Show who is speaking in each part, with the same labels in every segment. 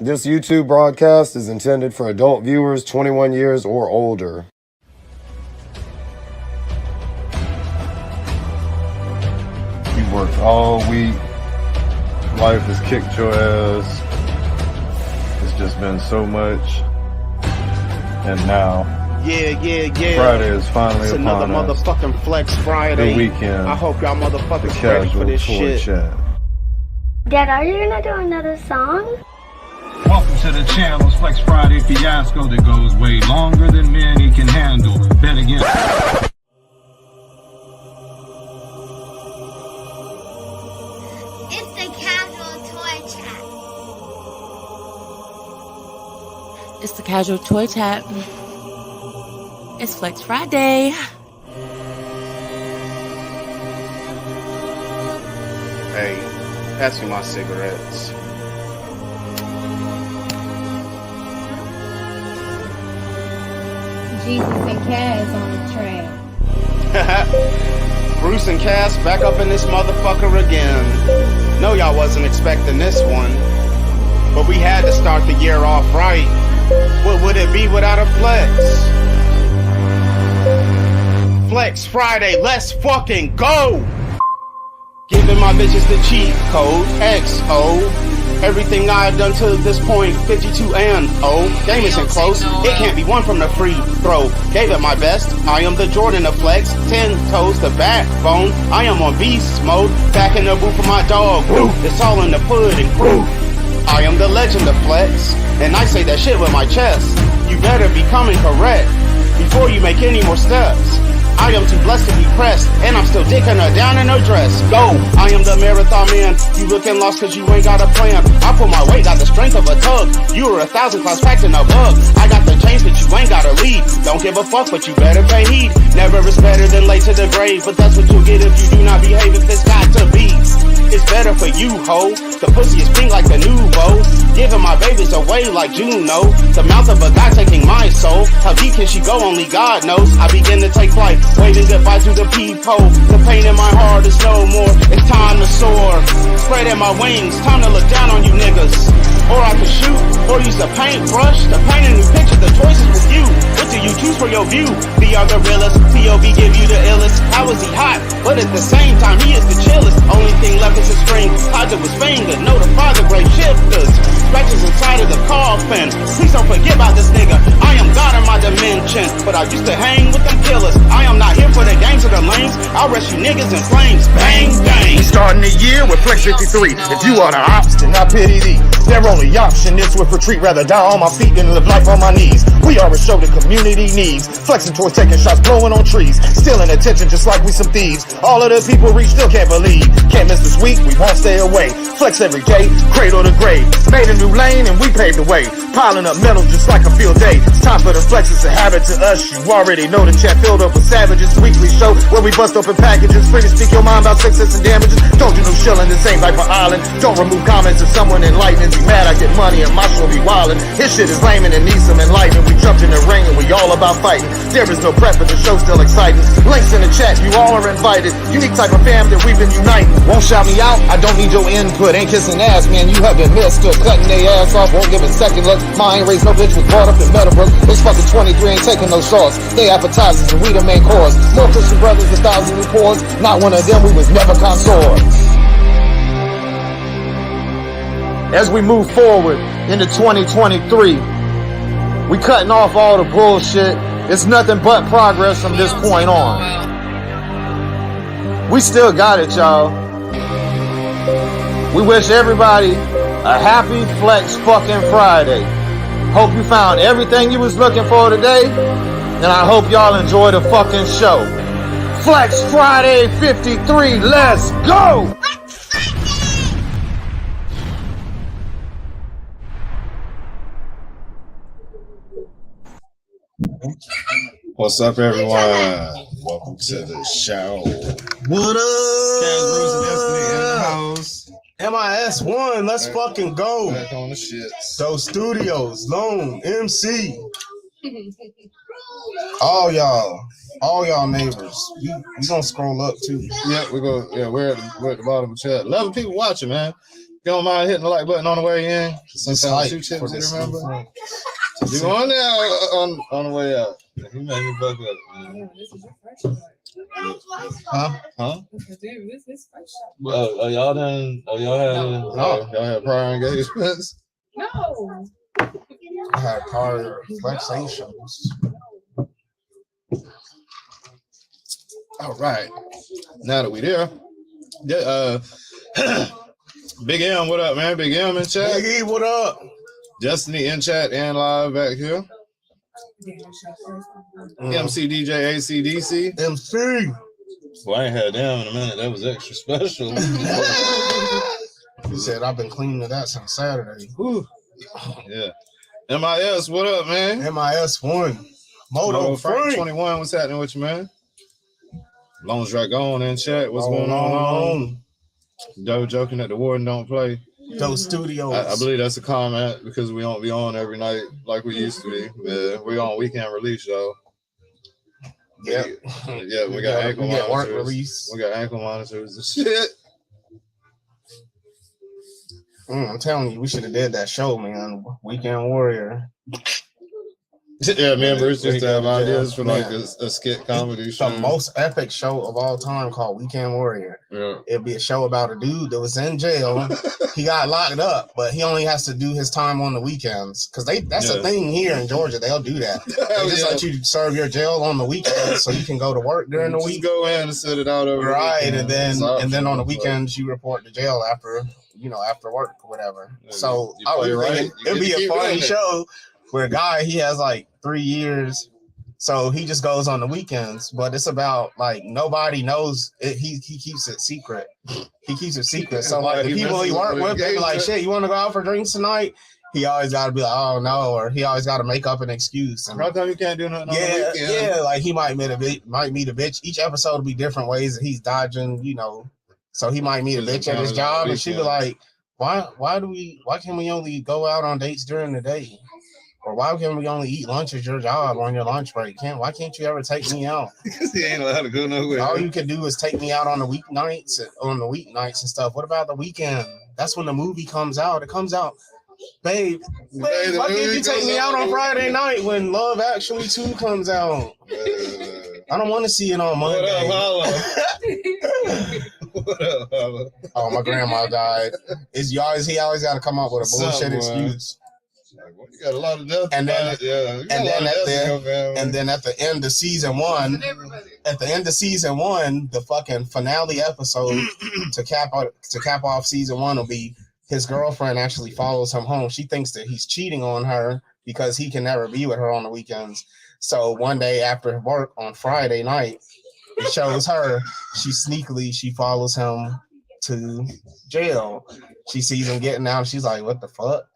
Speaker 1: This YouTube broadcast is intended for adult viewers 21 years or older. You worked all week. Life has kicked your ass. It's just been so much. And now,
Speaker 2: yeah.
Speaker 1: Friday is finally
Speaker 2: it's
Speaker 1: upon
Speaker 2: another
Speaker 1: us.
Speaker 2: motherfucking Flex Friday.
Speaker 1: The weekend.
Speaker 2: I hope y'all
Speaker 1: The
Speaker 2: motherfuckers ready for
Speaker 1: casual
Speaker 2: this
Speaker 1: toy
Speaker 2: shit.
Speaker 1: chat.
Speaker 3: Dad, are you gonna do another song?
Speaker 4: Welcome to the channel's Flex Friday fiasco that goes way longer than many can handle. Then again,
Speaker 3: It's the casual toy chat.
Speaker 5: It's the casual toy chat. It's Flex Friday.
Speaker 2: Hey, pass me my cigarettes.
Speaker 6: Jesus and Kaz on the train.
Speaker 2: Bruce and Cass back up in this motherfucker again. No, y'all wasn't expecting this one. But we had to start the year off right. What would it be without a flex? Flex Friday, let's fucking go! Giving my bitches the cheat code, XO. Everything I've done to this point, 52 and oh. Game isn't close, it can't be won from the free throw. Gave it my best, I am the Jordan of Flex. 10 toes, the backbone, I am on beast mode. Back in the booth for my dog, it's all in the pudding proof. I am the legend of Flex, and I say that shit with my chest. You better be coming correct, before you make any more steps. I am too blessed to be pressed, and I'm still dicking her down in her dress. Go! I am the marathon man. You looking lost cause you ain't got a plan. I pull my weight, got the strength of a tug. You are 1,000 class packed in a bug. I got the chains, but you ain't gotta lead. Don't give a fuck, but you better pay heed. Never is better than late to the grave, but that's what you'll get if you do not behave. If it's got to be, it's better for you, ho. The pussy is pink like the nouveau. Giving my babies away like Juno. The mouth of a guy taking my soul. How deep can she go? Only God knows. I begin to take flight, waving goodbye to the peephole. The pain in my heart is no more. It's time to soar. Spreading my wings, time to look down on you niggas. Or I can shoot, or use a paintbrush to paint a new picture. The choice is with you. What do you choose for your view? VR the realest, T.O.B. give you the illest. How is he hot? But at the same time, he is the chillest. Only thing left is a string tied to his finger. Notify the grave shifters. Scratches inside of the coffin. Please don't forget about this nigga. I am God in my dimension, but I used to hang with them killers. I am not here for the games or the lanes. I'll rush you niggas in flames. Bang, bang.
Speaker 7: Starting the year with Flex 53. If you are the ops, then I pity thee. Their only option is with retreat. Rather die on my feet than live life on my knees. We are a show the community needs. Flexing toys, taking shots, blowing on trees. Stealing attention just like we some thieves. All of the people reach, still can't believe. Can't miss this week, we won't stay away. Flex every day, cradle to grave. Made a new lane and we paved the way. Piling up metals just like a field day. It's time for the flex, it's a habit to us. You already know the chat filled up with savages. Weekly show where we bust open packages. Free to speak your mind about success and damages. Told you no shilling, this ain't like for island. Don't remove comments if someone enlightening. Be mad I get money and my show be wildin'. His shit is lame and it needs some enlightenment. We jumped in the ring and we all about fighting. There is no prep but the show's still exciting. Links in the chat, you all are invited. Unique type of fam that we've been uniting. Won't shout me out, I don't need your input. Ain't kissing ass, man, you have been missed. Still cutting their ass off, won't give a second look. Ma ain't raised no bitch, was brought up in Meadowbrook. This fucking 23 ain't taking no sauce. They appetizers and we the main course. More Christian brothers, 1,000 reports. Not one of them, we was never consorts. As we move forward into 2023, we cutting off all the bullshit. It's nothing but progress from this point on. We still got it, y'all. We wish everybody a happy Flex fucking Friday. Hope you found everything you was looking for today, and I hope y'all enjoy the fucking show. Flex Friday 53, let's go!
Speaker 1: What's up, everyone? Welcome to the show.
Speaker 2: What up?
Speaker 1: Kas-Bruce and Destiny in the house.
Speaker 2: MIS1, let's fucking go.
Speaker 1: Back on the shit.
Speaker 2: Those studios, Lone, MC. All y'all neighbors. We gonna scroll up too.
Speaker 1: Yeah, we're at the bottom of the chat. 11 people watching, man. don't mind hitting the like button on the way in.
Speaker 7: It's
Speaker 1: Sometimes
Speaker 7: hype
Speaker 1: 2 chips,
Speaker 7: for this
Speaker 1: remember?
Speaker 7: new
Speaker 1: You on there on the way out. He made me fuck up, man.
Speaker 6: This is your first one.
Speaker 1: Huh?
Speaker 6: Dude, this is first.
Speaker 1: Are y'all done? Y'all had prior engagements?
Speaker 6: No.
Speaker 7: I had prior flexations.
Speaker 1: All right. Now that we there, Big M, what up, man? Big M in chat.
Speaker 7: Big E, what up?
Speaker 1: Destiny in chat and live back here. MC DJ ACDC.
Speaker 7: MC.
Speaker 1: Well, I ain't had them in a minute. That was extra special.
Speaker 7: He said, I've been cleaning to that since Saturday.
Speaker 1: Whew. Yeah. MIS, what up, man?
Speaker 7: MIS1. Moto Frank
Speaker 1: 21, what's happening with you, man? Lone Dragon in chat, what's going on? Doe joking that the Warden don't play.
Speaker 7: Those studios.
Speaker 1: I believe that's a comment because we don't be on every night like we used to be. Yeah, we on weekend release, y'all.
Speaker 7: Yeah.
Speaker 1: Yeah, we got ankle monitors.
Speaker 7: Work release.
Speaker 1: We got ankle monitors and shit.
Speaker 7: I'm telling you, we should have did that show, man. Weekend Warrior.
Speaker 1: Yeah, me and Bruce used to have ideas for like
Speaker 7: Man.
Speaker 1: a skit comedy show.
Speaker 7: The most epic show of all time called Weekend Warrior.
Speaker 1: Yeah.
Speaker 7: It'd be a show about a dude that was in jail. He got locked up, but he only has to do his time on the weekends. Because that's a thing here in Georgia. They'll do that. They just let you serve your jail on the weekends so you can go to work during the week.
Speaker 1: Go in and sit it out over
Speaker 7: right,
Speaker 1: the
Speaker 7: and then on the weekends you report to jail after work or whatever.
Speaker 1: Yeah,
Speaker 7: so
Speaker 1: you
Speaker 7: I was
Speaker 1: play
Speaker 7: thinking
Speaker 1: right,
Speaker 7: it'd be a funny
Speaker 1: it.
Speaker 7: show where a guy, he has like 3 years, so he just goes on the weekends, but it's about like nobody knows it. He keeps it secret. He keeps it secret. So like the people he work with, they be like, shit, you want to go out for drinks tonight? He always got to be like, oh no, or he always got to make up an excuse. And
Speaker 1: how come you can't do nothing on the weekend?
Speaker 7: Yeah, like he might meet a bitch. Each episode will be different ways that he's dodging, So he might meet a bitch at his job, and she'd be like, why can't we only go out on dates during the day? Or why can we only eat lunch at your job on your lunch break? Why can't you ever take me out?
Speaker 1: Because he ain't allowed to go nowhere.
Speaker 7: All you can do is take me out on the weeknights and stuff. What about the weekend? That's when the movie comes out. It comes out, babe, why can't you take me out on Friday night when Love Actually 2 comes out? I don't want to see it on Monday.
Speaker 1: What up, Holla?
Speaker 7: Oh, my grandma died. He always got to come up with a bullshit excuse.
Speaker 1: You got a lot of death.
Speaker 7: And then at the end of season one, the fucking finale episode to cap off season one will be his girlfriend actually follows him home. She thinks that he's cheating on her because he can never be with her on the weekends. So one day after work on Friday night, it shows her. She follows him to jail. She sees him getting out. She's like, "What the fuck?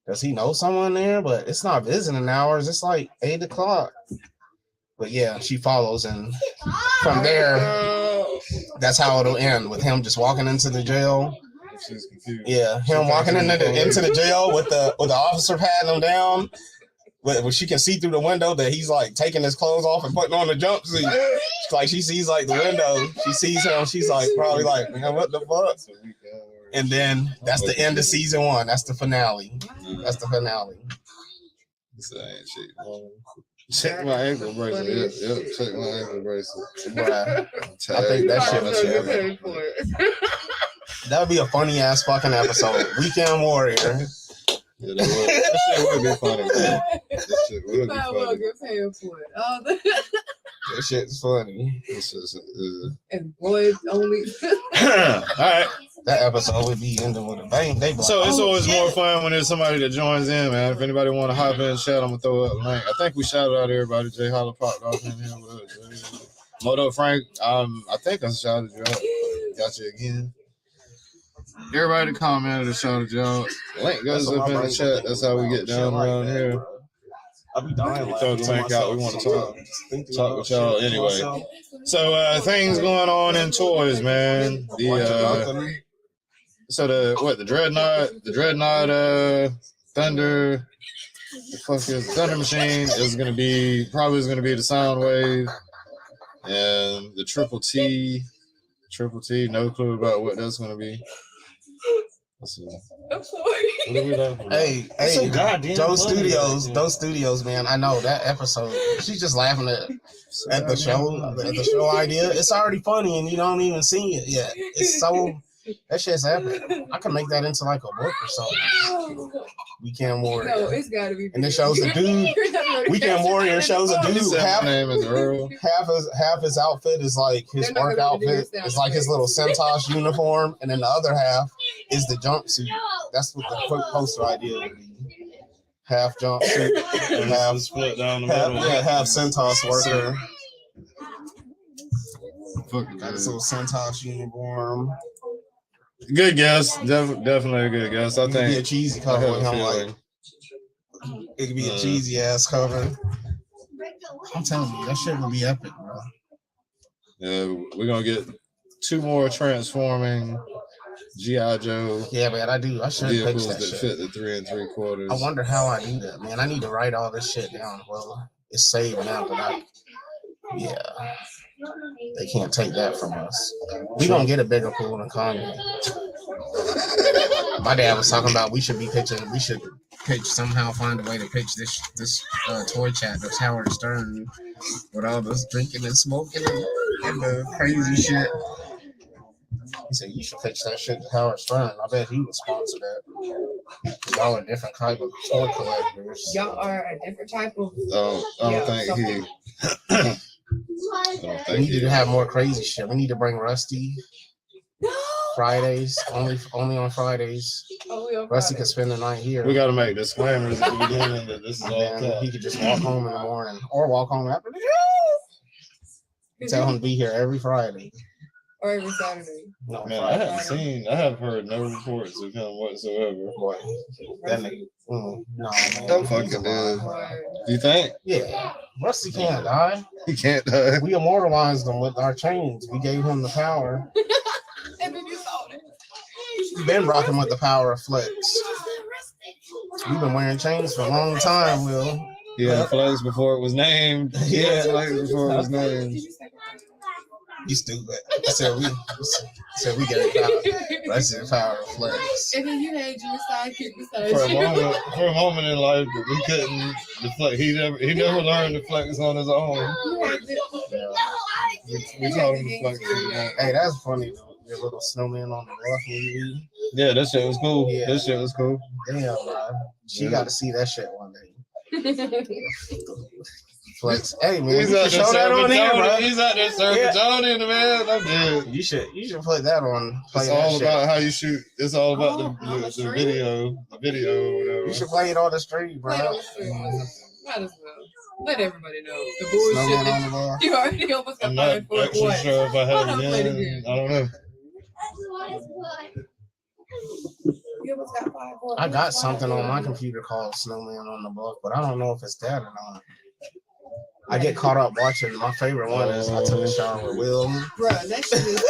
Speaker 7: Does he know someone there?" But it's not visiting hours. It's like 8 o'clock. But yeah, she follows, and from there, that's how it'll end with him just walking into the jail.
Speaker 1: She's confused.
Speaker 7: Yeah, him walking into the jail with the officer patting him down. When she can see through the window that he's like taking his clothes off and putting on the jumpsuit. Like she sees like the window. She sees him. She's like probably like, man, what the fuck? And then that's the end of season one. That's the finale. That's the finale.
Speaker 1: Check my ankle bracelet. Yep. Check my ankle bracelet.
Speaker 7: Bruh. I think that shit was that would be a funny ass fucking episode. Weekend Warrior.
Speaker 1: Yeah, that shit would be funny, man. That shit would be funny.
Speaker 6: Get paid for it.
Speaker 7: That shit's funny.
Speaker 6: And boys only.
Speaker 1: All right.
Speaker 7: That episode would be ending with a bang.
Speaker 1: So it's always more fun when there's somebody that joins in, man. If anybody want to hop in and chat, I'm going to throw up a link. I think we shouted out everybody. Jay Holla popped off in here with us. Moto Frank, I think I shouted you out. Got you again. Everybody commented and shouted you out. Link goes up in the chat. That's how we get down around here.
Speaker 7: I'll be dying.
Speaker 1: Throw the link out. We want to talk with y'all anyway. So things going on in toys, man. The Dreadnought Thunder, the fuck is Thunder Machine is gonna be the Soundwave, and the Triple T, no clue about what that's gonna be. Let's see.
Speaker 6: I'm sorry.
Speaker 1: What are we laughing about?
Speaker 2: Hey,
Speaker 8: so goddamn
Speaker 2: those
Speaker 8: funny.
Speaker 2: studios, man. I know that episode. She's just laughing at the show idea. It's already funny, and you don't even see it yet. It's so that shit's epic. I can make that into like a book or something. Weekend Warrior.
Speaker 6: No, it's gotta be.
Speaker 2: And it shows a dude. Weekend Warrior shows a dude.
Speaker 1: Half name is Earl.
Speaker 2: Half his outfit is like his
Speaker 6: They're not
Speaker 2: work
Speaker 6: gonna do
Speaker 2: outfit.
Speaker 6: this
Speaker 2: It's like his little Centos uniform, and then the other half is the jumpsuit. That's what the quick poster idea would be. Half jumpsuit and half
Speaker 8: split down the middle.
Speaker 2: half Centos worker.
Speaker 1: Fucking
Speaker 2: Got his little Centos uniform.
Speaker 1: good guess. Definitely a good guess. I
Speaker 2: It could be a
Speaker 1: think.
Speaker 2: cheesy
Speaker 1: I
Speaker 2: cover
Speaker 1: have
Speaker 2: with
Speaker 1: a
Speaker 2: him like
Speaker 1: feeling.
Speaker 2: it could be a cheesy ass cover. I'm telling you, that shit will be epic, bro.
Speaker 1: Yeah, we're gonna get 2 more transforming G.I. Joe
Speaker 2: Yeah, man, I should pitch
Speaker 1: vehicles
Speaker 2: that
Speaker 1: that
Speaker 2: shit.
Speaker 1: fit the 3 3/4.
Speaker 2: I wonder how I do that, man. I need to write all this shit down. Well, it's saved now, but they can't take that from us. We gonna get a bigger pool than Kanye. My dad was talking about we should pitch somehow find a way to pitch this toy chat that's Howard Stern with all this drinking and smoking and the crazy shit. He said you should pitch that shit to Howard Stern. I bet he would sponsor that. Y'all are different type of toy collectors.
Speaker 6: Y'all are a different type of.
Speaker 1: I don't think he. I don't
Speaker 2: We
Speaker 1: think
Speaker 2: need to have more crazy shit. We need to bring Rusty Fridays, only on Fridays.
Speaker 6: Oh, we on
Speaker 2: Rusty
Speaker 6: Friday.
Speaker 2: could spend the night here.
Speaker 1: we got to make disclaimers at the beginning that this is all
Speaker 2: And then
Speaker 1: cut.
Speaker 2: he could just walk home in the morning or walk home after the show. Tell him to be here every Friday.
Speaker 6: Or every Saturday.
Speaker 2: No,
Speaker 1: Man, I
Speaker 2: Friday.
Speaker 1: haven't heard no reports of him whatsoever.
Speaker 2: Boy, that nigga. No, man.
Speaker 1: Don't fucking
Speaker 2: He's
Speaker 1: do
Speaker 2: alive.
Speaker 1: it.
Speaker 6: Or-
Speaker 1: You think
Speaker 2: Yeah, Rusty can't die.
Speaker 1: he can't die?
Speaker 2: We immortalized him with our chains. We gave him the power.
Speaker 6: And then you saw it.
Speaker 2: We've been rocking with the power of Flex. We've been wearing chains for a long time, Will.
Speaker 1: Yeah, Flex before it was named.
Speaker 2: Yeah.
Speaker 1: Flex before it was named.
Speaker 2: You stupid. I said we gave power. I said power of Flex.
Speaker 6: And then you had your sidekick beside
Speaker 1: For
Speaker 6: you.
Speaker 1: a moment in life, that we couldn't deflect. He never learned to flex on his own. We taught him to flex.
Speaker 2: Hey, that's funny though. Your little snowman on the bluff movie.
Speaker 1: Yeah, that shit was cool.
Speaker 2: Yeah.
Speaker 1: That shit was cool.
Speaker 2: Damn, bro. She
Speaker 1: Yeah.
Speaker 2: got to see that shit one day. Flex. Hey man,
Speaker 1: He's
Speaker 2: you
Speaker 1: out
Speaker 2: should
Speaker 1: there
Speaker 2: show that on
Speaker 1: serving
Speaker 2: here, bro.
Speaker 1: Johnny. He's out there serving
Speaker 2: Yeah.
Speaker 1: Johnny, man. I'm dead.
Speaker 2: You should put that on. Play
Speaker 1: It's
Speaker 2: that
Speaker 1: all
Speaker 2: shit.
Speaker 1: about how you shoot. It's all about
Speaker 6: on the
Speaker 1: the
Speaker 6: stream?
Speaker 1: video. The video or whatever.
Speaker 2: You should play it on the street, bro.
Speaker 6: Might as well. Let everybody know. The
Speaker 2: Snowman
Speaker 6: bullshit
Speaker 2: on
Speaker 6: that
Speaker 2: the bluff.
Speaker 6: you already almost got
Speaker 1: I'm not
Speaker 6: fired for.
Speaker 1: actually
Speaker 6: What?
Speaker 1: sure if I
Speaker 6: Why
Speaker 1: have
Speaker 6: not
Speaker 1: it
Speaker 6: play it
Speaker 1: in.
Speaker 6: again?
Speaker 1: I don't know.
Speaker 6: You almost got fired for.
Speaker 2: I got something on my computer called Snowman on the Bluff, but I don't know if it's that or not. I get caught up watching. My favorite one is I took a shower with Will.
Speaker 6: Bruh, that shit is.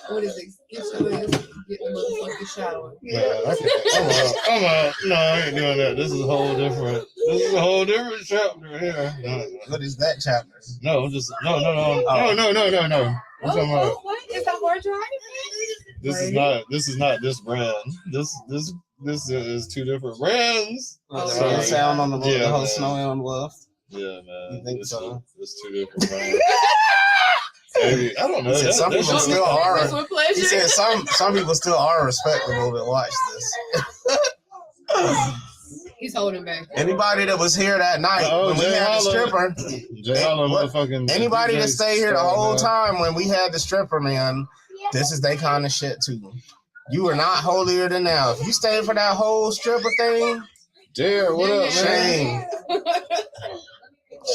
Speaker 6: What is it? Get your ass, get the motherfucking shower.
Speaker 1: Yeah, I'm out. No, I ain't doing that. This is a whole different chapter here.
Speaker 2: What is that chapter?
Speaker 1: No, I'm just no. I'm talking about
Speaker 6: What? Is that hard drive?
Speaker 1: this is not this brand. This is 2 different brands.
Speaker 2: So the sound on the Bluff,
Speaker 1: Yeah,
Speaker 2: the whole
Speaker 1: man.
Speaker 2: Snowman on the Bluff.
Speaker 1: Yeah, man.
Speaker 2: You think so?
Speaker 1: It's 2 different brands. Maybe, I don't know.
Speaker 2: He said some people still are.
Speaker 6: That's with pleasure.
Speaker 2: He said some people still are respectable that watch this.
Speaker 6: He's holding back.
Speaker 2: Anybody that was here that night
Speaker 1: Oh,
Speaker 2: when we
Speaker 1: Jay
Speaker 2: had the
Speaker 1: Holla.
Speaker 2: stripper,
Speaker 1: Jay Holla,
Speaker 2: What?
Speaker 1: motherfucking.
Speaker 2: anybody that stayed here the whole
Speaker 1: man.
Speaker 2: time when we had the stripper, man, this is they kind of shit too. You are not holier than thou. If you stayed for that whole stripper thing,
Speaker 1: Jared, what up, man?
Speaker 2: shame,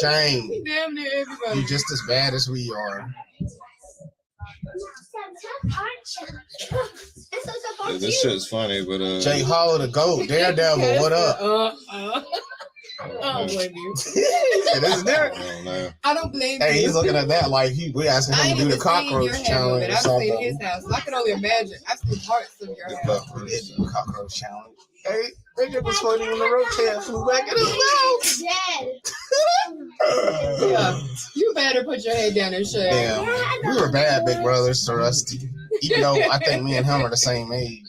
Speaker 2: shame.
Speaker 6: Damn near everybody.
Speaker 2: You just as bad as we are.
Speaker 1: Yeah, this shit's funny, but
Speaker 2: Jay Hollow the GOAT, Daredevil, what up?
Speaker 6: I don't blame you.
Speaker 2: It is there.
Speaker 6: I don't blame
Speaker 2: Hey,
Speaker 6: you.
Speaker 2: he's looking at that like we asking
Speaker 6: I
Speaker 2: him
Speaker 6: ain't
Speaker 2: to do the
Speaker 6: even seen your
Speaker 2: cockroach
Speaker 6: house,
Speaker 2: challenge
Speaker 6: but
Speaker 2: or
Speaker 6: I've seen
Speaker 2: something.
Speaker 6: his house. So I can only imagine. I've seen parts of your house.
Speaker 2: Yeah, do the cockroach challenge. Hey, it was funny when the roach flew back in his mouth.
Speaker 6: Yeah, you better put your head down and shake.
Speaker 2: Damn, we were bad big brothers to Rusty. Even though I think me and him are the same age.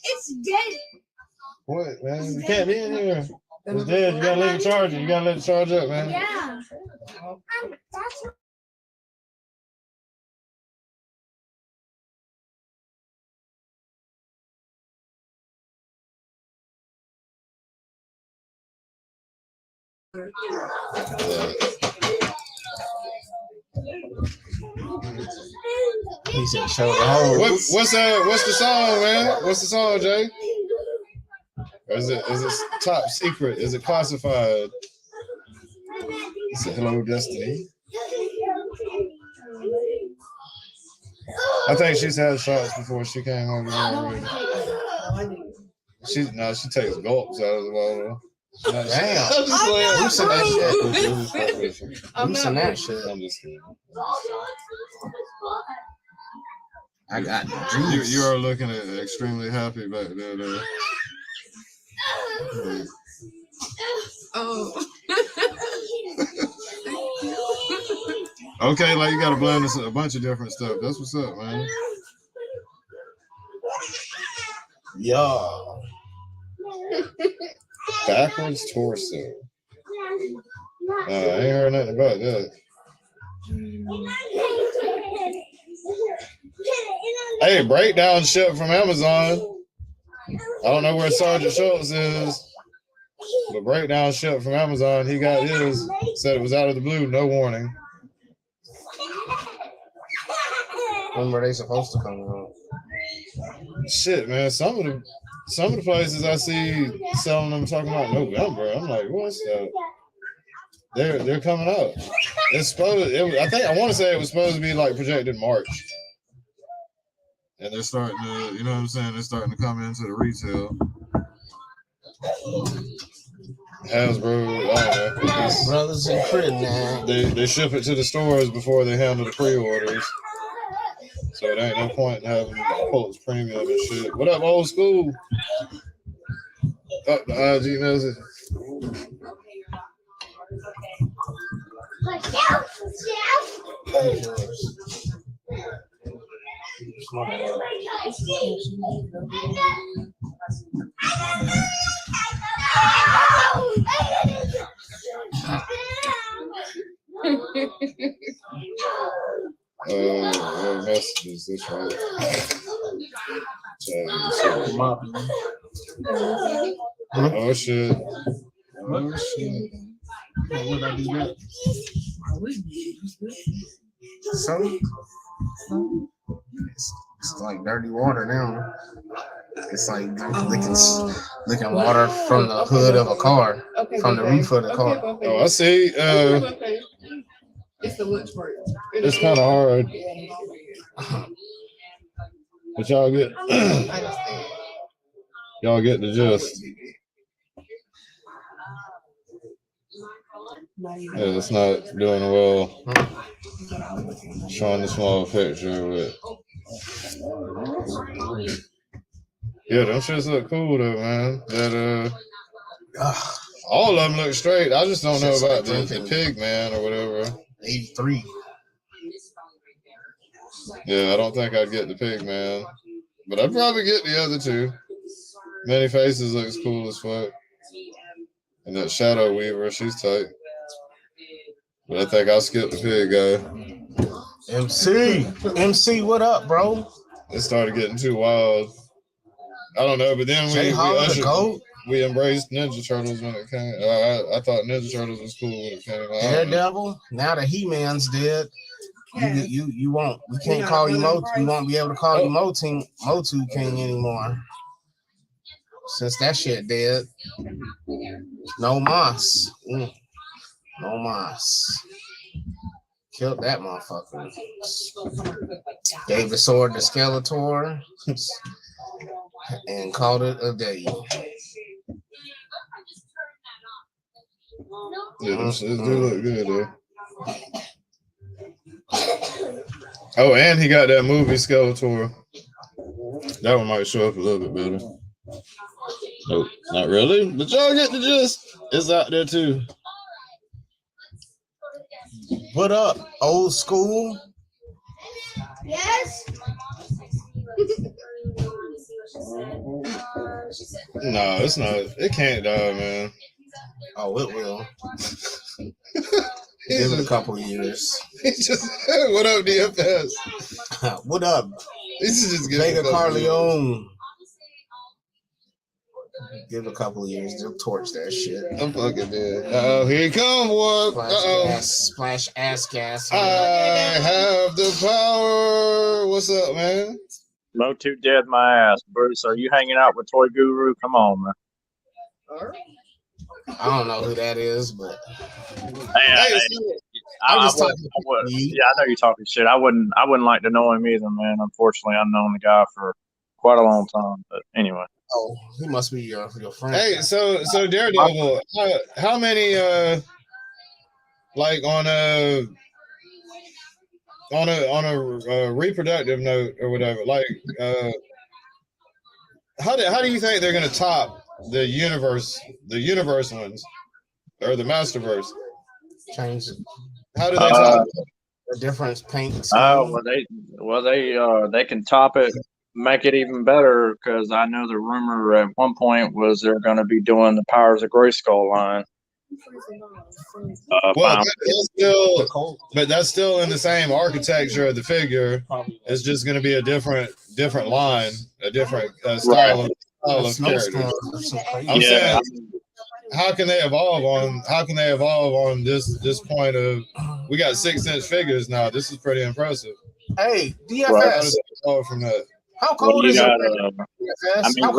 Speaker 3: It's dead.
Speaker 1: What, man? You can't be in here. It's dead. You gotta let it charge it. You gotta let it charge up, man.
Speaker 3: Yeah.
Speaker 2: He said, show the hoes.
Speaker 1: What's the song, man? What's the song, Jay? Or is it top secret? Is it classified? Is it Hello Destiny? I think she's had shots before she came over here already. She takes gulps out of the bottle.
Speaker 2: Damn.
Speaker 1: I'm just playing.
Speaker 2: Loosen that shit. Loosen that shit.
Speaker 1: I'm just kidding.
Speaker 2: I got
Speaker 1: You are looking extremely happy back there, though.
Speaker 6: Oh.
Speaker 1: Okay, like you gotta blend a bunch of different stuff. That's what's up, man.
Speaker 2: Yeah.
Speaker 1: Backwards torso. I ain't heard nothing about that. Hey, breakdown ship from Amazon. I don't know where Sergeant Schultz is, but breakdown ship from Amazon. He got his. Said it was out of the blue, no warning.
Speaker 2: When were they supposed to come out?
Speaker 1: Shit, man. Some of the places I see selling them talking about November. I'm like, what's that? They're coming out. It's supposed. I want to say it was supposed to be like projected March, and they're starting to. You know what I'm saying? They're starting to come into the retail. Hasbro, I don't know.
Speaker 2: Brothers and Crit, man.
Speaker 1: They ship it to the stores before they handle the pre-orders. So there ain't no point in having Pulse Premium and shit. What up, old school? Oh, the IG message. What message is this right? Oh shit. Oh shit.
Speaker 2: Would I do that? So, it's like dirty water now. It's like licking water from the hood of a car, from the roof of the car.
Speaker 1: Oh, I see.
Speaker 6: It's the lunch break.
Speaker 1: It's kind of hard. But y'all get the gist. Yeah, it's not doing well. Showing the small picture with. Yeah, them shits look cool though, man. That all of them look straight. I just don't know about the pig man or whatever.
Speaker 2: 83.
Speaker 1: Yeah, I don't think I'd get the pig man, but I'd probably get the other two. Many Faces looks cool as fuck, and that Shadow Weaver, she's tight. But I think I'll skip the pig guy.
Speaker 2: MC, what up, bro?
Speaker 1: It started getting too wild. I don't know, but then we embraced Ninja Turtles when it came. I thought Ninja Turtles was cool when it came out.
Speaker 2: Daredevil. Now that He-Man's dead, you won't. We can't call you Motu. We won't be able to call you Motu King anymore. Since that shit dead. No Moss. No Moss. Killed that motherfucker. Gave the sword to Skeletor and called it a day.
Speaker 1: Yeah, those do look good though. Oh, and he got that movie Skeletor. That one might show up a little bit better. Nope, not really. But y'all get the gist. It's out there too.
Speaker 2: What up, old school?
Speaker 3: Yes.
Speaker 1: No, it's not. It can't die, man.
Speaker 2: Oh, it will. Give it a couple years.
Speaker 1: He's just, what up, DFS?
Speaker 2: What up?
Speaker 1: He's just
Speaker 2: Vega Carleone. Give it a couple of years, they'll torch that shit.
Speaker 1: I'm fucking dead. Oh, here he come, boy.
Speaker 2: Splash ass gas.
Speaker 1: I have the power. What's up, man?
Speaker 8: Mo too dead my ass. Bruce, are you hanging out with Toy Guru? Come on, man.
Speaker 2: I don't know who that is, but
Speaker 8: I know you're talking shit. I wouldn't like to know him either, man. Unfortunately, I've known the guy for quite a long time. But anyway.
Speaker 2: Oh, he must be your friend.
Speaker 1: Hey, so Daredevil, how many like on a reproductive note or whatever, like how do you think they're gonna top the universe ones or the Masterverse?
Speaker 2: Change it.
Speaker 1: How do they top
Speaker 2: the difference paint?
Speaker 8: Oh, they can top it, make it even better, because I know the rumor at one point was they're going to be doing the Powers of Grayskull line.
Speaker 1: That's still in the same architecture of the figure. It's just going to be a different line, a different style of character. I'm saying, how can they evolve on this point of, we got 6-inch figures now? This is pretty impressive.
Speaker 2: Hey, DFS.
Speaker 1: From that.
Speaker 2: How cold is it?
Speaker 8: I mean,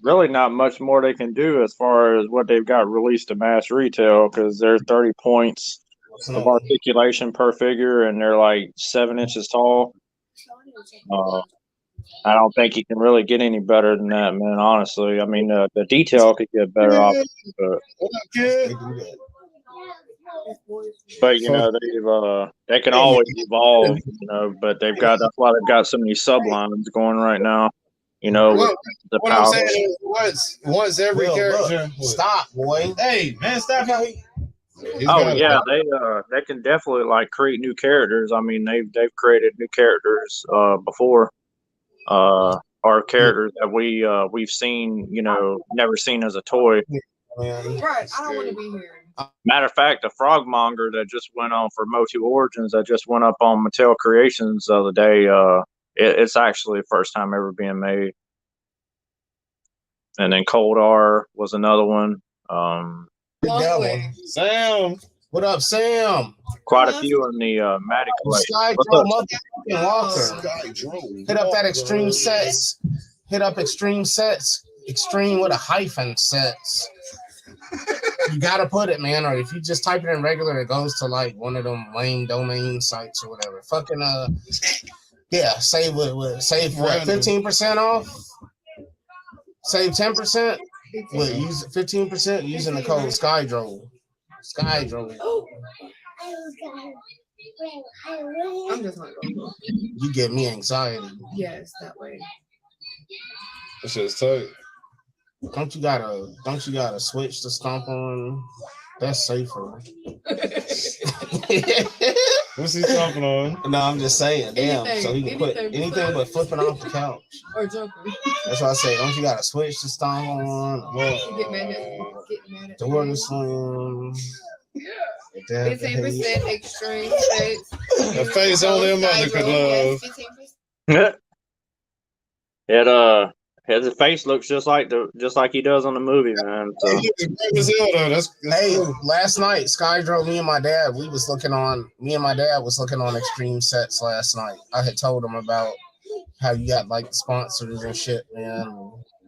Speaker 8: really not much more they can do as far as what they've got released to mass retail, because they're 30 points of articulation per figure, and they're like 7 inches tall. I don't think you can really get any better than that, man. Honestly, I mean, the detail could get better off, but you know, they can always evolve, you know. But that's why they've got so many sublines going right now. You know,
Speaker 1: what I'm saying is, once every character.
Speaker 2: Stop, boy.
Speaker 1: Hey, man, stop.
Speaker 8: They can definitely like create new characters. I mean, they've created new characters before, or characters that we've seen, you know, never seen as a toy.
Speaker 6: Right, I don't want to be here.
Speaker 8: Matter of fact, the Frogmonger that just went on for Motu Origins, that just went up on Mattel Creations the other day, it's actually the first time ever being made. And then Cold R was another one.
Speaker 2: Sam, what up, Sam?
Speaker 8: Quite a few in the Matic
Speaker 2: collection. Hit up that Extreme Sets. Hit up Extreme Sets. Extreme with a hyphen sets. You gotta put it, man, or if you just type it in regular, it goes to like one of them lame domain sites or whatever. Fucking save what 15% off? Save 10%? With use 15% using the code SkyDrove. SkyDrove.
Speaker 6: I'm just not going to.
Speaker 2: You give me anxiety.
Speaker 6: Yes, that way.
Speaker 1: That shit's tight.
Speaker 2: Don't you gotta switch to stomp on? That's safer.
Speaker 1: What's he stomping on?
Speaker 2: No, I'm just saying. Damn. So he can put anything but flipping off the couch.
Speaker 6: Or jumping.
Speaker 2: That's why I say, don't you gotta switch to stomp on?
Speaker 6: Get mad at
Speaker 2: door to slim.
Speaker 6: 15% extreme face.
Speaker 1: The face only a mother could
Speaker 8: love. His face looks just like he does on the movie, man. So.
Speaker 2: Hey, last night, SkyDrove, me and my dad was looking on Extreme Sets last night. I had told him about how you got like the sponsors and shit, man.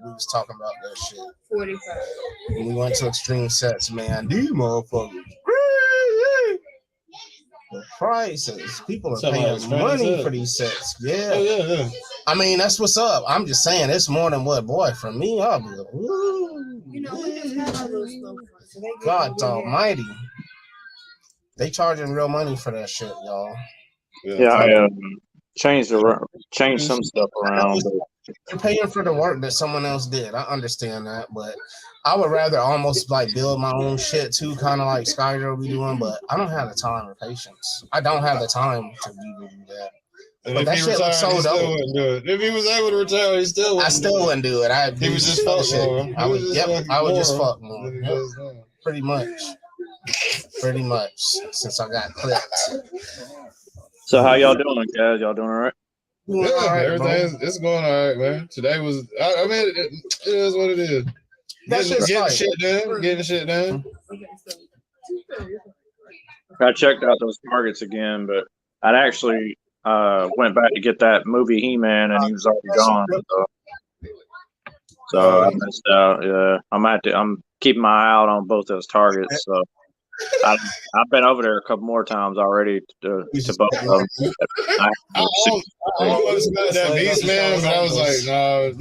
Speaker 2: We was talking about that shit.
Speaker 6: 45.
Speaker 2: And we went to Extreme Sets, man. These motherfuckers. The prices. People are paying money for these sets. Yeah.
Speaker 1: Yeah.
Speaker 2: I mean, that's what's up. I'm just saying, it's more than what, boy, for me, I'll be like, woo.
Speaker 6: You know, we just have our little stuff.
Speaker 2: God almighty. They charging real money for that shit, y'all.
Speaker 8: Yeah, I changed some stuff around.
Speaker 2: You're paying for the work that someone else did. I understand that, but I would rather almost like build my own shit too, kind of like SkyDrove be doing, but I don't have the time or patience. I don't have the time to do that.
Speaker 1: And
Speaker 6: But
Speaker 1: if
Speaker 6: that
Speaker 1: he
Speaker 6: shit
Speaker 1: retired,
Speaker 6: was so
Speaker 1: he still
Speaker 6: dope.
Speaker 1: wouldn't do it. If he was able to retire, he still wouldn't.
Speaker 6: I still wouldn't do it.
Speaker 1: He was just fucking.
Speaker 6: I would just fuck more. Yep. Pretty much. Since I got clipped.
Speaker 8: So how y'all doing, guys? Y'all doing all right?
Speaker 1: Yeah,
Speaker 6: Alright,
Speaker 1: everything it's going all right, man. Today was, I mean, it is what it is. Getting shit done.
Speaker 8: I checked out those targets again, but I'd actually went back to get that movie He-Man, and he was already gone. So I missed out. Yeah, I'm keeping my eye out on both those targets. So I've been over there a couple more times already to both of them.
Speaker 1: I almost got that Beast Man, but I was like, no,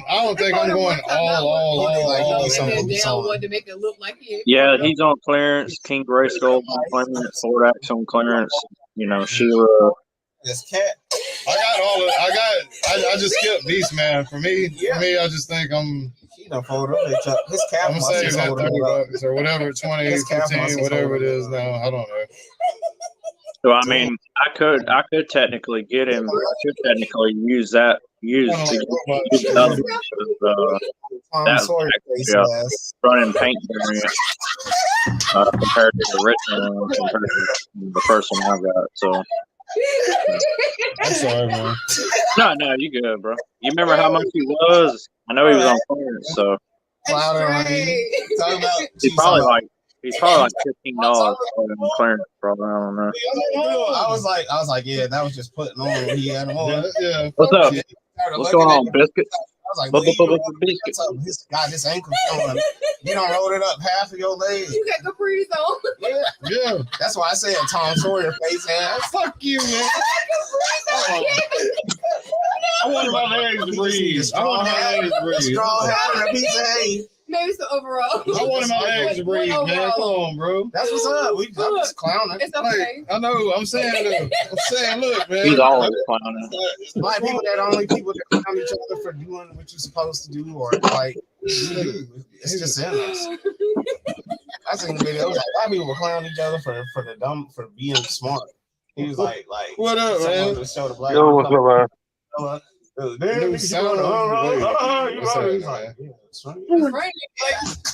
Speaker 1: I don't think I'm going all.
Speaker 6: To make it look like it.
Speaker 8: Yeah, he's on clearance. King Grayskull on clearance. Ford Axe on clearance. You know, Sheila.
Speaker 6: This cat.
Speaker 1: I just skipped Beast Man. For me, I just think
Speaker 6: He done fold up. His cap
Speaker 1: I'm saying that $30 or whatever, 20, 15, whatever it is now. I don't know.
Speaker 8: So I mean, I could technically get him. I could technically use that. Use another running paint variant compared to the original one, compared to the first one I got. So
Speaker 1: I'm sorry, man.
Speaker 8: no, you good, bro. You remember how much he was? I know he was on clearance, so he's probably like $15 on clearance. Probably, I don't know.
Speaker 6: I was like, yeah, that was just putting on what he had on.
Speaker 1: Yeah.
Speaker 8: What's up? What's going on, Biscuit?
Speaker 6: I was like,
Speaker 8: Biscuit.
Speaker 6: This ankle showing. You don't roll it up half of your leg.
Speaker 3: You got capris on.
Speaker 1: Yeah.
Speaker 6: That's why I said Tom Sawyer face ass.
Speaker 1: Fuck you, man. I wanted my legs to breathe.
Speaker 6: Strong hat and a piece of hay.
Speaker 3: Maybe some overall.
Speaker 1: I wanted my legs to breathe, man. Come on, bro.
Speaker 6: That's what's up. I'm just clowning.
Speaker 3: It's okay.
Speaker 1: I know. I'm saying, look, man.
Speaker 8: He's always clowning.
Speaker 6: Black people that only people that clown each other for doing what you're supposed to do, or like it's just in us. I seen videos like black people were clowning each other for being smart. He was like
Speaker 1: what up, man?
Speaker 6: To show the black
Speaker 7: Yo, what's up, man?
Speaker 1: New sound.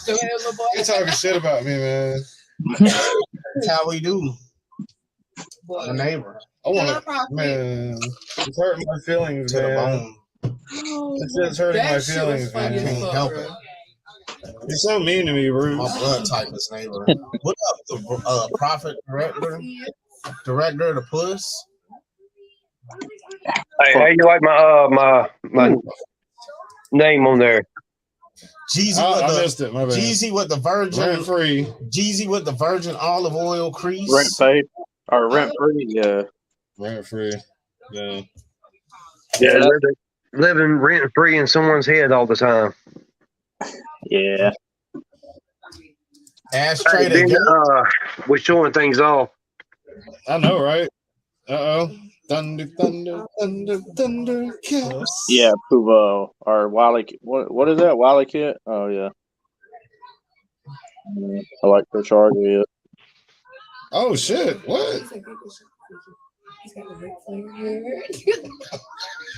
Speaker 1: You're talking shit about me, man.
Speaker 6: That's how we do. The neighbor.
Speaker 1: I want to, man. It's hurting my feelings,
Speaker 6: To the
Speaker 1: man.
Speaker 6: bone.
Speaker 1: It's just hurting my feelings, man.
Speaker 6: Can't help it.
Speaker 1: You're so mean to me, bro.
Speaker 6: My blood type is neighbor. What up, the prophet director of the Puss?
Speaker 7: Hey, how you like my name on there?
Speaker 6: Jeezy
Speaker 1: I missed it, my bad.
Speaker 6: Jeezy with the virgin
Speaker 1: Rent free.
Speaker 6: Jeezy with the virgin olive oil crease.
Speaker 8: Rent paid or rent free? Yeah.
Speaker 1: Rent free. Yeah.
Speaker 7: Yeah, living rent free in someone's head all the time.
Speaker 8: Yeah.
Speaker 6: Ashtray
Speaker 7: Then,
Speaker 6: to
Speaker 7: we're showing things off.
Speaker 1: I know, right? Uh-oh. Thunder, thunder, thunder, thunder, cats.
Speaker 8: Yeah, Puvo or Wally. What is that? Wally Kit? Oh yeah. Electrocharger. Yeah.
Speaker 1: Oh shit! What?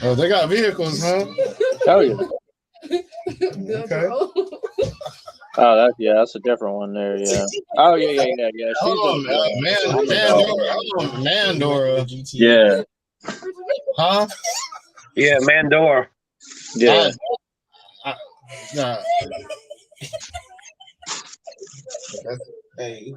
Speaker 1: Oh, they got vehicles, huh?
Speaker 8: Oh yeah.
Speaker 1: Okay.
Speaker 8: Oh, that's a different one there. Yeah. Oh yeah.
Speaker 1: Hold on, Mandora.
Speaker 8: Yeah.
Speaker 1: Huh?
Speaker 7: Yeah, Mandora.
Speaker 8: Yeah.
Speaker 1: Nah.
Speaker 6: Hey.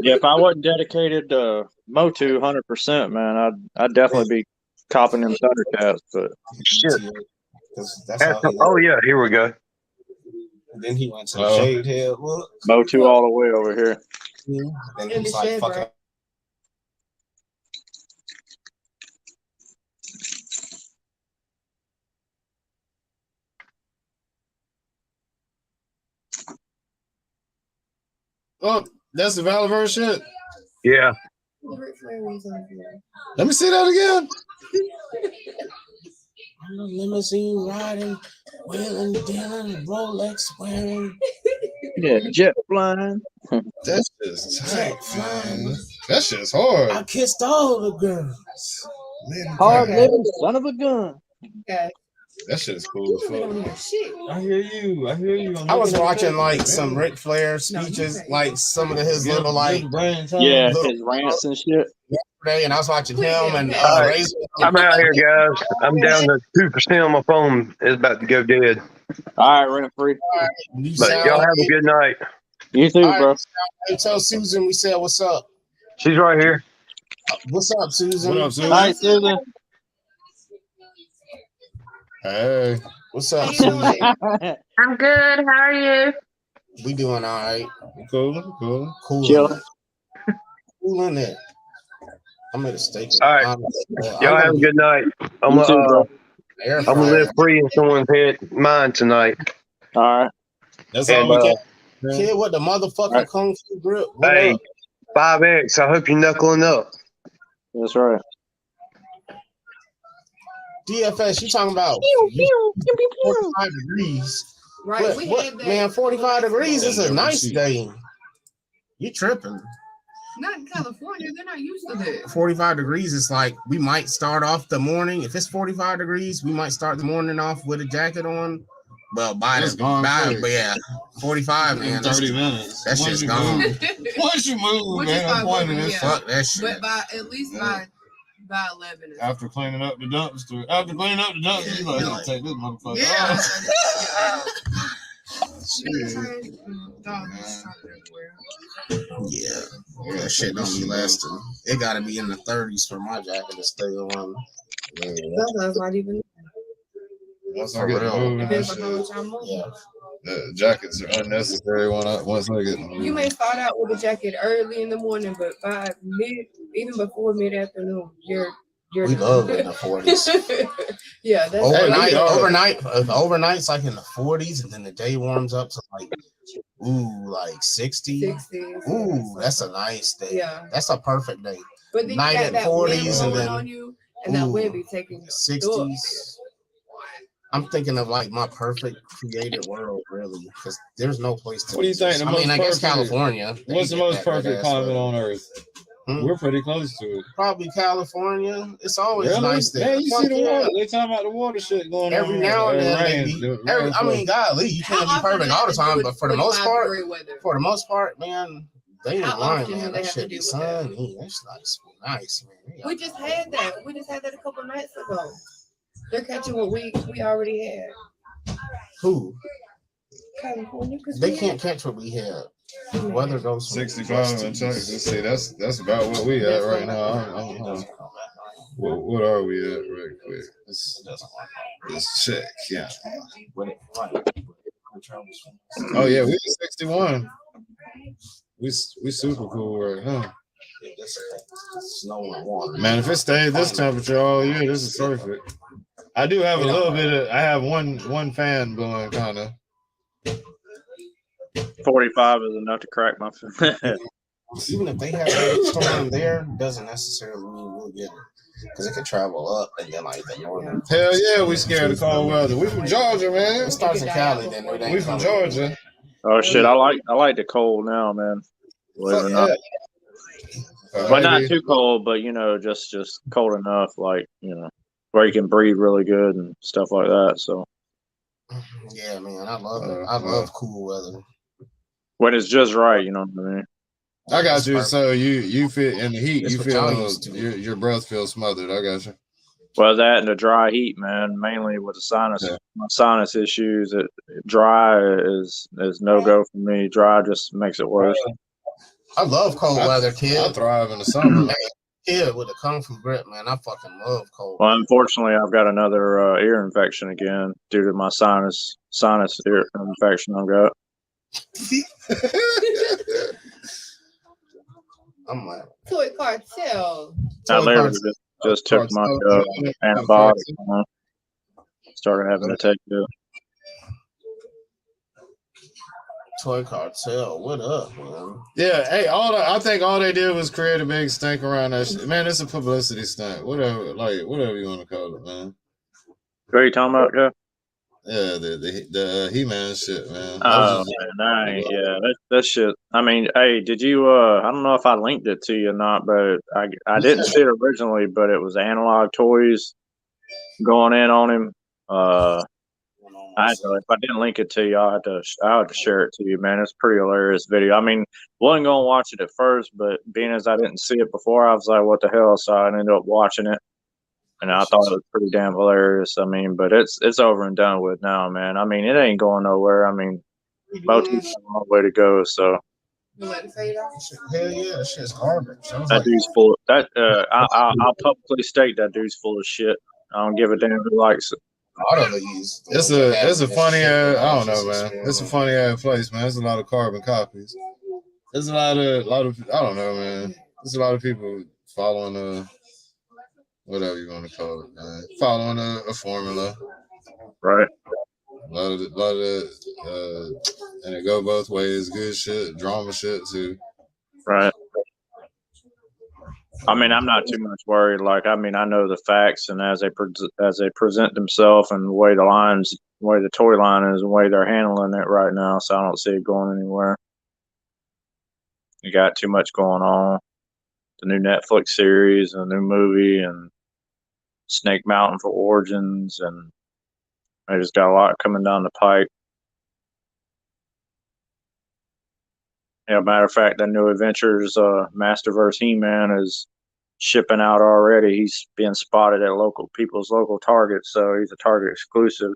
Speaker 8: Yeah. If I wasn't dedicated to Motu 100%, man, I'd definitely be copping them Thundercats. But
Speaker 7: Shit.
Speaker 6: That's how
Speaker 7: Oh yeah, here we go.
Speaker 6: and then he went to the shaved head look.
Speaker 8: Motu all the way over here.
Speaker 6: And he's like fucking.
Speaker 1: Oh, that's the Valor shit.
Speaker 7: Yeah.
Speaker 1: Let me see that again.
Speaker 6: I'm a limousine riding, wheeling, dealing, Rolex wearing.
Speaker 8: Yeah, jet flying.
Speaker 1: That's just tight, man. That shit's hard.
Speaker 6: I kissed all the girls.
Speaker 8: Hard living son of a gun.
Speaker 9: Okay.
Speaker 1: That shit is cool as fuck.
Speaker 9: Shit.
Speaker 1: I hear you.
Speaker 6: I was watching like some Ric Flair speeches, like some of his little like
Speaker 8: Yeah,
Speaker 6: little
Speaker 8: his rants and shit.
Speaker 6: yesterday, and I was watching him and
Speaker 10: All right.
Speaker 6: Razor.
Speaker 10: I'm out here, guys. I'm down to 2% on my phone. It's about to go dead.
Speaker 8: All right, rent free.
Speaker 10: But y'all have a good night.
Speaker 8: You too, bro.
Speaker 6: Hey, tell Susan we said what's up.
Speaker 10: She's right here.
Speaker 6: What's up, Susan?
Speaker 1: What up, Susan?
Speaker 8: Hi, Susan.
Speaker 1: Hey.
Speaker 6: What's up, Susan?
Speaker 11: I'm good. How are you?
Speaker 6: We doing all right.
Speaker 1: Cool.
Speaker 8: Chilling.
Speaker 6: Cool in there. I'm at a steak.
Speaker 10: All right. Y'all have a good night. I'm
Speaker 8: You too, bro.
Speaker 10: gonna live free in someone's head, mine tonight.
Speaker 8: All right.
Speaker 1: That's
Speaker 10: And,
Speaker 1: all we can.
Speaker 6: Kid with the motherfucking kung fu grip. What
Speaker 10: Hey,
Speaker 6: up?
Speaker 10: 5X. I hope you're knuckling up.
Speaker 8: That's right.
Speaker 6: DFS, you talking about 45 degrees.
Speaker 9: Right. We had that.
Speaker 6: Man, 45 degrees is a nice day. You tripping.
Speaker 9: Not in California. They're not used to that.
Speaker 6: 45 degrees is like we might start off the morning. If it's 45 degrees, we might start the morning off with a jacket on. Well,
Speaker 1: It's gone quick.
Speaker 6: but yeah, 45, man.
Speaker 1: 30 minutes.
Speaker 6: That shit's gone.
Speaker 1: Once you move,
Speaker 9: Which
Speaker 1: man,
Speaker 9: is
Speaker 1: I'm pointing
Speaker 9: fine,
Speaker 1: this.
Speaker 9: yeah.
Speaker 6: Fuck that shit.
Speaker 9: But by at least by 11.
Speaker 1: After cleaning up the dumpster, you like, I'll take this motherfucker
Speaker 9: Yeah.
Speaker 1: off.
Speaker 6: Yeah, that shit don't be lasting. It gotta be in the 30s for my jacket to stay on. Yeah,
Speaker 9: Sometimes not even.
Speaker 1: Once I
Speaker 6: For
Speaker 1: get
Speaker 6: real.
Speaker 1: moved,
Speaker 9: Depends on how much I'm moving.
Speaker 6: yeah.
Speaker 1: the jackets are unnecessary once I get moved.
Speaker 9: You may start out with a jacket early in the morning, but by even before mid afternoon, you're
Speaker 6: We love it in the 40s.
Speaker 9: Yeah, that's
Speaker 6: Overnight's like in the 40s, and then the day warms up to like 60.
Speaker 9: 60.
Speaker 6: Ooh, that's a nice day.
Speaker 9: Yeah.
Speaker 6: That's a perfect day.
Speaker 9: But then
Speaker 6: Night
Speaker 9: you got
Speaker 6: at
Speaker 9: that
Speaker 6: 40s
Speaker 9: wind
Speaker 6: and
Speaker 9: blowing
Speaker 6: then
Speaker 9: on you, and that wind be taking
Speaker 6: 60s. I'm thinking of like my perfect created world, really, because there's no place to.
Speaker 1: What do you think?
Speaker 6: I guess California.
Speaker 1: What's the most perfect climate on Earth? We're pretty close to it.
Speaker 6: Probably California. It's always
Speaker 1: Really?
Speaker 6: nice there.
Speaker 1: Man, you see the water. They talking about the water shit going
Speaker 6: every
Speaker 1: on.
Speaker 6: now and then.
Speaker 1: Rain.
Speaker 6: Golly, you can't be perfect all the time, but for the most part, man, they ain't lying, man. That shit be sunny. That's nice, man.
Speaker 9: We just had that. We just had that a couple nights ago. They're catching what we already had.
Speaker 6: Who?
Speaker 9: California,
Speaker 6: they can't catch what we had. The weather goes from
Speaker 1: 65 in Texas. See, that's about what we at right now. What are we at right quick? Let's check. Yeah. Oh yeah, we 61. We super cool right now. Man, if it stays this temperature all year, this is perfect. I do have a little bit of. I have one fan blowing kind of.
Speaker 8: 45 is enough to crack my.
Speaker 6: Even if they have a storm there, doesn't necessarily mean we'll get it, because it could travel up and then like the northern.
Speaker 1: Hell yeah, we scared of cold weather. We from Georgia, man.
Speaker 6: It starts in Cali, then
Speaker 1: we from Georgia.
Speaker 8: Oh shit, I like the cold now, man. Believe it or not. But not too cold, but just cold enough, like where you can breathe really good and stuff like that. So.
Speaker 6: Yeah, man, I love it. I love cool weather.
Speaker 8: When it's just right, you know what I mean.
Speaker 1: I got you. So you fit in the heat. You feel your breath feels smothered. I got you.
Speaker 8: Well, that and the dry heat, man. Mainly with the my sinus issues. Dry is no go for me. Dry just makes it worse.
Speaker 6: I love cold weather, kid.
Speaker 1: I thrive in the summer.
Speaker 6: Kid with a kung fu grip, man. I fucking love cold.
Speaker 8: Well, unfortunately, I've got another ear infection again due to my sinus ear infection I've got.
Speaker 6: I'm like
Speaker 9: Toy Cartel.
Speaker 8: I literally just took my antibiotic. Started having to take it.
Speaker 6: Toy Cartel, what up, man?
Speaker 1: Yeah, hey, I think all they did was create a big stink around that shit. Man, it's a publicity stunt. Whatever you want to call it, man.
Speaker 8: What are you talking about, Jeff?
Speaker 1: Yeah, the He-Man shit, man.
Speaker 8: Oh man, that shit. I mean, hey, did you? I don't know if I linked it to you or not, but I didn't see it originally, but it was Analog Toys going in on him. I had to, if I didn't link it to you, I had to share it to you, man. It's a pretty hilarious video. I mean, wasn't gonna watch it at first, but being as I didn't see it before, I was like, what the hell? So I ended up watching it. And I thought it was pretty damn hilarious. I mean, but it's over and done with now, man. I mean, it ain't going nowhere. I mean, Motu's got a long way to go. So
Speaker 6: Hell yeah, that shit's garbage.
Speaker 8: that dude's full. I'll publicly state that dude's full of shit. I don't give a damn who likes it.
Speaker 1: It's a funny ass. I don't know, man. It's a funny ass place, man. There's a lot of carbon copies. There's a lot of I don't know, man. There's a lot of people following whatever you want to call it, man. Following a formula,
Speaker 8: right?
Speaker 1: A lot of and it go both ways. Good shit, drama shit too.
Speaker 8: Right. I mean, I'm not too much worried. Like, I mean, I know the facts, and as they present themselves, and the way the toy line is, the way they're handling it right now. So I don't see it going anywhere. You got too much going on. The new Netflix series, a new movie, and Snake Mountain for Origins, and I just got a lot coming down the pipe. Yeah, matter of fact, that new Adventures Masterverse He-Man is shipping out already. He's being spotted at people's local Targets, so he's a Target exclusive.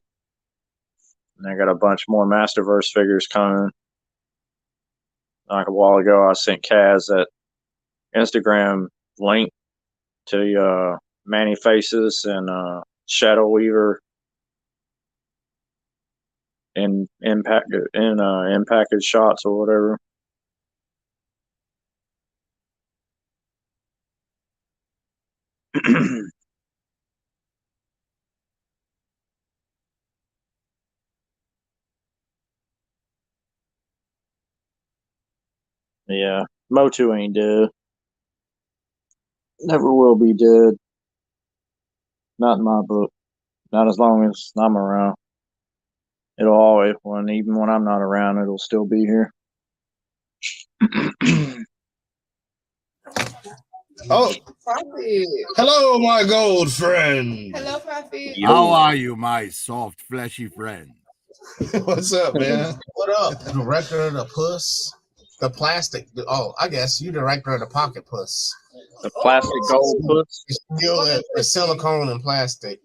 Speaker 8: And I got a bunch more Masterverse figures coming. Like a while ago, I sent Kaz that Instagram link to Manny Faces and Shadow Weaver in package shots or whatever. Yeah, Motu ain't dead. Never will be dead. Not in my book. Not as long as I'm around. It'll always, even when I'm not around, it'll still be here.
Speaker 1: Oh,
Speaker 9: Prophet.
Speaker 1: hello, my gold friend.
Speaker 9: Hello, Prophet.
Speaker 12: How are you, my soft, fleshy friend?
Speaker 1: What's up, man?
Speaker 6: What up, director of the Puss? The plastic. Oh, I guess you director of the Pocket Puss.
Speaker 8: The plastic gold puss.
Speaker 6: Still the silicone and plastic.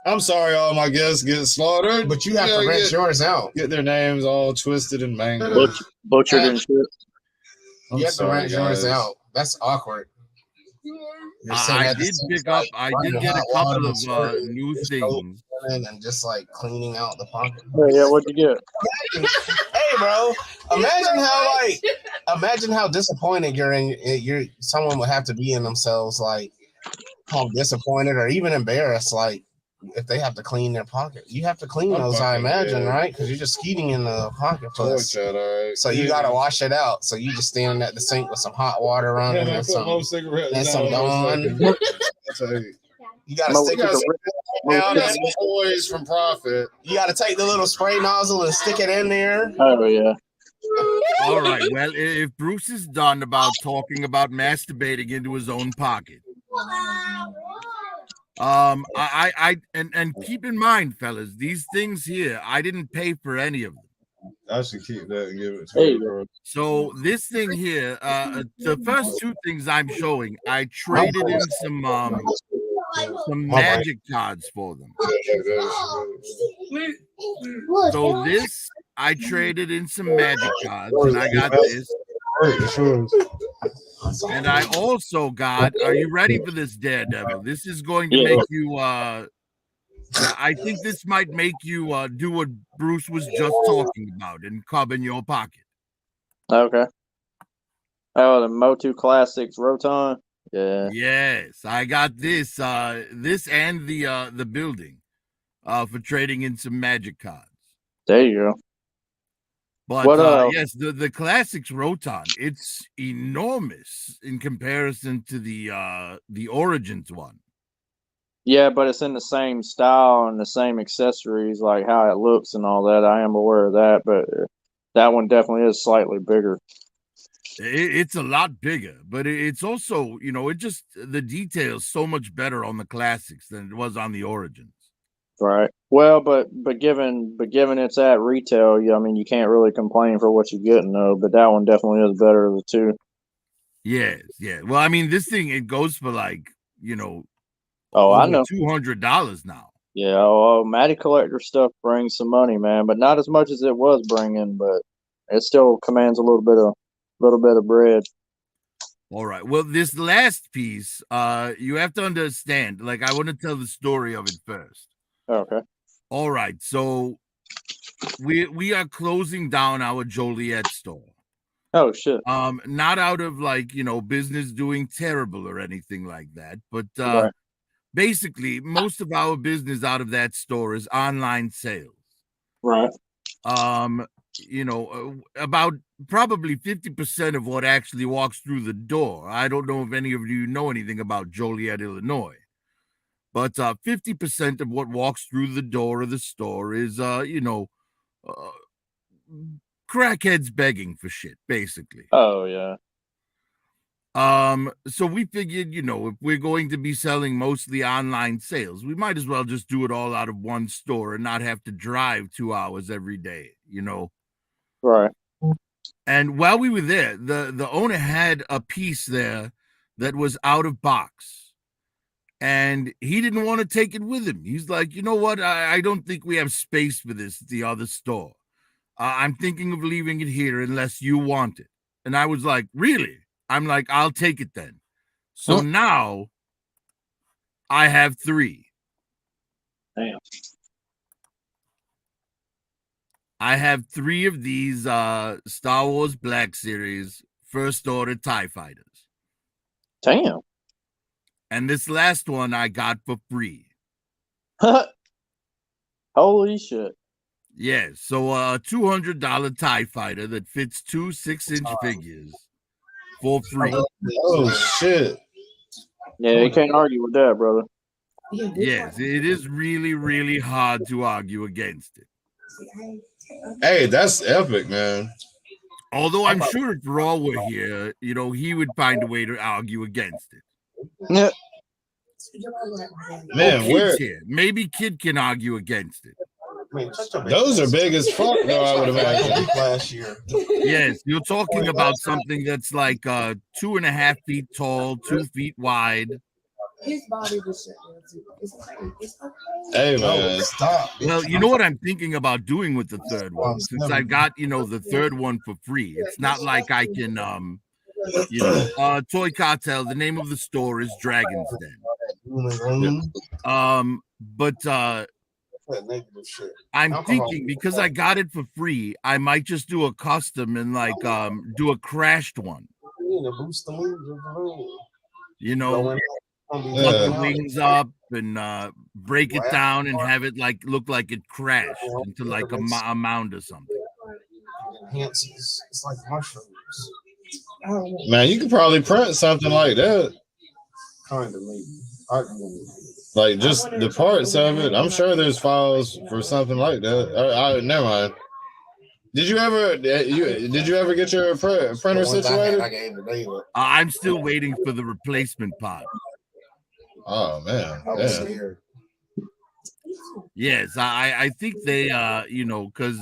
Speaker 1: I'm sorry, all my guests get slaughtered,
Speaker 6: but you have to rent yours out.
Speaker 1: Get their names all twisted and mangled,
Speaker 8: butchered and shit.
Speaker 6: You have to rent yours out. That's awkward.
Speaker 12: I did pick up. I did get a couple of new things.
Speaker 6: And just like cleaning out the pocket.
Speaker 8: Yeah, what'd you get?
Speaker 6: Hey, bro! Imagine how disappointed someone would have to be in themselves, like how disappointed or even embarrassed, like if they have to clean their pocket. You have to clean those, I imagine, right? Because you're just skeeting in the pocket. So you gotta wash it out. So you just standing at the sink with some hot water running and some Dawn. You gotta stick
Speaker 1: the toys from Profit.
Speaker 6: You gotta take the little spray nozzle and stick it in there.
Speaker 8: Oh yeah.
Speaker 12: All right. Well, if Bruce is done about talking about masturbating into his own pocket, and keep in mind, fellas, these things here, I didn't pay for any of them.
Speaker 1: I should keep that and give it to you.
Speaker 12: So this thing here, the first two things I'm showing, I traded in some magic cards for them. So this, I traded in some magic cards, and I got this. And I also got, are you ready for this, Daredevil? This is going to make you, I think this might make you do what Bruce was just talking about and cob in your pocket.
Speaker 8: Okay. Oh, the Motu Classics Roton. Yeah.
Speaker 12: Yes, I got this, this and the building, for trading in some magic cards.
Speaker 8: There you go.
Speaker 12: But yes, the Classics Roton, it's enormous in comparison to the Origins one.
Speaker 8: Yeah, but it's in the same style and the same accessories, like how it looks and all that. I am aware of that, but that one definitely is slightly bigger.
Speaker 12: It's a lot bigger, but it's also, it just the details so much better on the classics than it was on the Origins.
Speaker 8: Right. Well, but given it's at retail, I mean, you can't really complain for what you're getting though. But that one definitely is better of the two.
Speaker 12: Yes, yeah. Well, I mean, this thing it goes for like
Speaker 8: I know
Speaker 12: $200 now.
Speaker 8: Yeah, Matty Collector stuff brings some money, man, but not as much as it was bringing. But it still commands a little bit of bread.
Speaker 12: All right. Well, this last piece, you have to understand. Like, I want to tell the story of it first.
Speaker 8: Okay.
Speaker 12: All right. So we are closing down our Joliet store.
Speaker 8: Oh shit.
Speaker 12: Not out of like, business doing terrible or anything like that, but
Speaker 8: Right.
Speaker 12: basically most of our business out of that store is online sales.
Speaker 8: Right.
Speaker 12: About probably 50% of what actually walks through the door. I don't know if any of you know anything about Joliet, Illinois, but 50% of what walks through the door of the store is, crackheads begging for shit, basically.
Speaker 8: Oh yeah.
Speaker 12: So we figured, if we're going to be selling mostly online sales, we might as well just do it all out of one store and not have to drive 2 hours every day,
Speaker 8: Right.
Speaker 12: And while we were there, the owner had a piece there that was out of box, and he didn't want to take it with him. He's like, you know what? I don't think we have space for this at the other store. I'm thinking of leaving it here unless you want it. And I was like, really? I'm like, I'll take it then. So now I have 3.
Speaker 8: Damn.
Speaker 12: I have 3 of these Star Wars Black Series First Order TIE Fighters.
Speaker 8: Damn.
Speaker 12: And this last one I got for free.
Speaker 8: Holy shit.
Speaker 12: Yeah, so a $200 TIE Fighter that fits 2 6-inch figures for free.
Speaker 1: Oh, shit.
Speaker 8: Yeah, you can't argue with that, brother.
Speaker 12: Yes, it is really, really hard to argue against it.
Speaker 1: Hey, that's epic, man.
Speaker 12: Although I'm sure if Raw were here, he would find a way to argue against it.
Speaker 8: Yeah.
Speaker 1: Man,
Speaker 12: Kid's here. Maybe Kid can argue against it.
Speaker 1: Those are big as fuck, though, I would imagine.
Speaker 6: Last year.
Speaker 12: Yes, you're talking about something that's like 2.5 feet tall, 2 feet wide.
Speaker 9: His body was
Speaker 1: Hey, man,
Speaker 6: stop.
Speaker 12: Well, you know what I'm thinking about doing with the third one? Since I got, the third one for free. It's not like I can, Toy Cartel, the name of the store is Dragon's Den. But I'm thinking because I got it for free, I might just do a custom and like do a crashed one. Put the wings up and break it down and have it like look like it crashed into like a mound or something.
Speaker 6: It's like mushrooms.
Speaker 1: Man, you could probably print something like that.
Speaker 6: Kind of, maybe.
Speaker 1: Like just the parts of it. I'm sure there's files for something like that. Never mind. Did you ever get your printer situated?
Speaker 12: I'm still waiting for the replacement part.
Speaker 1: Oh man. Yeah.
Speaker 12: Yes, I think they because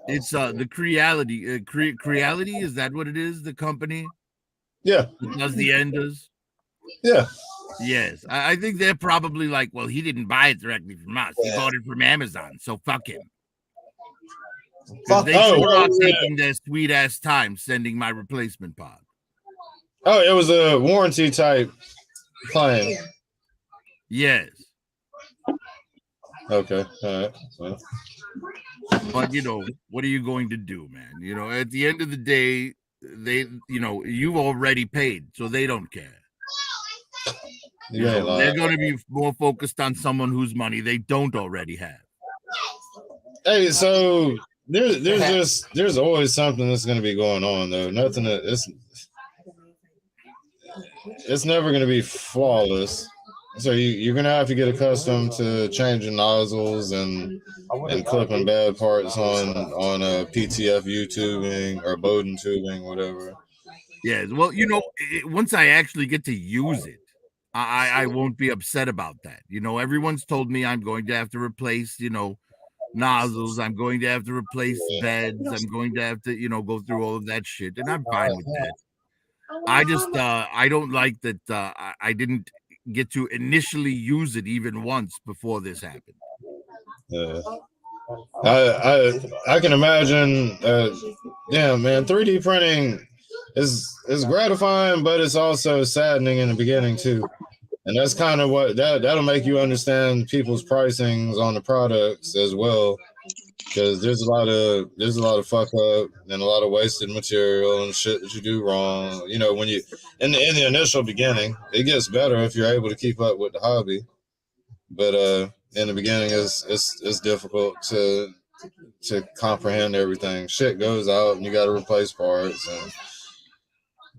Speaker 12: it's the Creality. Creality, is that what it is? The company?
Speaker 1: Yeah.
Speaker 12: It does the Enders?
Speaker 1: Yeah.
Speaker 12: Yes. I think they're probably like, well, he didn't buy it directly from us. He bought it from Amazon, so fuck him. They sure are taking their sweet ass time sending my replacement pod.
Speaker 1: Oh, it was a warranty type claim.
Speaker 12: Yes.
Speaker 1: Okay. All right. Well.
Speaker 12: But what are you going to do, man? At the end of the day, they, you've already paid, so they don't care. They're going to be more focused on someone whose money they don't already have.
Speaker 1: Hey, so there's always something that's going to be going on though. Nothing that it's never going to be flawless. So you're gonna have to get accustomed to changing nozzles and clipping bad parts on PTFU tubing or Bowden tubing, whatever.
Speaker 12: Yes. Well, once I actually get to use it, I won't be upset about that. Everyone's told me I'm going to have to replace, nozzles. I'm going to have to replace beds. I'm going to have to, go through all of that shit, and I'm fine with that. I just I don't like that I didn't get to initially use it even once before this happened.
Speaker 1: Yeah. I can imagine. Yeah, man, 3D printing is gratifying, but it's also saddening in the beginning too. And that's kind of what that'll make you understand people's pricings on the products as well, because there's a lot of fuck up and a lot of wasted material and shit that you do wrong. When you in the initial beginning, it gets better if you're able to keep up with the hobby, but in the beginning, it's difficult to comprehend everything. Shit goes out and you got to replace parts, and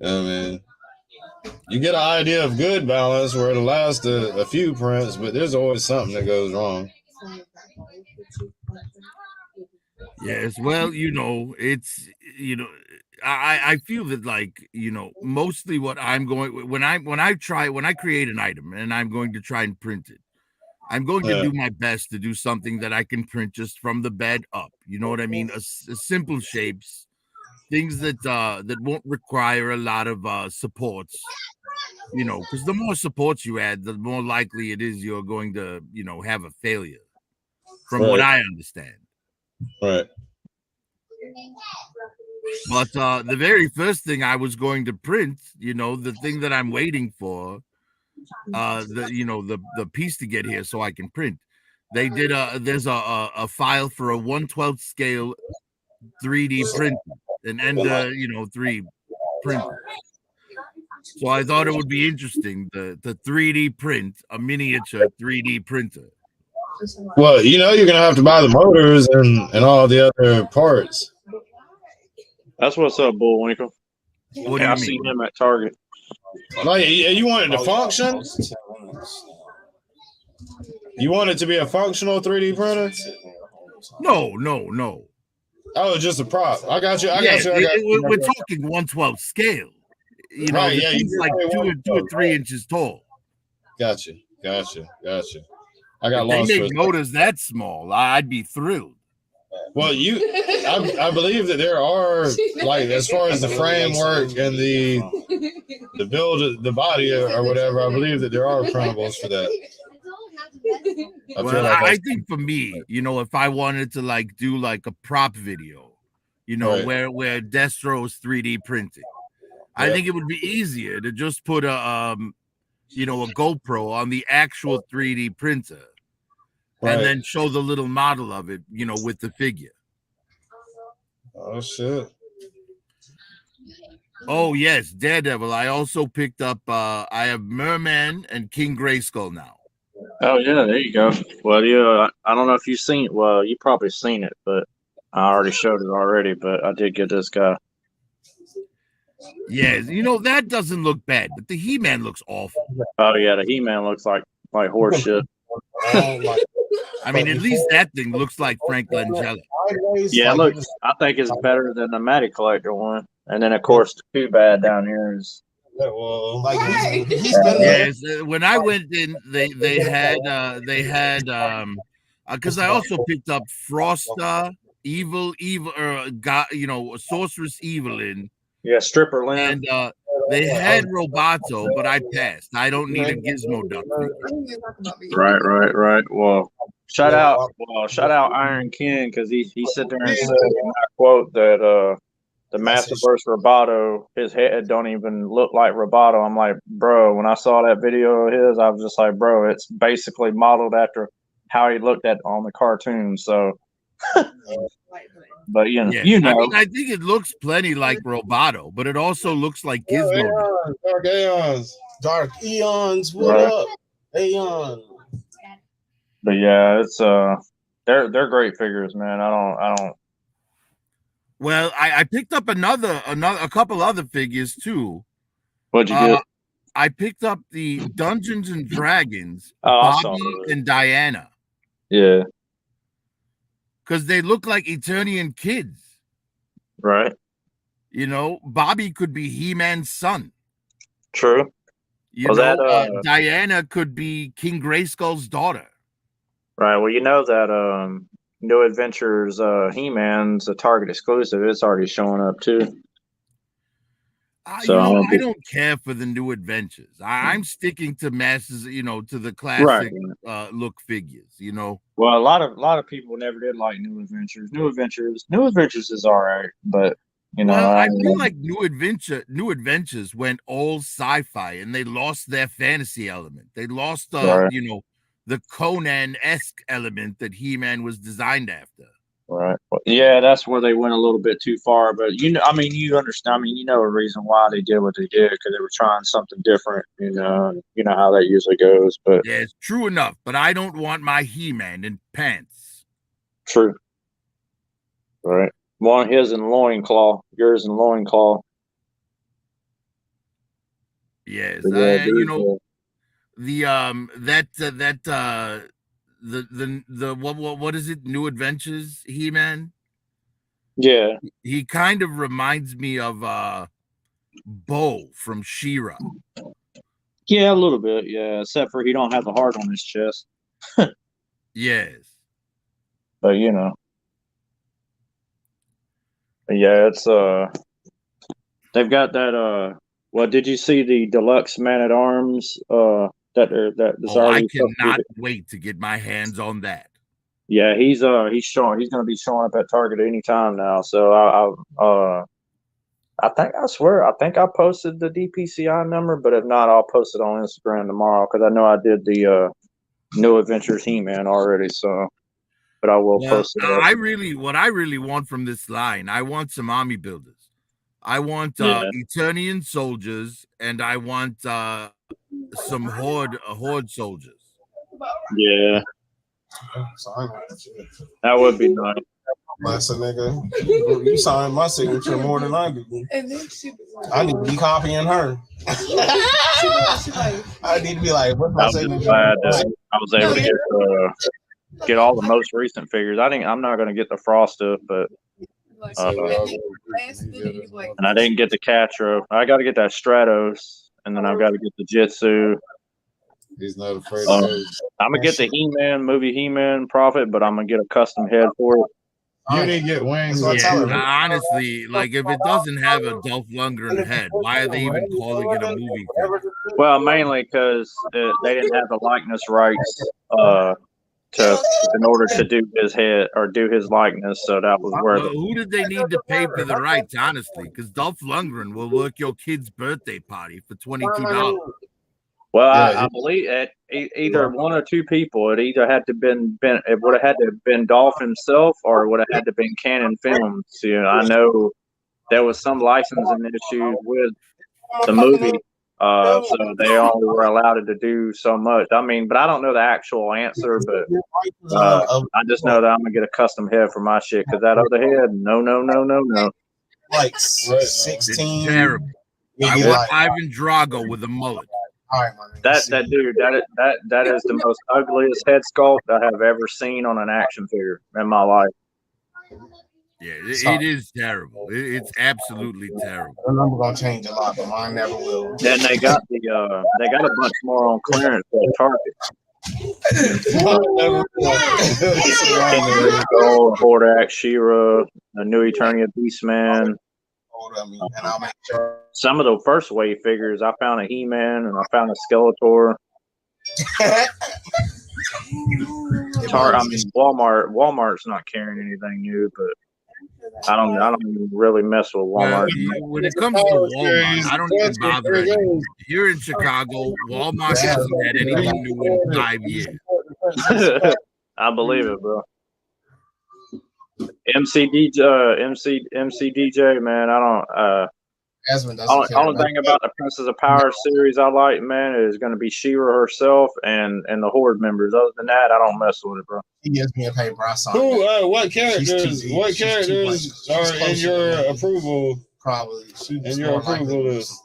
Speaker 1: I mean, you get an idea of good balance where it'll last a few prints, but there's always something that goes wrong.
Speaker 12: Yes, well, it's I feel that, like, mostly what I'm going when I create an item and I'm going to try and print it, I'm going to do my best to do something that I can print just from the bed up. You know what I mean? A simple shapes, things that won't require a lot of supports. Because the more supports you add, the more likely it is you're going to, have a failure. From what I understand.
Speaker 1: Right.
Speaker 12: But the very first thing I was going to print, the thing that I'm waiting for, the piece to get here so I can print. They did there's a file for a 1/12 scale 3D print, an Ender 3 printer. So I thought it would be interesting to 3D print a miniature 3D printer.
Speaker 1: Well, you're gonna have to buy the motors and all the other parts.
Speaker 8: That's what's up, Bullwinkle.
Speaker 12: What do you
Speaker 8: I
Speaker 12: mean?
Speaker 8: seen him at Target.
Speaker 1: Like, you want it to function? You want it to be a functional 3D printer?
Speaker 12: No.
Speaker 1: Oh, just a prop. I got you.
Speaker 12: We're talking 1/12 scale.
Speaker 1: Right,
Speaker 12: the thing's like 2 or 3 inches tall.
Speaker 1: Gotcha. I got
Speaker 12: if
Speaker 1: lost.
Speaker 12: They make motors that small, I'd be thrilled.
Speaker 1: Well, I believe that there are, like, as far as the framework and the build, the body or whatever, I believe that there are printables for that.
Speaker 12: I think for me, if I wanted to do a prop video,
Speaker 1: Right.
Speaker 12: where Destro's 3D printing, I think it would be easier to just put a GoPro on the actual 3D printer.
Speaker 1: Right.
Speaker 12: And then show the little model of it, with the figure.
Speaker 1: Oh, shit.
Speaker 12: Oh, yes, Daredevil. I also picked up, I have Merman and King Grayskull now.
Speaker 8: Oh, yeah, there you go. Well, yeah, I don't know if you've seen it. Well, you probably seen it, but I already showed it already, but I did get this guy.
Speaker 12: Yes, that doesn't look bad, but the He-Man looks awful.
Speaker 8: Oh, yeah, the He-Man looks like horse shit.
Speaker 12: I mean, at least that thing looks like Frank Langella.
Speaker 8: Yeah, look, I think it's better than the Matty Collector one. And then, of course, Too Bad down here is.
Speaker 6: Well,
Speaker 12: yes, when I went in, they had because I also picked up Frosta, Evil, God, Sorceress Evelyn.
Speaker 8: Yeah, Stripper Lynn.
Speaker 12: And they had Roboto, but I passed. I don't need a Gizmo duck.
Speaker 8: Right. Well, shout out Iron King, because he sit there and said, and I quote, that the Masterverse Roboto, his head don't even look like Roboto. I'm like, bro, when I saw that video of his, I was just like, bro, it's basically modeled after how he looked at on the cartoon. So, but
Speaker 12: I mean, I think it looks plenty like Roboto, but it also looks like Gizmo.
Speaker 6: Dark Eons. What up, Aeon?
Speaker 8: But yeah, it's they're great figures, man. I don't.
Speaker 12: Well, I picked up a couple other figures too.
Speaker 8: What'd you get?
Speaker 12: I picked up the Dungeons and Dragons
Speaker 8: Oh, I saw
Speaker 12: Bobby
Speaker 8: those.
Speaker 12: and Diana
Speaker 8: Yeah,
Speaker 12: because they look like Eternian kids.
Speaker 8: right.
Speaker 12: You know, Bobby could be He-Man's son.
Speaker 8: True.
Speaker 12: You
Speaker 8: Was
Speaker 12: know,
Speaker 8: that
Speaker 12: Diana could be King Grayskull's daughter.
Speaker 8: right? Well, you know that New Adventures He-Man's a Target exclusive. It's already showing up too. So
Speaker 12: You know,
Speaker 8: I'm
Speaker 12: I don't care for the New Adventures. I'm sticking to masses, you know, to the
Speaker 8: right.
Speaker 12: classic look figures, you know.
Speaker 8: Well, a lot of people never did like New Adventures. New Adventures is all right, but you know,
Speaker 12: Well, I feel like New Adventures went all sci-fi and they lost their fantasy element. They lost
Speaker 8: right,
Speaker 12: you know, the Conan-esque element that He-Man was designed after.
Speaker 8: right. Well, yeah, that's where they went a little bit too far. But you know, I mean, you understand. I mean, you know, a reason why they did what they did because they were trying something different. You know how that usually goes. But
Speaker 12: Yeah, it's true enough. But I don't want my He-Man in pants.
Speaker 8: true, right. One his in loincloth, yours in loincloth.
Speaker 12: Yes,
Speaker 8: But yeah,
Speaker 12: you
Speaker 8: dude,
Speaker 12: know, the what is it? New Adventures He-Man.
Speaker 8: yeah,
Speaker 12: He kind of reminds me of Bo from She-Ra.
Speaker 8: yeah, a little bit, yeah. Except for he don't have the heart on his chest.
Speaker 12: Yes.
Speaker 8: But you know, but yeah, it's they've got that well, did you see the deluxe Man at Arms that is
Speaker 12: Oh, I
Speaker 8: already
Speaker 12: cannot wait to get my hands on that.
Speaker 8: yeah, he's going to be showing up at Target anytime now. So I think I posted the DPCI number, but if not, I'll post it on Instagram tomorrow because I know I did the New Adventures He-Man already. So, but I will
Speaker 12: Well,
Speaker 8: post it.
Speaker 12: what I really want from this line, I want some army builders. I want
Speaker 8: Yeah.
Speaker 12: Eternian soldiers, and I want some horde soldiers.
Speaker 8: Yeah, that would be nice.
Speaker 6: That's a nigga. You signed my signature more than I do. I need to be copying her. I need to be like, what's my signature?
Speaker 8: Glad that I was able to get all the most recent figures. I'm not going to get the Frost stuff, but and I didn't get the Castro. I got to get that Stratos, and then I've got to get the Jitsu.
Speaker 1: He's not afraid
Speaker 8: I'm gonna get the He-Man Prophet, but I'm gonna get a custom head for it.
Speaker 1: You didn't get wings.
Speaker 12: Yeah, honestly, like if it doesn't have a Dolph Lundgren head, why are they even calling it a movie figure?
Speaker 8: Well, mainly because they didn't have the likeness rights in order to do his head or do his likeness. So that was where.
Speaker 12: Well, who did they need to pay for the rights? Honestly, because Dolph Lundgren will work your kid's birthday party for $22.
Speaker 8: Well, I believe either one or two people. It either had to been it would have had to have been Dolph himself, or it would have had to have been Canon Films. You know, I know there was some licensing issues with the movie, so they only were allowed to do so much. I mean, but I don't know the actual answer. But I just know that I'm gonna get a custom head for my shit because that other head, no.
Speaker 6: Like 16.
Speaker 12: Terrible. I want Ivan Drago with a mullet.
Speaker 6: All right,
Speaker 8: that dude, that is the most ugliest head sculpt I have ever seen on an action figure in my life.
Speaker 12: Yeah, it is terrible. It's absolutely terrible.
Speaker 6: The number gonna change a lot, but mine never will.
Speaker 8: Then they got a bunch more on clearance at Target. Gold, Hordak, She-Ra, the new Eternia Beastman.
Speaker 6: And I'll make sure.
Speaker 8: Some of the first wave figures, I found a He-Man and I found a Skeletor. Walmart's not carrying anything new, but I don't even really mess with Walmart.
Speaker 12: When it comes to Walmart, I don't even bother anymore. Here in Chicago, Walmart hasn't had anything new in 5 years.
Speaker 8: I believe it, bro. MCDJ, man. I don't. Only thing about the Princess of Power series I like, man, is going to be She-Ra herself and the Horde members. Other than that, I don't mess with it, bro.
Speaker 6: He gives me a paper. I saw
Speaker 13: what characters? What characters are in your approval?
Speaker 6: Probably.
Speaker 13: In your approval list.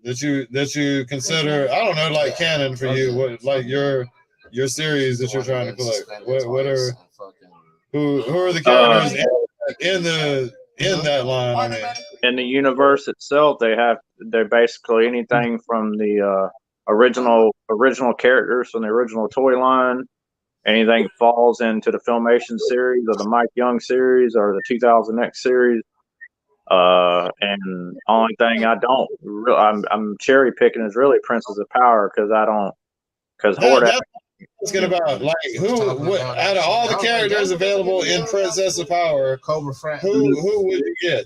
Speaker 1: that you consider? I don't know, like canon for you. What like your series that you're trying to collect? What are who are the characters in that line? I mean,
Speaker 8: in the universe itself, they're basically anything from the original characters from the original toy line. Anything falls into the Filmation series or the Mike Young series or the 2000X series. And only thing I'm cherry picking is really Princess of Power because Hordak.
Speaker 1: Asking about like out of all the characters available in Princess of Power,
Speaker 6: Cobra Frat,
Speaker 1: who would you get?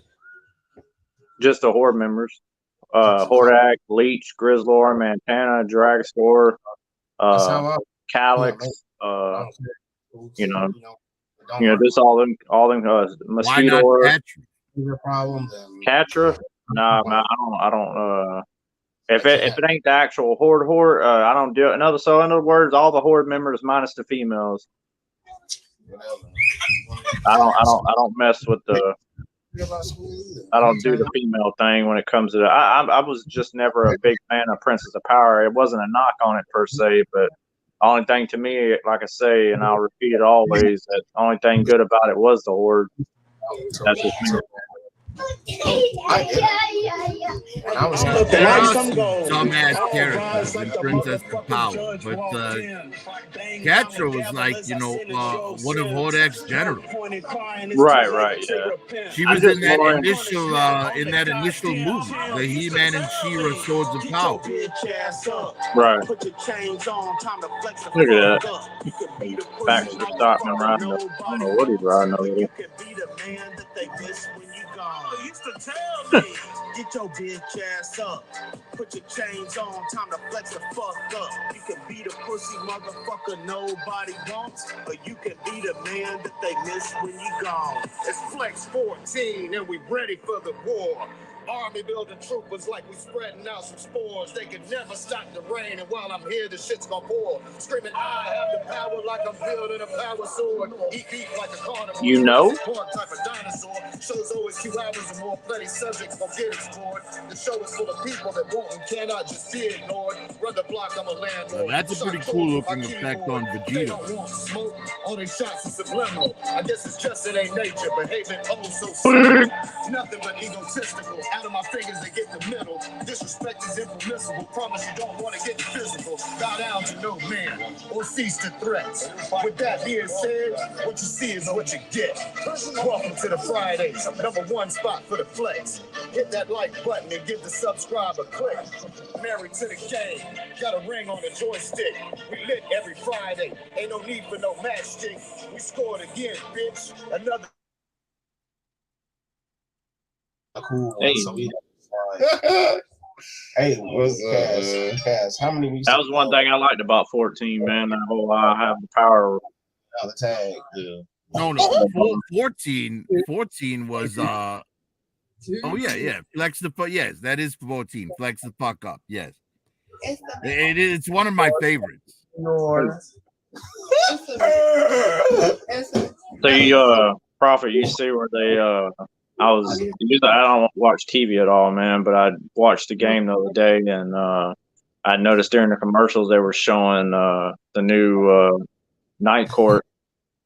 Speaker 8: Just the Horde members. Hordak, Leech, Grizzlor, Montana, Dragstore, Calyx, just all them Mosquito. Catra? No, I don't. If it ain't the actual Horde, I don't do it. So in other words, all the Horde members minus the females. I don't mess with the. I don't do the female thing when it comes to that. I was just never a big fan of Princess of Power. It wasn't a knock on it per se, but the only thing to me, like I say, and I'll repeat it always, that the only thing good about it was the Horde. That's just me.
Speaker 12: I was dumbass characters in Princess of Power, but Catra was like, one of Hordak's generals.
Speaker 8: Right, yeah.
Speaker 12: She was in that initial movie, the He-Man and She-Ra Swords of Power.
Speaker 8: Right. Look at that. Baxter Stockman riding. I don't know what he's riding over there.
Speaker 14: Used to tell me, get your bitch ass up. Put your chains on, time to flex the fuck up. You can be the pussy motherfucker nobody wants, or you can be the man that they miss when you gone. It's Flex 14 and we ready for the war. Army building troopers like we spreading out some spores. They can never stop the rain, and while I'm here, the shit's gonna pour. Screaming, I have the power like I'm building a power sword. Eat beef like a carnivore.
Speaker 8: You know?
Speaker 14: Type of dinosaur. Show's always 2 hours or more. Plenty subjects gon' get explored. The show is full of people that won't and cannot just be ignored. Run the block, I'm a landlord.
Speaker 12: Well, that's a pretty cool looking effect on Vegeta.
Speaker 14: Smoke, all they shots is subliminal. I guess it's just in their nature, behaving oh so simple. Nothing but egotistical. Out of my fingers, they get the middle. Disrespect is impermissible. Promise you don't want to get physical. Bow down to no man or cease to threats. With that being said, what you see is what you get. Welcome to the Fridays, #1 spot for the flex. Hit that like button and give the subscribe a click. Married to the game, got a ring on the joystick. We lit every Friday, ain't no need for no matchstick. We scored again, bitch. Another.
Speaker 6: Cool.
Speaker 8: Hey.
Speaker 6: So hey, what's Cass? How many weeks?
Speaker 8: That was one thing I liked about 14, man. That whole I have the power.
Speaker 6: The tag. Yeah.
Speaker 12: No. 14 was oh yeah. Flex the fuck. Yes, that is 14. Flex the fuck up. Yes. It's one of my favorites.
Speaker 8: The Prophet, you see where they I don't watch TV at all, man, but I watched the game the other day, and I noticed during the commercials they were showing the new Night Court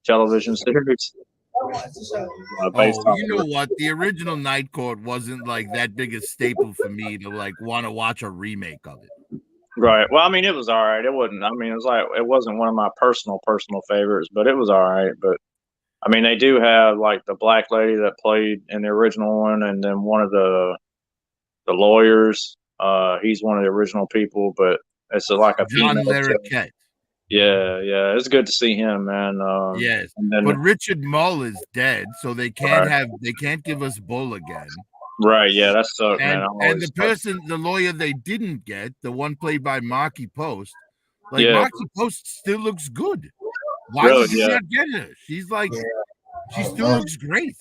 Speaker 8: television series.
Speaker 12: You know what? The original Night Court wasn't like that big a staple for me to like want to watch a remake of it.
Speaker 8: Right. Well, I mean, it was all right. It wasn't. I mean, it wasn't one of my personal favorites, but it was all right. But I mean, they do have like the black lady that played in the original one, and then one of the lawyers. He's one of the original people, but it's like a
Speaker 12: John
Speaker 8: female.
Speaker 12: Larroquette.
Speaker 8: Yeah, it's good to see him, man.
Speaker 12: Yes,
Speaker 8: and then
Speaker 12: but Richard Mull is dead, so they can't give us Bull again.
Speaker 8: Right, yeah, that sucks,
Speaker 12: and,
Speaker 8: man.
Speaker 12: And the lawyer they didn't get, the one played by Marky Post, Marky Post still looks good. Why did you not get her? She's like, she still looks great.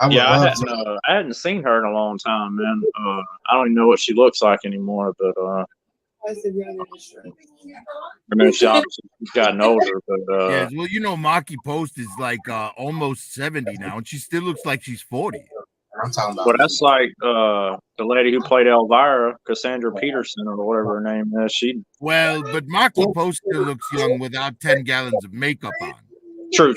Speaker 8: I hadn't seen her in a long time, man. I don't even know what she looks like anymore, but I mean, she's gotten older, but
Speaker 12: yes, well, Marky Post is like almost 70 now, and she still looks like she's 40.
Speaker 6: I'm talking about.
Speaker 8: Well, that's like the lady who played Elvira, Cassandra Peterson, or whatever her name is. She
Speaker 12: Well, but Marky Post still looks young without 10 gallons of makeup on.
Speaker 8: true.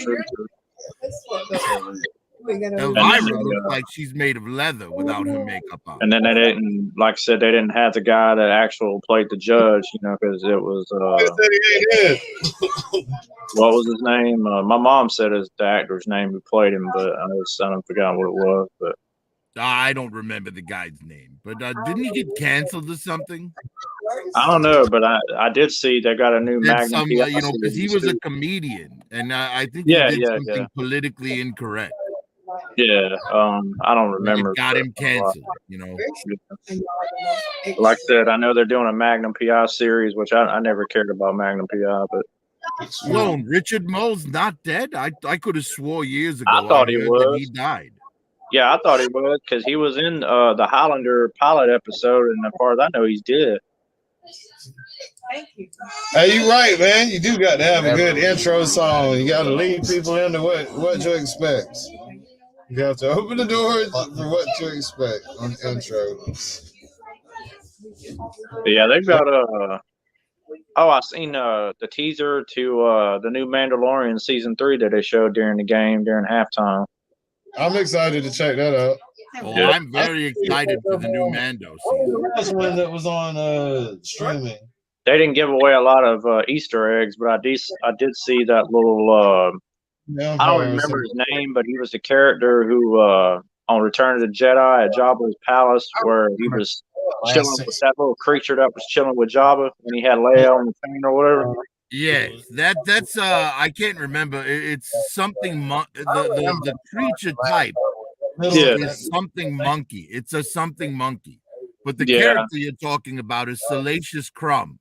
Speaker 12: Elvira looks like she's made of leather without her makeup on.
Speaker 8: And then they didn't, like I said, they didn't have the guy that actually played the judge, because it was what was his name? My mom said it's the actor's name who played him, but I don't forgot what it was. But
Speaker 12: I don't remember the guy's name. But didn't he get canceled or something?
Speaker 8: I don't know, but I did see they got a new Magnum.
Speaker 12: Because he was a comedian, and I think he did something politically incorrect.
Speaker 8: Yeah, I don't remember.
Speaker 12: It got him canceled,
Speaker 8: Like I said, I know they're doing a Magnum PI series, which I never cared about Magnum PI, but
Speaker 12: Sloan, Richard Mole's not dead. I could have swore years ago.
Speaker 8: I thought he was.
Speaker 12: He died.
Speaker 8: Yeah, I thought he was because he was in the Highlander pilot episode, and as far as I know, he's dead.
Speaker 9: Thank you.
Speaker 1: Hey, you right, man. You do got to have a good intro song. You got to lead people into what to expect. You have to open the doors for what to expect on the intro.
Speaker 8: Yeah, they've got I seen the teaser to the new Mandalorian season 3 that they showed during the game during halftime.
Speaker 1: I'm excited to check that out.
Speaker 12: Oh, yeah. I'm very excited for the new Mando season.
Speaker 1: That's one that was on streaming.
Speaker 8: They didn't give away a lot of Easter eggs, but I did see that little. I don't remember his name, but he was the character who on Return of the Jedi at Jabba's palace, where he was chilling with that little creature that was chilling with Jabba, and he had Leia on the thing or whatever.
Speaker 12: Yes, that's I can't remember. It's something the creature type is something monkey. It's a something monkey, but the character you're talking about is Salacious Crumb.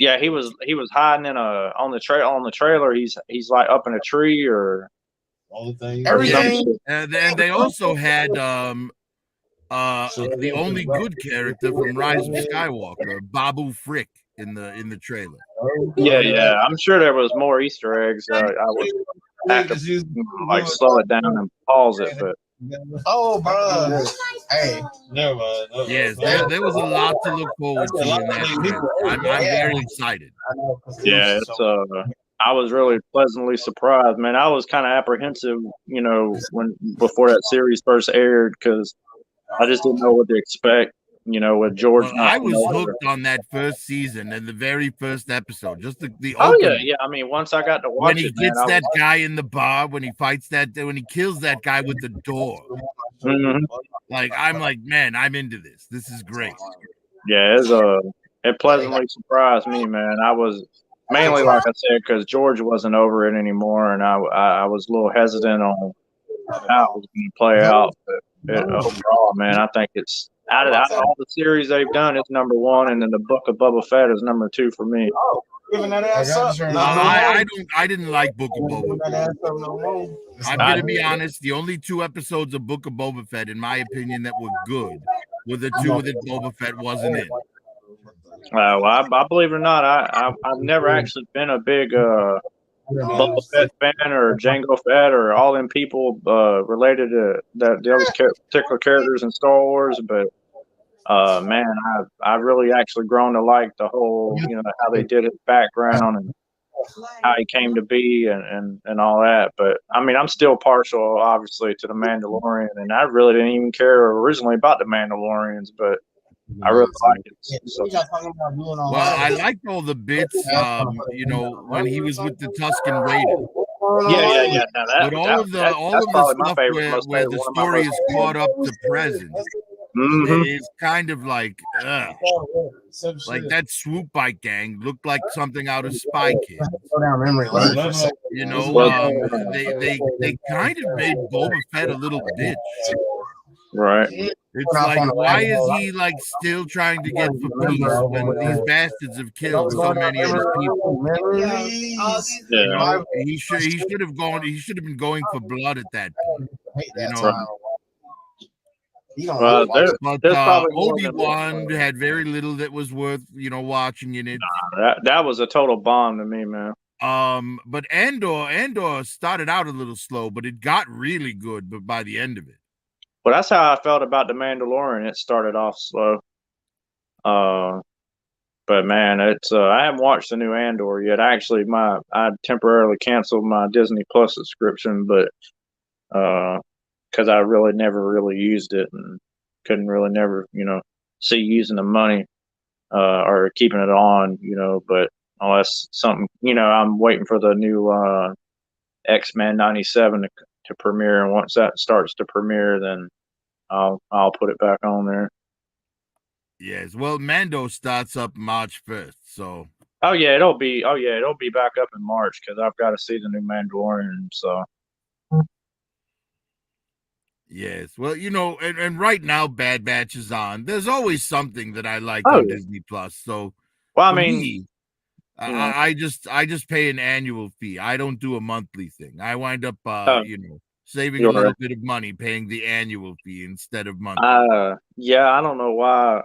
Speaker 8: Yeah, he was hiding in on the trailer. He's like up in a tree or
Speaker 1: everything.
Speaker 12: And then they also had the only good character from Rise of Skywalker, Babu Frick, in the trailer.
Speaker 8: Yeah. I'm sure there was more Easter eggs. I would have to slow it down and pause it, but.
Speaker 6: Oh, bro. Hey,
Speaker 1: never mind.
Speaker 12: Yes, there was a lot to look forward to in that. I'm very excited.
Speaker 8: Yeah, it's I was really pleasantly surprised, man. I was kind of apprehensive, before that series first aired, because I just didn't know what to expect. With George.
Speaker 12: Well, I was hooked on that first season and the very first episode. Just the
Speaker 8: opening. Yeah. I mean, once I got to watch
Speaker 12: when he gets that guy in the bar, when he fights when he kills that guy with the door.
Speaker 8: Mm-hmm.
Speaker 12: I'm like, man, I'm into this. This is great.
Speaker 8: Yeah, it pleasantly surprised me, man. I was mainly, like I said, because George wasn't over it anymore, and I was a little hesitant on how it was going to play out. But overall, man, I think it's. Out of all the series they've done, it's number 1, and then the Book of Boba Fett is number 2 for me.
Speaker 12: I didn't like Book of Boba Fett. I'm gonna be honest. The only 2 episodes of Book of Boba Fett, in my opinion, that were good were the 2 that Boba Fett wasn't in.
Speaker 8: Well, I believe it or not, I've never actually been a big Boba Fett fan or Jango Fett or all them people related to those particular characters in Star Wars, but man, I've really actually grown to like the whole, how they did his background and how he came to be and all that. But I mean, I'm still partial, obviously, to the Mandalorian, and I really didn't even care originally about the Mandalorians, but I really like it. So.
Speaker 12: Well, I liked all the bits, when he was with the Tusken Raider.
Speaker 8: Yeah.
Speaker 12: But all of the stuff where the story is caught up to present.
Speaker 8: Mm-hmm.
Speaker 12: It's kind of like that swoop bike gang looked like something out of Spy Kids. They kind of made Boba Fett a little bitch.
Speaker 8: Right.
Speaker 12: It's like, why is he still trying to get for peace when these bastards have killed so many of his people? He should have gone. He should have been going for blood at that point. But Obi-Wan had very little that was worth watching in it.
Speaker 8: That was a total bomb to me, man.
Speaker 12: But Andor started out a little slow, but it got really good. But by the end of it,
Speaker 8: Well, that's how I felt about The Mandalorian. It started off slow. But man, it's I haven't watched the new Andor yet. Actually, I temporarily canceled my Disney Plus subscription, but because I really never really used it and couldn't really never see using the money or keeping it on, but unless something, I'm waiting for the new X-Men 97 to premiere, and once that starts to premiere, then I'll put it back on there.
Speaker 12: Yes, well, Mando starts up March 1st, so.
Speaker 8: Oh yeah, it'll be back up in March because I've got to see the new Mandalorian. So.
Speaker 12: Yes, well, and right now Bad Batch is on. There's always something that I like
Speaker 8: Oh,
Speaker 12: on
Speaker 8: yeah.
Speaker 12: Disney Plus. So,
Speaker 8: well, I
Speaker 12: for
Speaker 8: mean,
Speaker 12: me, I just pay an annual fee. I don't do a monthly thing. I wind up, saving a little bit of money paying the annual fee instead of monthly.
Speaker 8: Yeah, I don't know why.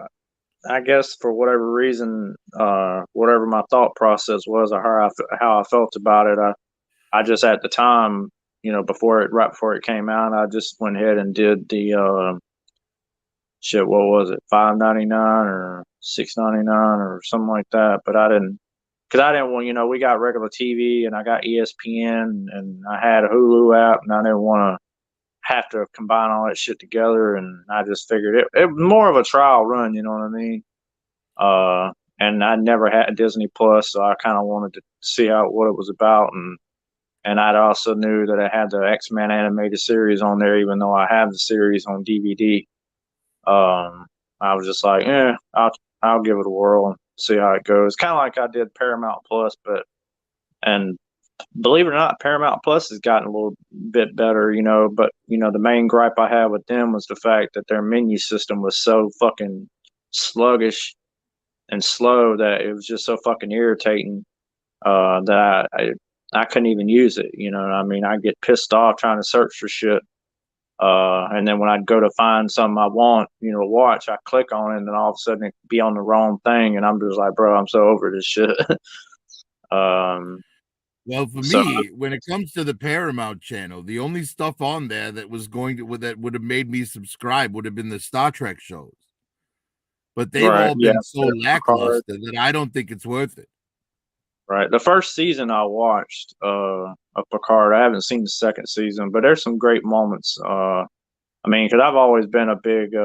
Speaker 8: I guess for whatever reason, whatever my thought process was or how I felt about it, I just at the time, right before it came out, I just went ahead and did the shit. What was it, $5.99 or $6.99 or something like that? But I didn't, because I didn't want, we got regular TV and I got ESPN and I had a Hulu app and I didn't want to have to combine all that shit together. And I just figured it was more of a trial run, you know what I mean? And I never had Disney Plus, so I kind of wanted to see what it was about, and I also knew that it had the X-Men animated series on there, even though I have the series on DVD. I was just like, I'll give it a whirl and see how it goes. Kind of like I did Paramount Plus, and believe it or not, Paramount Plus has gotten a little bit better, but the main gripe I had with them was the fact that their menu system was so fucking sluggish and slow that it was just so fucking irritating that I couldn't even use it. I mean, I get pissed off trying to search for shit. And then when I'd go to find something I want, to watch, I click on it and then all of a sudden it be on the wrong thing. And I'm just like, bro, I'm so over this shit.
Speaker 12: Well, for me, when it comes to the Paramount channel, the only stuff on there that would have made me subscribe would have been the Star Trek shows. But they've all been so lackluster that I don't think it's worth it.
Speaker 8: Right. The first season I watched of Picard, I haven't seen the second season, but there's some great moments. I mean, because I've always been a big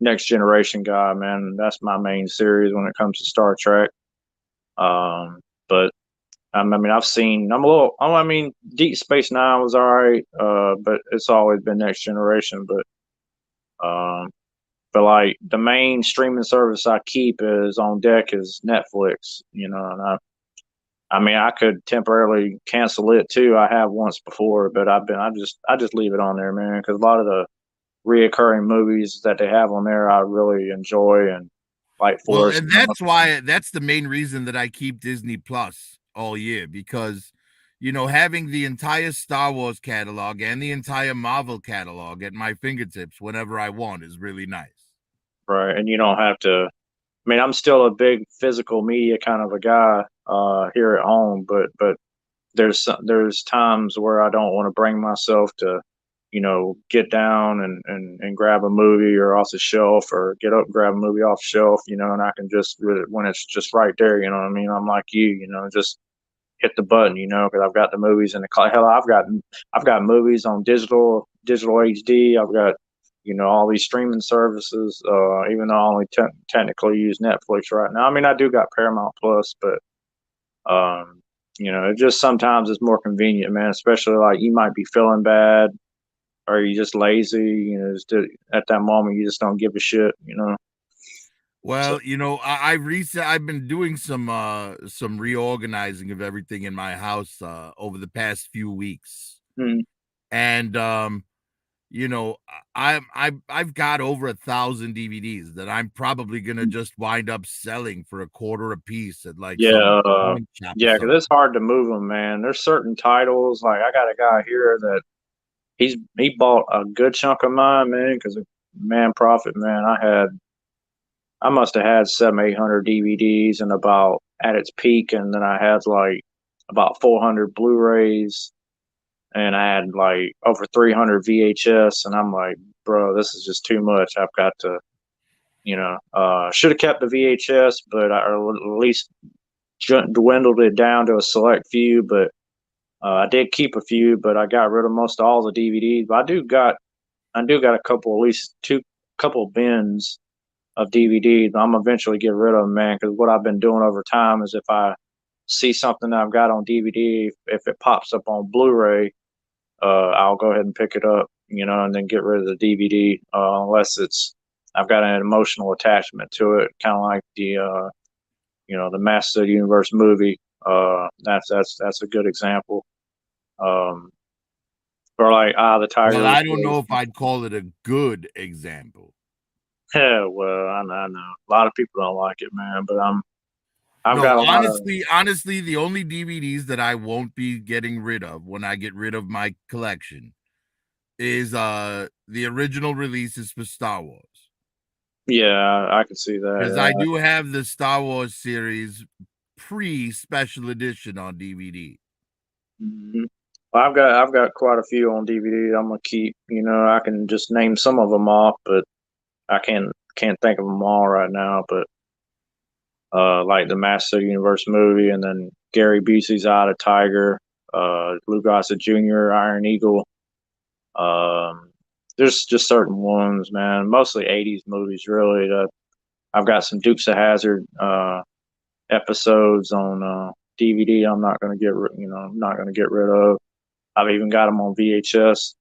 Speaker 8: Next Generation guy, man. That's my main series when it comes to Star Trek. But I mean, Deep Space Nine was all right, but it's always been Next Generation. But like the main streaming service I keep is on deck is Netflix, and I mean, I could temporarily cancel it too. I have once before, but I just leave it on there, man, because a lot of the reoccurring movies that they have on there I really enjoy and like.
Speaker 12: Well, and that's the main reason that I keep Disney Plus all year, because having the entire Star Wars catalog and the entire Marvel catalog at my fingertips whenever I want is really nice.
Speaker 8: Right, and you don't have to. I mean, I'm still a big physical media kind of a guy here at home, but there's times where I don't want to bring myself to, get down and grab a movie or off the shelf, or get up and grab a movie off the shelf, and I can just when it's just right there, you know what I mean? I'm like just hit the button, because I've got the movies in the cloud. Hell, I've got movies on digital HD. I've got all these streaming services, even though I only technically use Netflix right now. I mean, I do got Paramount Plus, but, it just sometimes it's more convenient, man, especially like you might be feeling bad or you just lazy, just at that moment, you just don't give a shit,
Speaker 12: Well, I've been doing some reorganizing of everything in my house over the past few weeks. And I've got over 1,000 DVDs that I'm probably gonna just wind up selling for $0.25 a piece at like
Speaker 8: because it's hard to move them, man. There's certain titles, like I got a guy here that he bought a good chunk of mine, man, because man profit, man. I must have had 700-800 DVDs and about at its peak, and then I had like about 400 Blu-rays and I had like over 300 VHS, and I'm like, bro, this is just too much. I've got to, should have kept the VHS, but or at least dwindled it down to a select few. But I did keep a few, but I got rid of most all the DVDs. But I do got a couple, at least couple bins of DVDs. I'm eventually get rid of them, man, because what I've been doing over time is if I see something that I've got on DVD, if it pops up on Blu-ray, I'll go ahead and pick it up, and then get rid of the DVD, unless I've got an emotional attachment to it, kind of like the the Master of the Universe movie. That's a good example. Or like the Tiger.
Speaker 12: Well, I don't know if I'd call it a good example.
Speaker 8: Yeah, well, I know. A lot of people don't like it, man, but I've got a lot of...
Speaker 12: honestly, the only DVDs that I won't be getting rid of when I get rid of my collection is the original releases for Star Wars.
Speaker 8: Yeah, I can see that.
Speaker 12: Because I do have the Star Wars series pre-special edition on DVD.
Speaker 8: Mm-hmm. Well, I've got quite a few on DVD. I'm gonna keep. I can just name some of them off, but I can't think of them all right now. But like the Master of the Universe movie, and then Gary Busey's Eye of the Tiger, Lou Gossett Jr., Iron Eagle. There's just certain ones, man. Mostly '80s movies, really. I've got some Dukes of Hazzard episodes on DVD. I'm not gonna I'm not gonna get rid of. I've even got them on VHS.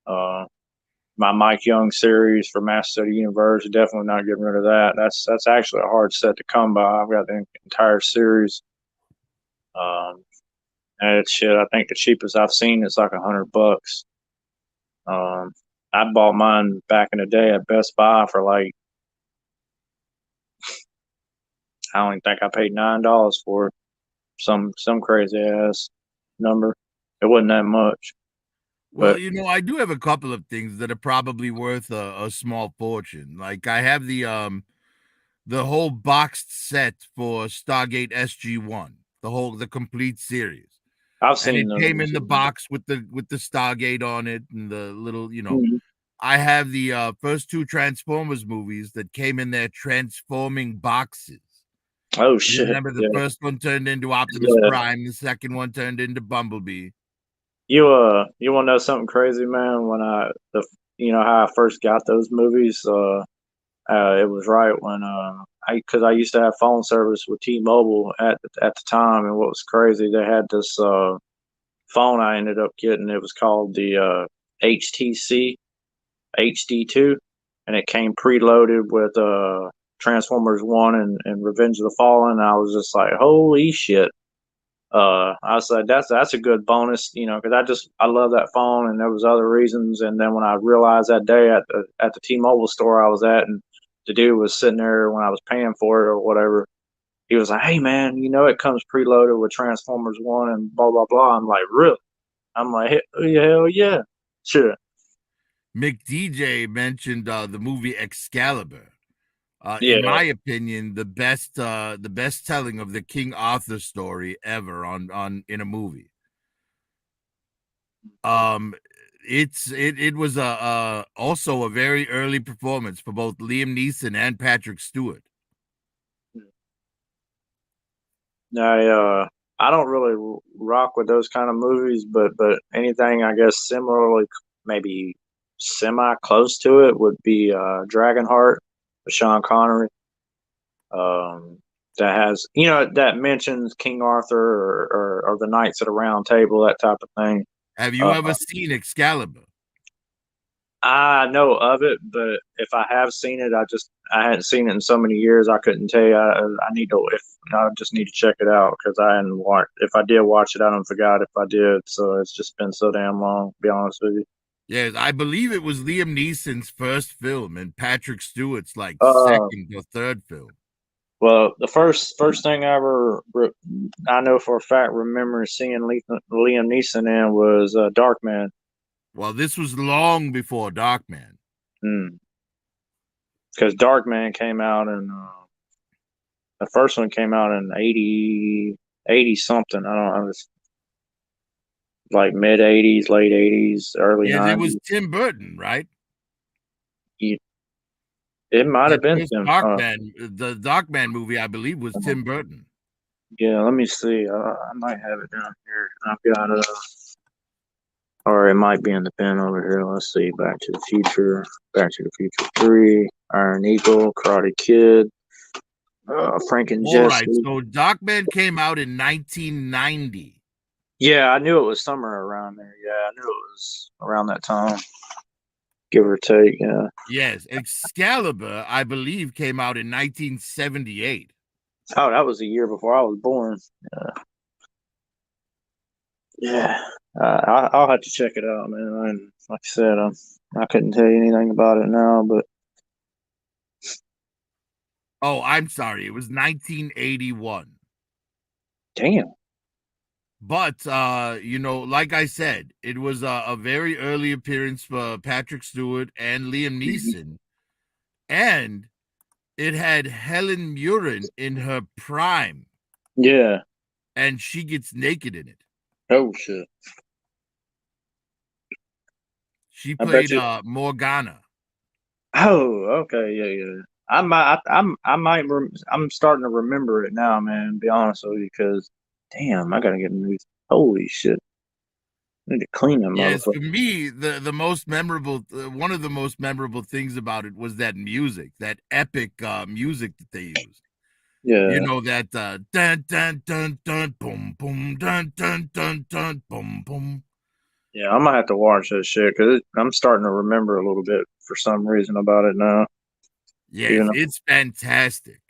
Speaker 8: My Mike Young series for Master of the Universe, definitely not getting rid of that. That's actually a hard set to come by. I've got the entire series. And it's shit. I think the cheapest I've seen is like $100. I bought mine back in the day at Best Buy for like, I don't even think I paid $9 for it. Some crazy ass number. It wasn't that much.
Speaker 12: Well, I do have a couple of things that are probably worth a small fortune. Like I have the whole boxed set for Stargate SG-1, the complete series.
Speaker 8: I've seen
Speaker 12: it came in the box with the Stargate on it and the little,
Speaker 8: Mm-hmm.
Speaker 12: I have the first two Transformers movies that came in their transforming boxes.
Speaker 8: Oh shit!
Speaker 12: Remember the first one turned into Optimus Prime, the second one turned into Bumblebee. You
Speaker 8: want to know something crazy, man? When how I first got those movies, it was right when because I used to have phone service with T-Mobile at the time, and what was crazy, they had this phone I ended up getting. It was called the HTC HD2, and it came preloaded with Transformers 1 and Revenge of the Fallen. I was just like, holy shit. I was like, that's a good bonus, because I love that phone, and there was other reasons. And then when I realized that day at the T-Mobile store I was at, and the dude was sitting there when I was paying for it or whatever, he was like, hey man, it comes preloaded with Transformers 1 and blah blah blah. I'm like, really? I'm like, hell yeah, sure.
Speaker 12: McDJ mentioned the movie Excalibur.
Speaker 8: Yeah.
Speaker 12: In my opinion, the best telling of the King Arthur story ever in a movie. It was also a very early performance for both Liam Neeson and Patrick Stewart.
Speaker 8: I don't really rock with those kind of movies, but anything I guess similarly, maybe semi close to it, would be Dragonheart with Sean Connery. That has that mentions King Arthur or the Knights at the Round Table, that type of thing.
Speaker 12: Have you ever seen Excalibur?
Speaker 8: I know of it, but if I have seen it, I hadn't seen it in so many years. I couldn't tell you. I just need to check it out, because I hadn't watched. If I did watch it, I don't forgot if I did. So it's just been so damn long, to be honest with you.
Speaker 12: Yes, I believe it was Liam Neeson's first film and Patrick Stewart's second or third film.
Speaker 8: Well, the first thing I know for a fact remember seeing Liam Neeson in was Darkman.
Speaker 12: Well, this was long before Darkman.
Speaker 8: Because Darkman came out in the first one came out in 80 something. I don't know. like mid 80s, late 80s, early
Speaker 12: Yeah,
Speaker 8: 90s.
Speaker 12: it was Tim Burton, right?
Speaker 8: It might have
Speaker 12: That
Speaker 8: been
Speaker 12: first
Speaker 8: Tim.
Speaker 12: the Darkman movie, I believe, was Tim Burton.
Speaker 8: Yeah, let me see. I might have it down here. I've got or it might be in the pen over here. Let's see. Back to the Future, Back to the Future 3, Iron Eagle, Karate Kid, Frank and
Speaker 12: All right,
Speaker 8: Jesse.
Speaker 12: so Darkman came out in 1990.
Speaker 8: Yeah, I knew it was somewhere around there. Yeah, I knew it was around that time, give or take. Yeah.
Speaker 12: Yes, Excalibur, I believe, came out in 1978.
Speaker 8: Oh, that was a year before I was born. Yeah. I'll have to check it out, man. And like I said, I couldn't tell you anything about it now, but
Speaker 12: Oh, I'm sorry. It was 1981.
Speaker 8: damn.
Speaker 12: But, like I said, it was a very early appearance for Patrick Stewart and Liam Neeson. And it had Helen Mirren in her prime.
Speaker 8: Yeah.
Speaker 12: And she gets naked in it.
Speaker 8: Oh, shit.
Speaker 12: She
Speaker 8: I bet
Speaker 12: played
Speaker 8: you.
Speaker 12: Morgana.
Speaker 8: Oh, okay. Yeah. I'm starting to remember it now, man, to be honest with you, because damn, I gotta get a new. Holy shit. I need to clean them
Speaker 12: Yes, for
Speaker 8: motherfucker.
Speaker 12: me, the most memorable, one of the most memorable things about it was that music, that epic music that they used.
Speaker 8: Yeah.
Speaker 12: You know that dun dun dun dun boom boom dun dun dun dun boom boom.
Speaker 8: Yeah, I'm gonna have to watch that shit because I'm starting to remember a little bit for some reason about it now.
Speaker 12: Yes, it's fantastic.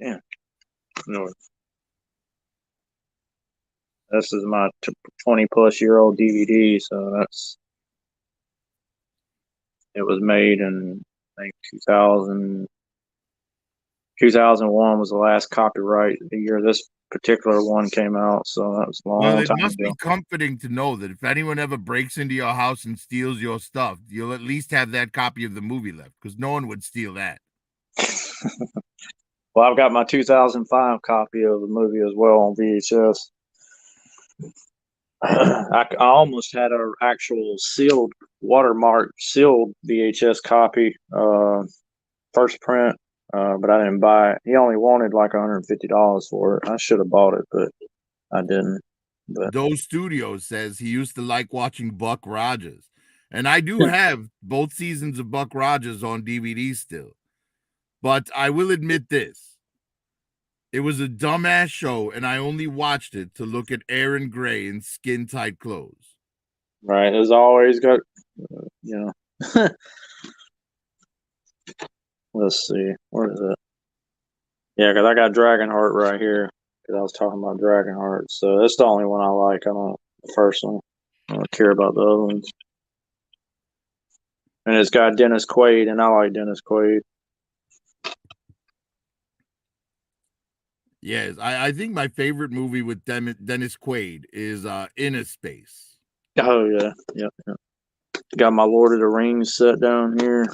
Speaker 8: Yeah. No. This is my 20-plus-year-old DVD, so it was made in, I think, 2001 was the last copyright the year this particular one came out, so that was a long
Speaker 12: Well, it
Speaker 8: time
Speaker 12: must
Speaker 8: ago.
Speaker 12: be comforting to know that if anyone ever breaks into your house and steals your stuff, you'll at least have that copy of the movie left, because no one would steal that.
Speaker 8: Well, I've got my 2005 copy of the movie as well on VHS. I almost had an actual sealed VHS copy, first print, but I didn't buy it. He only wanted like $150 for it. I should have bought it, but I didn't. But
Speaker 12: Doe Studios says he used to like watching Buck Rogers. And I do have both seasons of Buck Rogers on DVD still. But I will admit this. It was a dumbass show, and I only watched it to look at Aaron Gray in skin-tight clothes.
Speaker 8: right, it's always got, let's see, where is it? Yeah, because I got Dragonheart right here, because I was talking about Dragonheart. So that's the only one I like. I don't, the first one. I don't care about the other ones. And it's got Dennis Quaid, and I like Dennis Quaid.
Speaker 12: Yes, I think my favorite movie with Dennis Quaid is Inner Space.
Speaker 8: Oh, yeah. Yep. Got my Lord of the Rings set down here.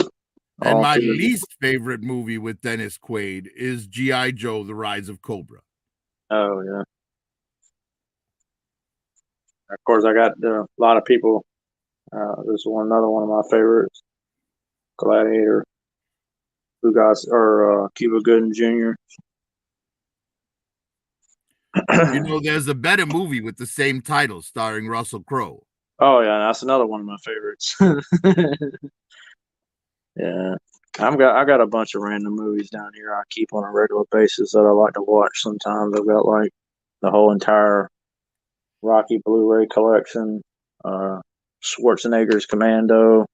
Speaker 12: And my least favorite movie with Dennis Quaid is G.I. Joe, The Rise of Cobra.
Speaker 8: Oh, yeah. Of course, I got a lot of people. This is another one of my favorites. Gladiator. Cuba Gooding Jr.
Speaker 12: There's a better movie with the same title starring Russell Crowe.
Speaker 8: Oh, yeah, that's another one of my favorites. Yeah. I got a bunch of random movies down here I keep on a regular basis that I like to watch sometimes. I've got like the whole entire Rocky Blu-ray collection, Schwarzenegger's Commando,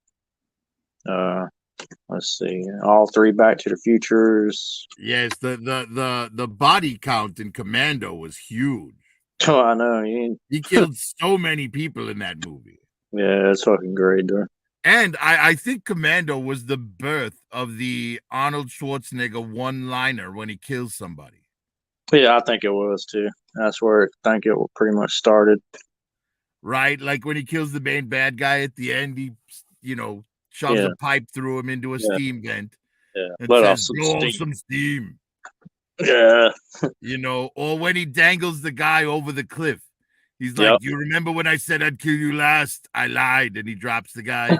Speaker 8: let's see, all three Back to the Futures.
Speaker 12: Yes, the body count in Commando was huge.
Speaker 8: Oh, I know.
Speaker 12: He killed so many people in that movie.
Speaker 8: Yeah, it's fucking great, dude.
Speaker 12: And I think Commando was the birth of the Arnold Schwarzenegger one-liner when he kills somebody.
Speaker 8: Yeah, I think it was too. That's where I think it pretty much started.
Speaker 12: Right? Like when he kills the main bad guy at the end, he, shoves a pipe through him into a steam vent.
Speaker 8: Yeah,
Speaker 12: and
Speaker 8: let
Speaker 12: says,
Speaker 8: off some
Speaker 12: blow
Speaker 8: steam.
Speaker 12: some steam.
Speaker 8: Yeah.
Speaker 12: Or when he dangles the guy over the cliff. He's like, "You remember when I said I'd kill you last? I lied," and he drops the guy.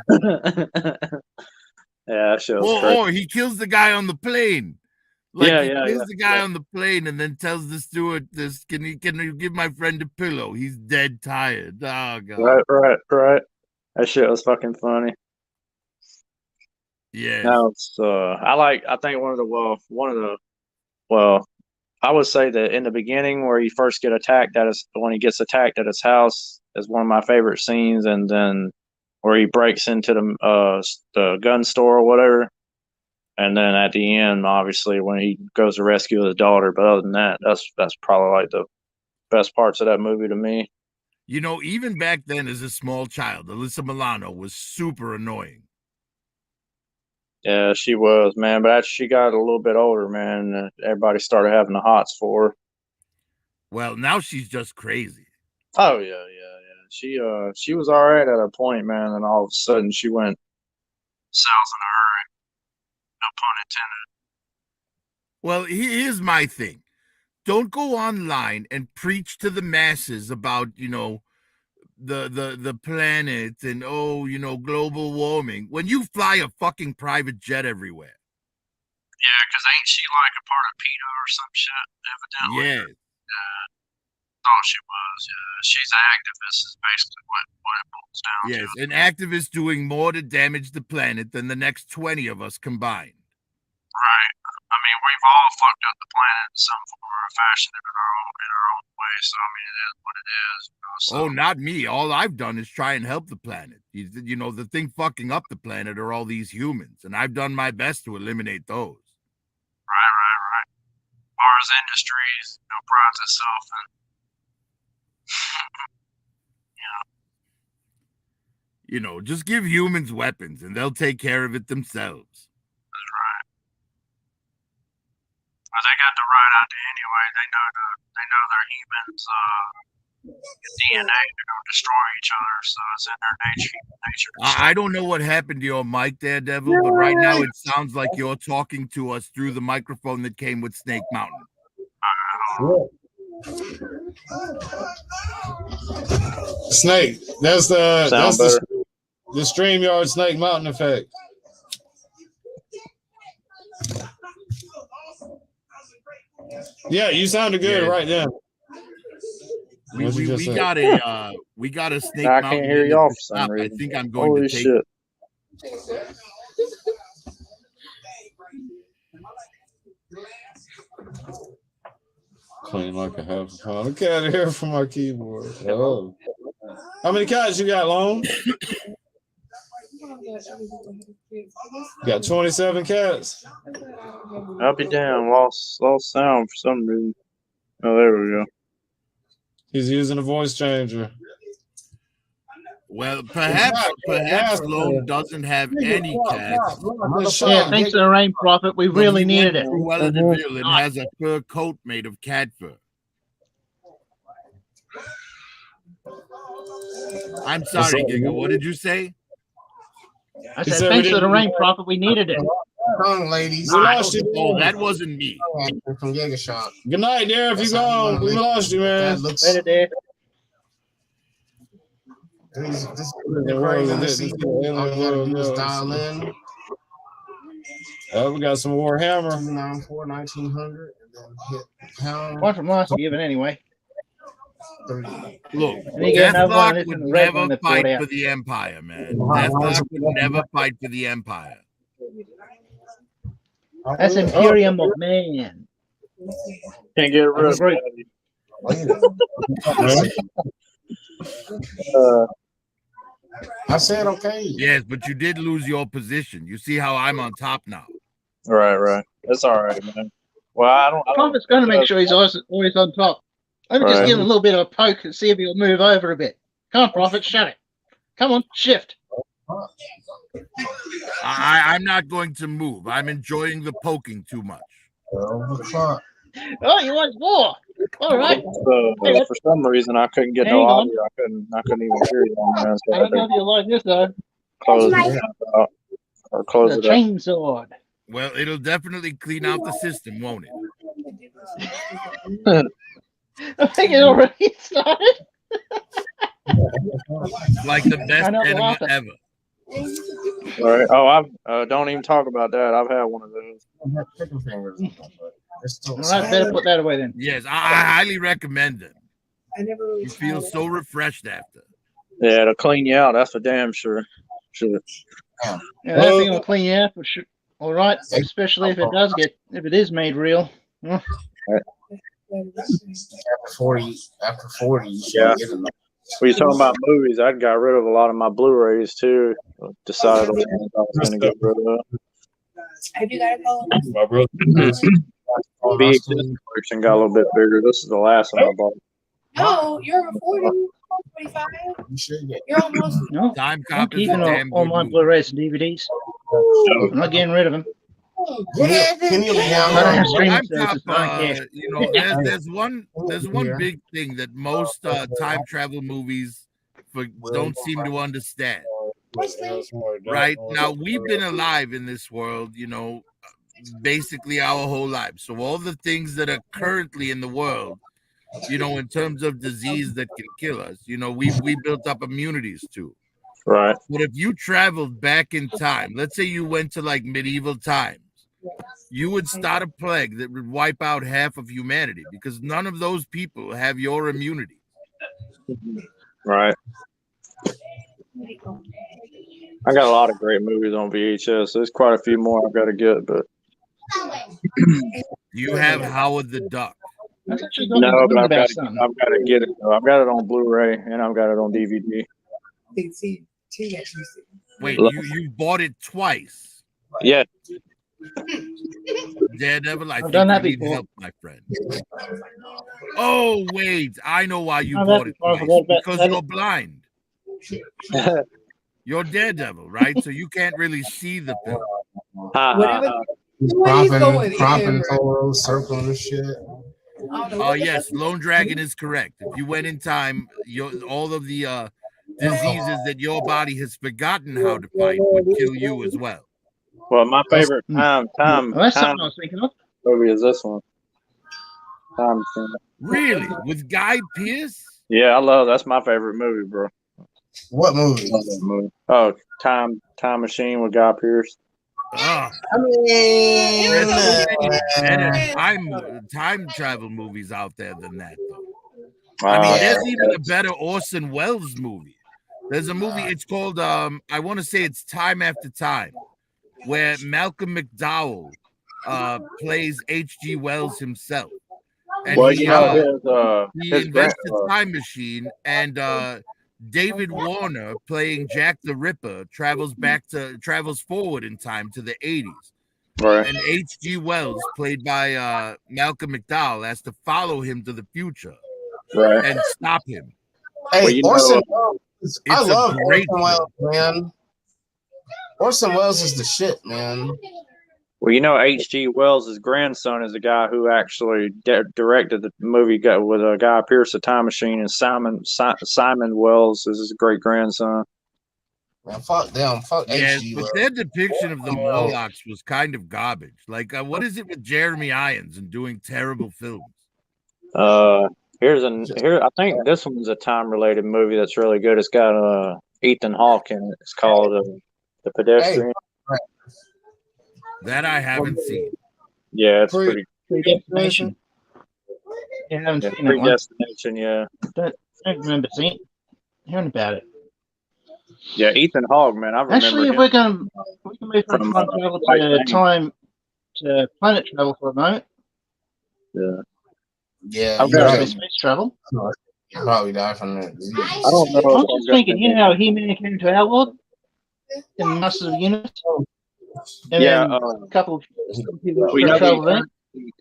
Speaker 8: Yeah, that shit was crazy.
Speaker 12: Or he kills the guy on the plane. He kills the guy on the plane and then tells the steward, "This can you give my friend a pillow? He's dead tired." Oh god.
Speaker 8: Right. That shit was fucking funny.
Speaker 12: Yeah.
Speaker 8: Now it's I think I would say that in the beginning where he first get attacked when he gets attacked at his house is one of my favorite scenes, and then where he breaks into the gun store or whatever. And then at the end, obviously, when he goes to rescue his daughter. But other than that, that's probably like the best parts of that movie to me.
Speaker 12: You know, even back then as a small child, Alyssa Milano was super annoying.
Speaker 8: Yeah, she was, man. But after she got a little bit older, man, everybody started having the hots for her.
Speaker 12: Well, now she's just crazy.
Speaker 8: Oh, yeah. She was all right at a point, man, and all of a sudden she went south in a hurry. No pun intended.
Speaker 12: Well, here's my thing. Don't go online and preach to the masses about, the planet and global warming when you fly a fucking private jet everywhere.
Speaker 8: Yeah, because ain't she like a part of PETA or some shit, evidently?
Speaker 12: Yeah.
Speaker 8: Thought she was. Yeah. She's an activist is basically what it boils down to.
Speaker 12: Yes, an activist doing more to damage the planet than the next 20 of us combined.
Speaker 8: Right. I mean, we've all fucked up the planet in some form or fashion in our own way. So I mean, it is what it is.
Speaker 12: Oh, not me. All I've done is try and help the planet. The thing fucking up the planet are all these humans, and I've done my best to eliminate those.
Speaker 8: Right. As far as industries, prides itself and
Speaker 12: just give humans weapons, and they'll take care of it themselves.
Speaker 8: That's right. Well, they got the right idea anyway. They know they're humans. DNA, they're gonna destroy each other, so it's in their nature.
Speaker 12: I don't know what happened to your mic there, Devil, but right now it sounds like you're talking to us through the microphone that came with Snake Mountain.
Speaker 1: Snake, that's the StreamYard Snake Mountain effect. Yeah, you sounded good right then.
Speaker 12: We got a Snake Mountain.
Speaker 8: I can't hear y'all for some reason.
Speaker 12: I think I'm going to take
Speaker 8: shit.
Speaker 1: Clean like a half a pound. Look out of here from my keyboard. Oh. How many cats you got, Lone? You got 27 cats.
Speaker 8: I'll be damn, lost sound for some reason. Oh, there we go.
Speaker 1: He's using a voice changer.
Speaker 12: Well, perhaps Lone doesn't have any cats.
Speaker 15: Yeah, thanks to the rain, Prophet. We really needed it.
Speaker 12: It has a fur coat made of cat fur. I'm sorry, Giga. What did you say?
Speaker 15: I said, thanks to the rain, Prophet. We needed it.
Speaker 6: Come on, ladies.
Speaker 12: We lost you. Oh, that wasn't me.
Speaker 6: From Giga Shop.
Speaker 1: Good night, Darren. If you're gone, we lost you, man.
Speaker 15: Later, Dad.
Speaker 6: This is the crazy. All you gotta do is dial in.
Speaker 1: We got some Warhammer.
Speaker 6: 294 1900 and then hit pound.
Speaker 15: One from us given anyway.
Speaker 6: 3.
Speaker 12: Look, Deathlock would never fight for the Empire, man. Deathlock would never fight for the Empire.
Speaker 15: That's Imperium of Man.
Speaker 8: Can't get rid of it.
Speaker 6: I said okay.
Speaker 12: Yes, but you did lose your position. You see how I'm on top now.
Speaker 8: Right. That's all right, man. Well, I don't.
Speaker 15: Prophet's going to make sure he's always on top. Let me just give him a little bit of a poke and see if he'll move over a bit. Come on, Prophet, shut it. Come on, shift.
Speaker 12: I'm not going to move. I'm enjoying the poking too much.
Speaker 15: Oh, you want more? All right.
Speaker 8: For some reason, I couldn't get no audio. I couldn't even hear you on there. So
Speaker 15: I don't know if you like this though.
Speaker 8: Close it out or close it out.
Speaker 15: Chainsaw.
Speaker 12: Well, it'll definitely clean out the system, won't it?
Speaker 15: I think it already started.
Speaker 12: Like the best
Speaker 15: not
Speaker 12: enema
Speaker 15: laughing.
Speaker 12: ever.
Speaker 8: All right. Oh, I've don't even talk about that. I've had one of those.
Speaker 6: Chicken fingers.
Speaker 15: All right, better put that away then.
Speaker 12: Yes, I highly recommend them.
Speaker 9: I never really
Speaker 12: You feel
Speaker 9: tried it.
Speaker 12: so refreshed after.
Speaker 8: Yeah, it'll clean you out. That's for damn sure. Sure.
Speaker 15: Yeah, that thing will clean you out for sure. All right, especially if it is made real. Huh?
Speaker 6: After 40, you should
Speaker 8: Yeah.
Speaker 6: get enough.
Speaker 8: When you're talking about movies, I got rid of a lot of my Blu-rays too. Decided on ones I was going to get rid of.
Speaker 9: Have you got a color?
Speaker 1: My brother.
Speaker 8: VHS collection got a little bit bigger. This is the last one I bought.
Speaker 9: No, you're over 40, 45. You're almost.
Speaker 15: No,
Speaker 12: Time
Speaker 15: I'm
Speaker 12: Cop is a
Speaker 15: keeping
Speaker 12: damn
Speaker 15: all
Speaker 12: good
Speaker 15: my
Speaker 12: movie.
Speaker 15: Blu-rays and DVDs. I'm not getting rid of them.
Speaker 6: Can you lay down?
Speaker 15: I don't have streaming
Speaker 12: Time Cop,
Speaker 15: services. I don't care.
Speaker 12: you know, there's one big thing that most time travel movies don't seem to understand. Right now, we've been alive in this world, you know, basically our whole lives. So all the things that are currently in the world, you know, in terms of disease that can kill us, you know, we built up immunities to.
Speaker 8: Right.
Speaker 12: But if you traveled back in time, let's say you went to like medieval times, you would start a plague that would wipe out half of humanity because none of those people have your immunity.
Speaker 8: Right. I got a lot of great movies on VHS. There's quite a few more I've got to get, but
Speaker 12: You have Howard the Duck.
Speaker 15: That's actually
Speaker 8: no, but I've got
Speaker 15: something.
Speaker 8: to get it. I've got it on Blu-ray and I've got it on DVD.
Speaker 12: Wait, you bought it twice.
Speaker 8: Yeah.
Speaker 12: Daredevil, I
Speaker 15: I've
Speaker 12: think
Speaker 15: done that
Speaker 12: you need
Speaker 15: before.
Speaker 12: help, my friend. Oh, wait, I know why you
Speaker 15: I've
Speaker 12: bought
Speaker 15: had
Speaker 12: it
Speaker 15: before, I
Speaker 12: twice.
Speaker 15: forgot about
Speaker 12: Because
Speaker 15: that.
Speaker 12: you're blind. You're Daredevil, right? So you can't really see the film.
Speaker 6: Propping photos, circling and shit.
Speaker 12: Oh, yes, Lone Dragon is correct. If you went in time, all of the diseases that your body has forgotten how to fight would kill you as well.
Speaker 8: Well, my favorite time
Speaker 15: that's something I was thinking of.
Speaker 8: movie is this one. Time Machine.
Speaker 12: Really? With Guy Pearce?
Speaker 8: Yeah, that's my favorite movie, bro.
Speaker 6: What movie?
Speaker 8: Oh, Time Machine with Guy Pearce.
Speaker 12: I
Speaker 6: mean,
Speaker 12: there's so many better time travel movies out there than that, though. I mean, there's even a better Orson Welles movie. There's a movie, it's called, I want to say it's Time After Time, where Malcolm McDowell plays H.G. Wells himself. And
Speaker 8: Well,
Speaker 12: he
Speaker 8: his
Speaker 12: invents a time machine, and David Warner, playing Jack the Ripper, travels forward in time to the 80s.
Speaker 8: Right.
Speaker 12: And H.G. Wells, played by Malcolm McDowell, has to follow him to the future and stop him.
Speaker 6: Hey, Orson Welles. I
Speaker 12: It's a
Speaker 6: love
Speaker 12: great
Speaker 6: Orson Welles, man. Orson Welles is the shit, man.
Speaker 8: Well, you know, H.G. Wells' grandson is the guy who actually directed the movie with Guy Pearce, A Time Machine, and Simon Wells is his great grandson.
Speaker 6: Man, fuck them. Fuck
Speaker 12: Yeah,
Speaker 6: H.G.
Speaker 12: but
Speaker 6: Wells.
Speaker 12: their depiction of the Morlocks was kind of garbage. Like, what is it with Jeremy Irons and doing terrible films?
Speaker 8: I think this one's a time-related movie that's really good. It's got Ethan Hawke in it. It's called The Pedestrian.
Speaker 6: Hey.
Speaker 12: That I haven't seen.
Speaker 8: Yeah, it's pretty.
Speaker 15: Predestination. Yeah, I haven't seen that one.
Speaker 8: Predestination, yeah.
Speaker 15: I don't remember hearing about it.
Speaker 8: Yeah, Ethan Hawke, man. I remember
Speaker 15: Actually, if
Speaker 8: him
Speaker 15: we can move from time travel to planet travel for a moment.
Speaker 6: Yeah,
Speaker 15: Space travel.
Speaker 6: Probably die from that.
Speaker 8: I don't know.
Speaker 15: I'm just thinking, you know how He-Man came to our world in the Masters of the Universe? And then a couple of people travel there.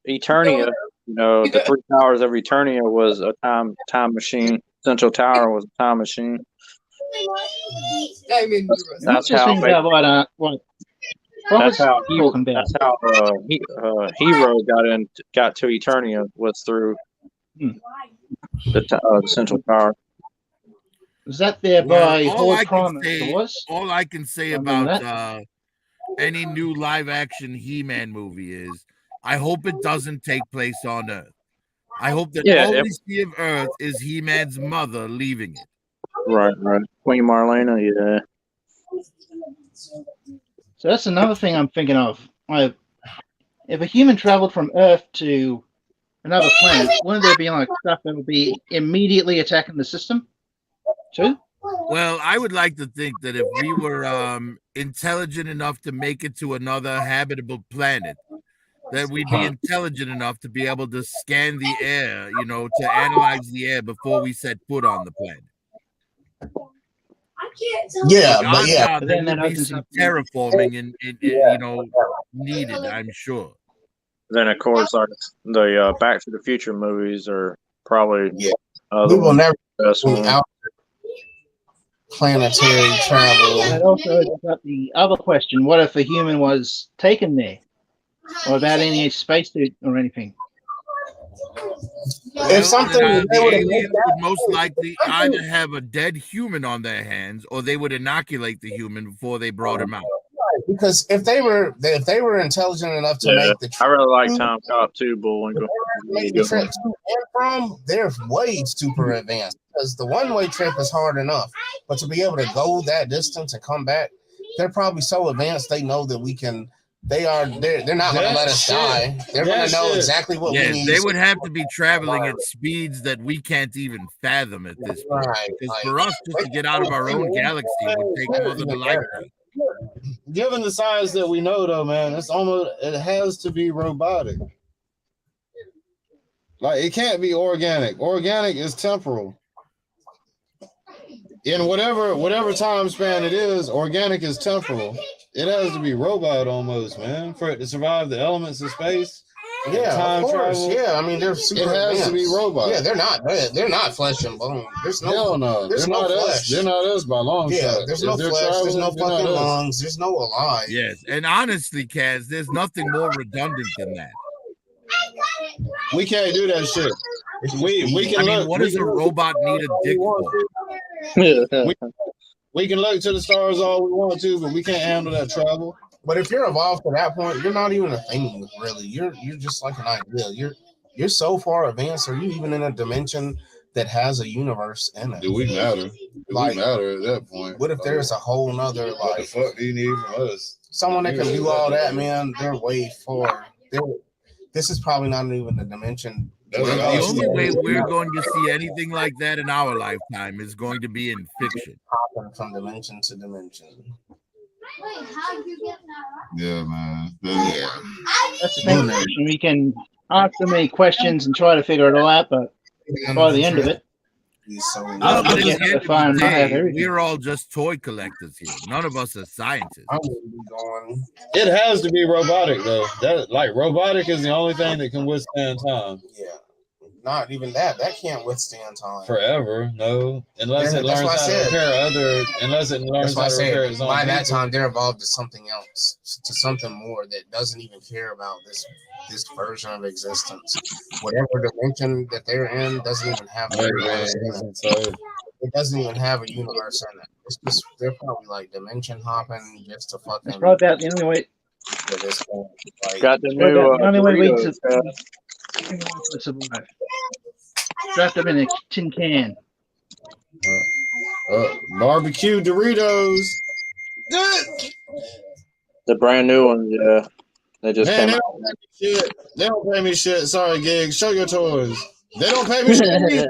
Speaker 8: Eternia, you know, the 3 towers of Eternia was a time machine. Central Tower was a time machine.
Speaker 15: That's how
Speaker 8: Hero got to Eternia was through the Central Tower.
Speaker 15: Was that there by
Speaker 12: all I can say about any new live action He-Man movie is I hope it doesn't take place on Earth. I hope that all we see of Earth is He-Man's mother leaving it.
Speaker 8: Right. Queen Marlena, yeah.
Speaker 15: So that's another thing I'm thinking of. Like, if a human traveled from Earth to another planet, wouldn't there be like stuff that would be immediately attacking the system too?
Speaker 12: Well, I would like to think that if we were intelligent enough to make it to another habitable planet, that we'd be intelligent enough to be able to scan the air, to analyze the air before we set foot on the planet.
Speaker 6: Yeah,
Speaker 12: but there would be some terraforming and needed, I'm sure.
Speaker 8: Then of course, like the Back to the Future movies are probably
Speaker 6: we will never
Speaker 8: best one.
Speaker 6: out planetary travel.
Speaker 15: And also got the other question: what if a human was taken there, or without any spacesuit or anything?
Speaker 6: If something,
Speaker 12: the aliens would most likely either have a dead human on their hands, or they would inoculate the human before they brought him out.
Speaker 6: Because if they were intelligent enough to make the
Speaker 8: I really like Tom Cop too, Bull.
Speaker 6: Make the trip to and from, they're way super advanced. Because the one-way trip is hard enough, but to be able to go that distance and come back, they're probably so advanced they know that we can. They're not going to let us die. They're going to know exactly what we need.
Speaker 12: They would have to be traveling at speeds that we can't even fathom at this point. Because for us just to get out of our own galaxy would take more than a lifetime.
Speaker 1: Given the size that we know, though, man, it has to be robotic. Like, it can't be organic. Organic is temporal. In whatever time span it is, organic is temporal. It has to be robot almost, man, for it to survive the elements of space.
Speaker 6: Yeah,
Speaker 1: time
Speaker 6: of course.
Speaker 1: travel.
Speaker 6: Yeah, I mean they're super.
Speaker 1: It has
Speaker 6: advanced.
Speaker 1: to be robot.
Speaker 6: Yeah, they're not flesh and bone. There's no.
Speaker 1: Hell no.
Speaker 6: There's
Speaker 1: They're
Speaker 6: no
Speaker 1: not
Speaker 6: flesh.
Speaker 1: us. They're not us by long shot.
Speaker 6: There's no flesh. There's no fucking lungs. There's no alive.
Speaker 12: Yes, and honestly, Kaz, there's nothing more redundant than that.
Speaker 1: We can't do that shit. We can look.
Speaker 12: What does a robot need a dick for?
Speaker 1: We can look to the stars all we want to, but we can't handle that travel.
Speaker 6: But if you're evolved to that point, you're not even a thing, really. You're just like an idea. You're so far advanced. Are you even in a dimension that has a universe in it?
Speaker 1: Do we matter? We matter at that point?
Speaker 6: What if there's a whole nother
Speaker 1: what the fuck do you need from us?
Speaker 6: Someone that can do all that, man. They're way far. This is probably not even the dimension.
Speaker 12: The only way we're going to see anything like that in our lifetime is going to be in fiction.
Speaker 6: Hopping from dimension to dimension.
Speaker 1: Yeah, man.
Speaker 6: Yeah.
Speaker 15: That's the thing. We can ask so many questions and try to figure it all out, but by the end of it,
Speaker 12: we're all just toy collectors here. None of us are scientists.
Speaker 1: It has to be robotic, though. Robotic is the only thing that can withstand time.
Speaker 6: Yeah. Not even that. That can't withstand time.
Speaker 1: Forever, no. Unless it learns how to repair its own.
Speaker 6: By that time, they're evolved to something else, to something more that doesn't even care about this version of existence. Whatever dimension that they're in doesn't even have a universe in it. It doesn't even have a universe in it. It's just, they're probably like dimension hopping just to fucking.
Speaker 15: It's probably about the only way.
Speaker 8: Got the new.
Speaker 15: The only way we survive. Wrapped up in a tin can.
Speaker 1: Barbecue Doritos.
Speaker 8: The brand new ones, yeah. They just came out.
Speaker 1: They don't pay me shit. Sorry, Gig. Show your toys. They don't pay me shit either.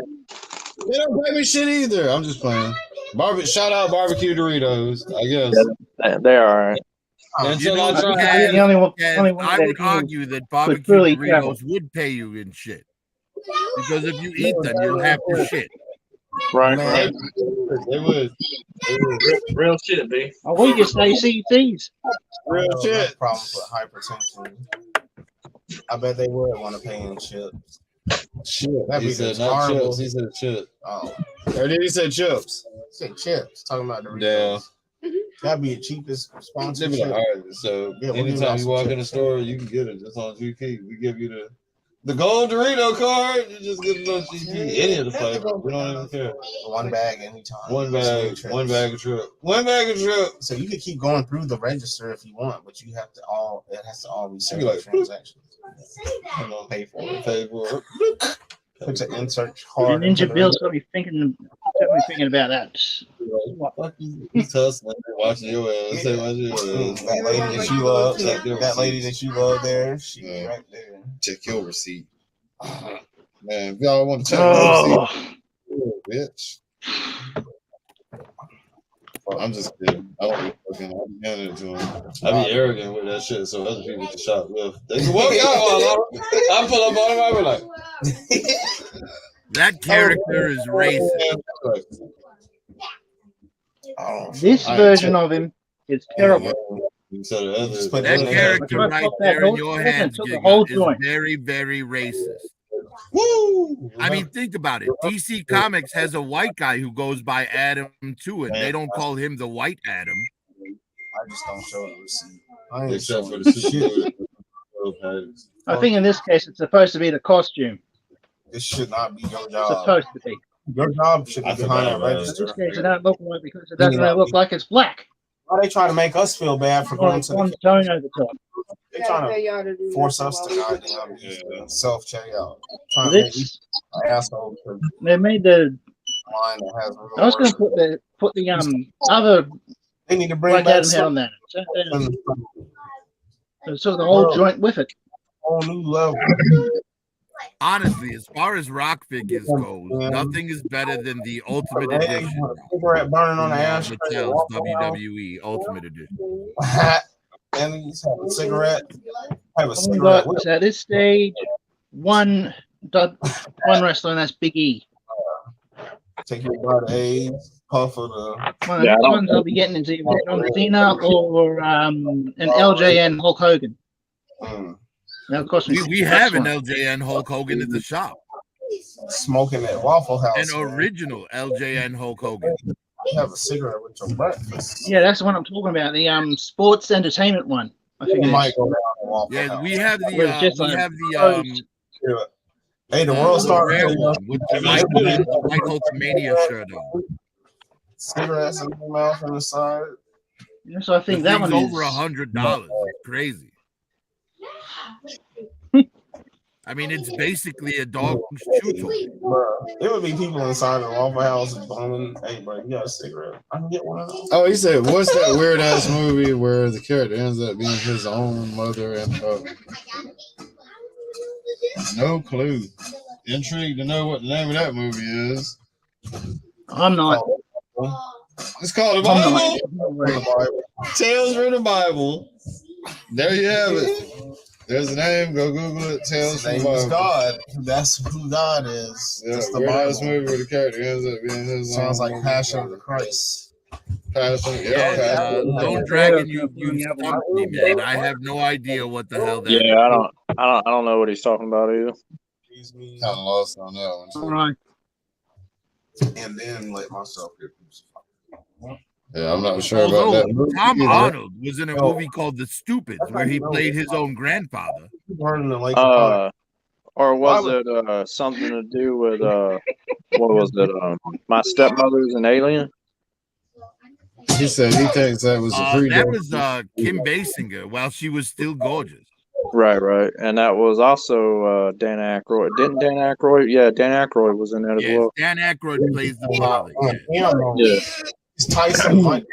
Speaker 1: They don't pay me shit either. I'm just playing. Shout out Barbecue Doritos, I guess.
Speaker 8: Yeah, they are.
Speaker 1: Until
Speaker 12: I would argue that barbecue Doritos would pay you in shit. Because if you eat them, you'll have to shit.
Speaker 8: Right.
Speaker 1: They would.
Speaker 8: Real shit, B.
Speaker 15: Oh, we just say CTs.
Speaker 6: Real shit. Problem with hypertension. I bet they would want to pay in chips.
Speaker 1: Shit. He said not chips. He said chips.
Speaker 6: Oh.
Speaker 1: Or did he say chips?
Speaker 6: He said chips. Talking about the Doritos. That'd be the cheapest sponsorship.
Speaker 1: So anytime you walk in the store, you can get it just on GP. We give you the gold Dorito card. You just get it on GP. Any of the flavors. We don't even care.
Speaker 6: One bag anytime.
Speaker 1: One bag of trip. One bag of trip.
Speaker 6: So you can keep going through the register if you want, but you have to it has to all be
Speaker 1: like
Speaker 6: transactions.
Speaker 1: I'm gonna pay for it.
Speaker 6: Put the insert
Speaker 15: The
Speaker 6: hard into
Speaker 15: Ninja
Speaker 6: the
Speaker 15: Bill's got me thinking about that.
Speaker 1: Fuck you tussling, watching your ass. Say watching your ass.
Speaker 6: That lady that you love, that lady that you love there, she's right there.
Speaker 1: Check your receipt. Man, if y'all want to check my receipt, bitch. I'm just kidding. I don't be fucking. I be handing it to him. I be arrogant with that shit, so other people can shop with. They can walk out. I pull up on him. I be like,
Speaker 12: that character is racist.
Speaker 15: This version of him is terrible.
Speaker 12: That character right there in your hands, Giga, is very, very racist.
Speaker 6: Woo!
Speaker 12: I mean, think about it. DC Comics has a white guy who goes by Adam too, and they don't call him the White Adam.
Speaker 6: I just don't show the receipt.
Speaker 1: Except for the shit.
Speaker 15: I think in this case it's supposed to be the costume.
Speaker 6: This should not be your job.
Speaker 15: It's supposed to be.
Speaker 6: Your job should be behind that register.
Speaker 15: In this case, it don't look like because it doesn't look like it's black.
Speaker 6: Why are they trying to make us feel bad for going to
Speaker 15: one tone over top?
Speaker 6: They're trying to force us to goddamn self checkout.
Speaker 15: This
Speaker 6: asshole.
Speaker 15: They made the.
Speaker 6: Line that has
Speaker 15: I was going to put the other.
Speaker 6: They need to bring
Speaker 15: Black
Speaker 6: back
Speaker 15: Adam head on that. So the whole joint with it.
Speaker 6: Whole new level.
Speaker 12: Honestly, as far as rock figures goes, nothing is better than the Ultimate Edition.
Speaker 6: Cigarette burning on the ashtray.
Speaker 12: Mattel's WWE Ultimate Edition.
Speaker 6: And he's having a cigarette. Have a cigarette.
Speaker 15: At this stage, one wrestler, and that's Big E.
Speaker 6: Take your bite of AIDS, puff of the.
Speaker 15: One of the ones I'll be getting is either John Cena or an LJN Hulk Hogan. Now, of course,
Speaker 12: we have an LJN Hulk Hogan at the shop.
Speaker 6: Smoking at Waffle House.
Speaker 12: An original LJN Hulk Hogan.
Speaker 6: You have a cigarette with your breakfast.
Speaker 15: Yeah, that's the one I'm talking about. The sports entertainment one. I think it
Speaker 6: might
Speaker 15: is.
Speaker 6: go down to Waffle
Speaker 12: Yeah,
Speaker 6: House.
Speaker 12: we have the
Speaker 6: Hey, the world star
Speaker 12: rare one with the white Hulkamania shirt on.
Speaker 6: Cigarettes in the mouth on the side.
Speaker 15: Yeah, so I think that one
Speaker 12: over
Speaker 15: is
Speaker 12: $100. Crazy. I mean, it's basically a dog's chew toy.
Speaker 6: There would be people inside the Waffle House bumming. Hey, bro, you got a cigarette? I can get one of those.
Speaker 1: Oh, he said, what's that weird ass movie where the character ends up being his own mother and no clue. Intrigued to know what the name of that movie is.
Speaker 15: I'm not.
Speaker 1: It's called the Bible. Tales from the Bible. There you have it. There's the name. Go Google it. Tales from the Bible.
Speaker 6: God. That's who God is.
Speaker 1: Yeah,
Speaker 6: That's the
Speaker 1: weird-ass
Speaker 6: Bible.
Speaker 1: movie where the character ends up being his
Speaker 6: Sounds
Speaker 1: own
Speaker 6: like Passion of the Christ.
Speaker 1: Passion.
Speaker 12: Don't Dragon, you stumped me, man. I have no idea what the hell that is.
Speaker 8: Yeah, I don't know what he's talking about either.
Speaker 1: Kind of lost on that one.
Speaker 15: All right.
Speaker 6: And then let myself get
Speaker 1: Yeah, I'm not sure about that movie
Speaker 12: Tom
Speaker 1: either.
Speaker 12: Arnold was in a movie called The Stupids, where he played his own grandfather.
Speaker 8: Or was it something to do with what was it? My Stepmother's an Alien.
Speaker 1: He said he thinks that was a free.
Speaker 12: That was Kim Basinger while she was still gorgeous.
Speaker 8: Right, and that was also Dan Aykroyd. Didn't Dan Aykroyd? Yeah, Dan Aykroyd was in that as well.
Speaker 12: Dan Aykroyd plays the father.
Speaker 8: Yeah.
Speaker 6: It's Tyson Mike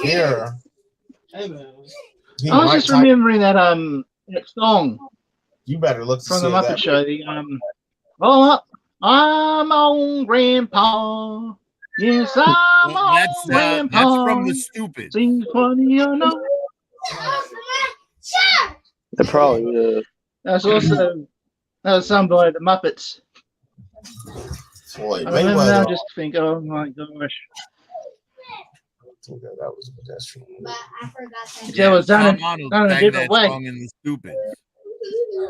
Speaker 6: here.
Speaker 15: I was just remembering that that song.
Speaker 6: You better look
Speaker 15: from the Muppet Show. The I'm on Grandpa. Yes, I'm on Grandpa.
Speaker 12: That's from The Stupid.
Speaker 15: Seems funny or no.
Speaker 8: It probably is.
Speaker 15: That's also that was sung by the Muppets.
Speaker 6: Boy,
Speaker 15: I remember now just think, oh my gosh.
Speaker 6: That was a pedestrian.
Speaker 15: That was done
Speaker 12: Tom
Speaker 15: in
Speaker 12: Arnold
Speaker 15: a
Speaker 12: sang
Speaker 15: different
Speaker 12: that
Speaker 15: way.
Speaker 12: song in The Stupid.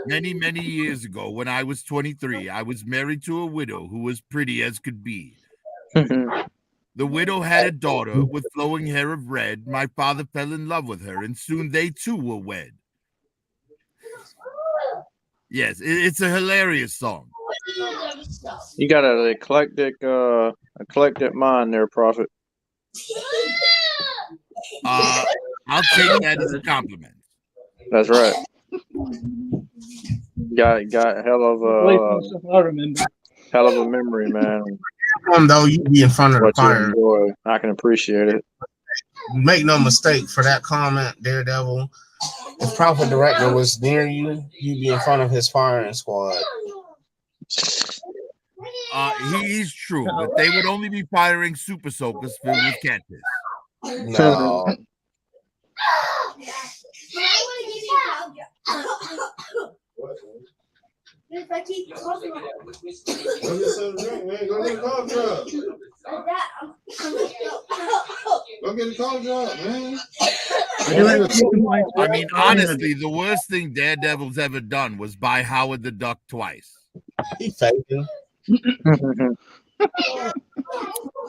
Speaker 12: Many years ago, when I was 23, I was married to a widow who was pretty as could be. The widow had a daughter with flowing hair of red. My father fell in love with her, and soon they too were wed. Yes, it's a hilarious song.
Speaker 8: You got an eclectic mind there, Prophet.
Speaker 12: I'll take that as a compliment.
Speaker 8: That's right. Got hell of
Speaker 15: I remember.
Speaker 8: Hell of a memory, man.
Speaker 6: Though you be in front of the
Speaker 8: What you
Speaker 6: fire.
Speaker 8: enjoy, I can appreciate it.
Speaker 6: Make no mistake for that comment, Daredevil. If proper director was near you, you'd be in front of his firing squad.
Speaker 12: He's true, but they would only be firing super soakers filled with cat piss.
Speaker 6: No.
Speaker 14: If I keep talking,
Speaker 1: Go get some drink, man. Go get a cough drop. Go get a cough drop, man.
Speaker 12: I mean, honestly, the worst thing Daredevil's ever done was buy Howard the Duck twice.
Speaker 6: He faking.
Speaker 8: Well,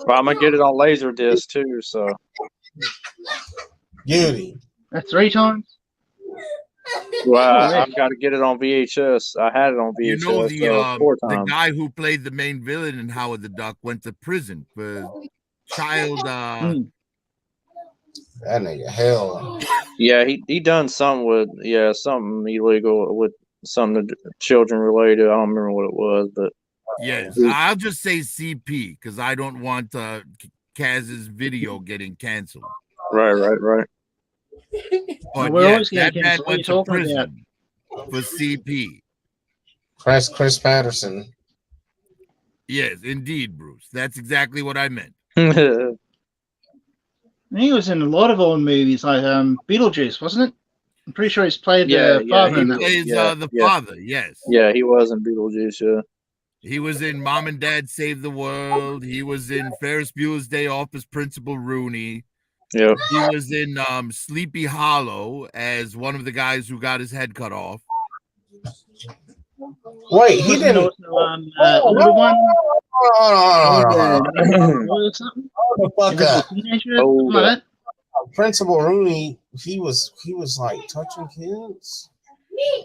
Speaker 8: I'm gonna get it on Laserdisc too. So,
Speaker 6: Beauty.
Speaker 15: That's 3 times.
Speaker 8: well, I've got to get it on VHS. I had it on VHS.
Speaker 12: You know,
Speaker 8: 4
Speaker 12: the
Speaker 8: times.
Speaker 12: guy who played the main villain in Howard the Duck went to prison for child.
Speaker 6: That nigga hell.
Speaker 8: Yeah, he done something with something illegal with some children related. I don't remember what it was, but
Speaker 12: Yes, I'll just say CP because I don't want Kaz's video getting canceled.
Speaker 8: Right.
Speaker 12: But
Speaker 15: We're
Speaker 12: yes,
Speaker 15: always
Speaker 12: that
Speaker 15: getting
Speaker 12: man
Speaker 15: canceled. What are you
Speaker 12: went to
Speaker 15: talking
Speaker 12: prison for CP.
Speaker 6: Chris Patterson.
Speaker 12: Yes, indeed, Bruce. That's exactly what I meant.
Speaker 15: He was in a lot of old movies, like Beetlejuice, wasn't it? I'm pretty sure he's played the father in that.
Speaker 12: He plays the father, yes.
Speaker 8: Yeah, he was in Beetlejuice, yeah.
Speaker 12: He was in Mom and Dad Save the World. He was in Ferris Bueller's Day Off as Principal Rooney.
Speaker 8: Yeah.
Speaker 12: He was in Sleepy Hollow as one of the guys who got his head cut off.
Speaker 6: Wait, he didn't.
Speaker 15: Older one.
Speaker 6: Hold the fuck up.
Speaker 15: Like
Speaker 6: Principal Rooney, he was like touching kids.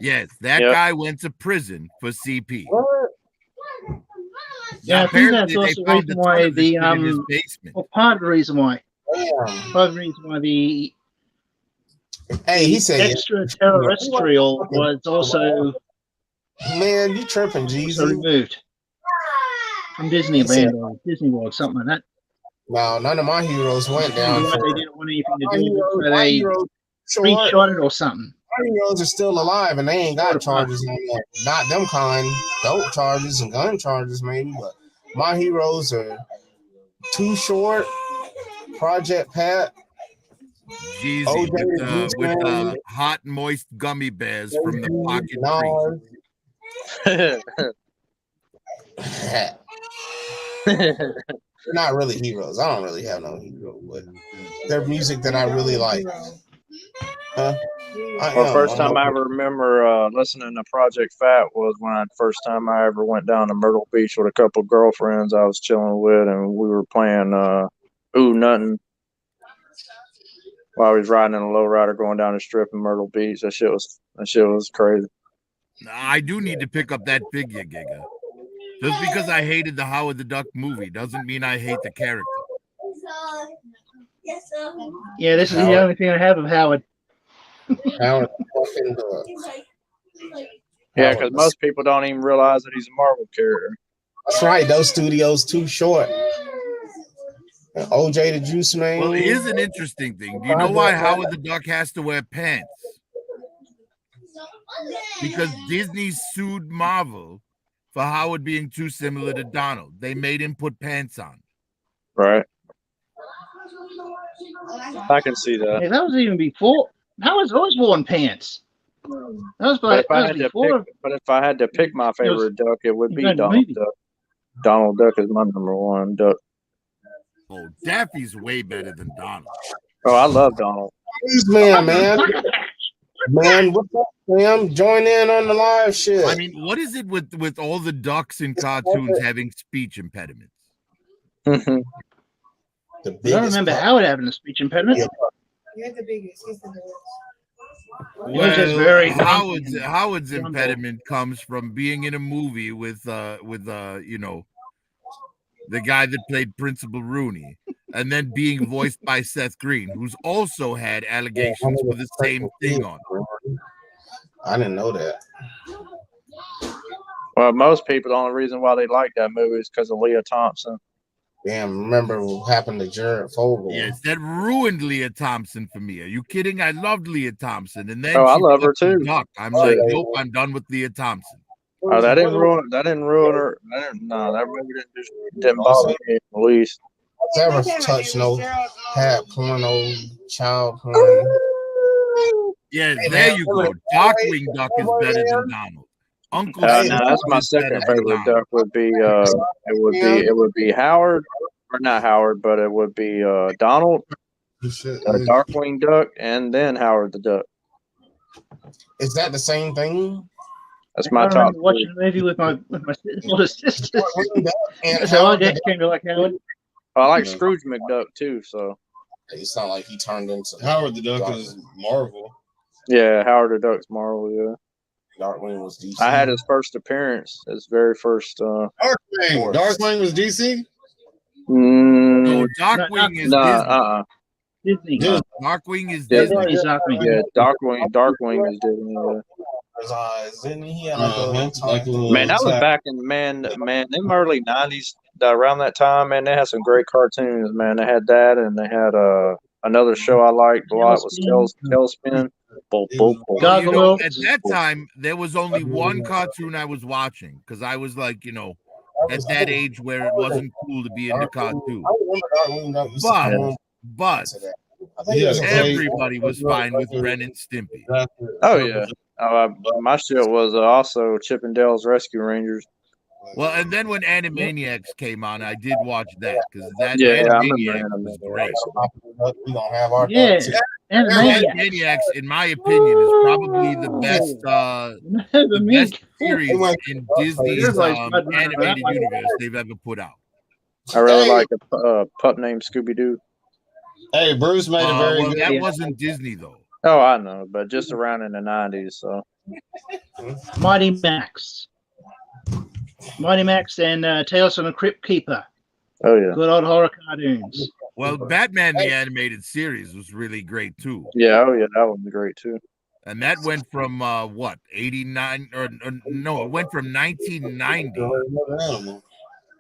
Speaker 12: Yes, that guy went to prison for CP.
Speaker 6: What?
Speaker 15: Yeah, I think that's
Speaker 12: Apparently,
Speaker 15: also
Speaker 12: they
Speaker 15: the
Speaker 12: found
Speaker 15: reason
Speaker 12: a ton
Speaker 15: why
Speaker 12: of this shit in his
Speaker 15: the
Speaker 12: basement.
Speaker 15: well, part of the reason why.
Speaker 6: Damn.
Speaker 15: Part of the reason why the
Speaker 6: He said
Speaker 15: extraterrestrial was also
Speaker 6: man, you tripping, Jesus.
Speaker 15: removed from Disneyland or Disney World, something like that.
Speaker 6: No, none of my heroes went down.
Speaker 15: They didn't want anything to do with it, so they reshot it or something.
Speaker 6: My heroes are still alive and they ain't got charges on them. Not them kind, dope charges and gun charges maybe, but my heroes are Too Short, Project Pat,
Speaker 12: Jeezy with the hot, moist gummy bears from the pocket
Speaker 6: They're not really heroes. I don't really have no hero, but they're music that I really like. Huh?
Speaker 8: Well, first time I ever remember listening to Project Fat was when first time I ever went down to Myrtle Beach with a couple of girlfriends I was chilling with, and we were playing Ooh Nothing while I was riding in a lowrider going down the strip in Myrtle Beach. That shit was crazy.
Speaker 12: I do need to pick up that figure, Giga. Just because I hated the Howard the Duck movie doesn't mean I hate the character.
Speaker 15: Yeah, this is the only thing I have of Howard.
Speaker 6: Howard fucking
Speaker 8: Yeah, because most people don't even realize that he's a Marvel character.
Speaker 6: That's right. Those studios Too Short. And OJ the Juice Man.
Speaker 12: Well, here's an interesting thing. Do you know why Howard the Duck has to wear pants? Because Disney sued Marvel for Howard being too similar to Donald. They made him put pants on.
Speaker 8: Right. I can see that.
Speaker 15: Yeah, that was even before. Howard's always worn pants. That was
Speaker 8: But
Speaker 15: before.
Speaker 8: if I had to pick my favorite duck, it would be
Speaker 15: in the
Speaker 8: Donald
Speaker 15: movie.
Speaker 8: Duck. Donald Duck is my number one duck.
Speaker 12: Oh, Daffy's way better than Donald.
Speaker 8: Oh, I love Donald.
Speaker 6: Man, what's up, Sam? Join in on the live shit.
Speaker 12: I mean, what is it with all the ducks in cartoons having speech impediments?
Speaker 15: I don't remember Howard having a speech impediment.
Speaker 9: You're the biggest. He's the biggest.
Speaker 15: You're just very
Speaker 12: Howard's impediment comes from being in a movie with you know, the guy that played Principal Rooney, and then being voiced by Seth Green, who's also had allegations for the same thing on.
Speaker 6: I didn't know that.
Speaker 8: Well, most people, the only reason why they like that movie is because of Leah Thompson.
Speaker 6: Damn, remember what happened to Jared Fogle?
Speaker 12: Yes, that ruined Leah Thompson for me. Are you kidding? I loved Leah Thompson, and then
Speaker 8: Oh, I
Speaker 12: she
Speaker 8: love her
Speaker 12: fucking
Speaker 8: too.
Speaker 12: ducked. I'm like, nope, I'm done with Leah Thompson.
Speaker 8: Oh, that didn't ruin. That didn't ruin her. No, that movie didn't bother me at least.
Speaker 6: Never touched no hat porno, child porn.
Speaker 12: Yes, there you go. Darkwing Duck is better than Donald. Uncle
Speaker 8: No, that's my second favorite duck. Would be it would be Howard, or not Howard, but it would be Donald, Darkwing Duck, and then Howard the Duck.
Speaker 6: Is that the same thing?
Speaker 8: That's my
Speaker 15: I
Speaker 8: top.
Speaker 15: remember watching a movie with my older sisters. So I came to like Howard.
Speaker 8: I like Scrooge McDuck too. So
Speaker 6: it's not like he turned into
Speaker 1: Howard the Duck is Marvel.
Speaker 8: Yeah, Howard the Duck's Marvel. Yeah.
Speaker 6: Darkwing was DC.
Speaker 8: I had his first appearance, his very first.
Speaker 1: Darkwing. Darkwing was DC.
Speaker 12: No, Darkwing is
Speaker 15: Disney.
Speaker 12: Darkwing is
Speaker 8: Disney.
Speaker 12: Disney.
Speaker 8: Yeah, Darkwing is Disney. Yeah. Man, that was back in them early '90s. Around that time, man, they had some great cartoons. Man, they had that, and they had another show I liked a lot was Tailspin.
Speaker 12: You know, at that time, there was only one cartoon I was watching because I was like, you know, at that age where it wasn't cool to be into cartoons. But everybody was fine with Ren and Stimpy.
Speaker 8: Oh yeah, my shit was also Chip and Dale's Rescue Rangers.
Speaker 12: Well, and then when Animaniacs came on, I did watch that because that
Speaker 8: Animaniacs
Speaker 12: was great.
Speaker 6: We don't have our
Speaker 12: Animaniacs, in my opinion, is probably the best, series in Disney's animated universe they've ever put out.
Speaker 8: I really like a pup named Scooby Doo.
Speaker 1: Hey, Bruce made a very
Speaker 12: well,
Speaker 1: good.
Speaker 12: that wasn't Disney though.
Speaker 8: Oh, I know, but just around in the '90s. So
Speaker 15: Mighty Max and Tales from the Crypt Keeper.
Speaker 8: Oh yeah,
Speaker 15: good old horror cartoons.
Speaker 12: Well, Batman the animated series was really great too.
Speaker 8: Yeah, oh yeah, that was great too.
Speaker 12: And that went from what 89 or no, it went from 1990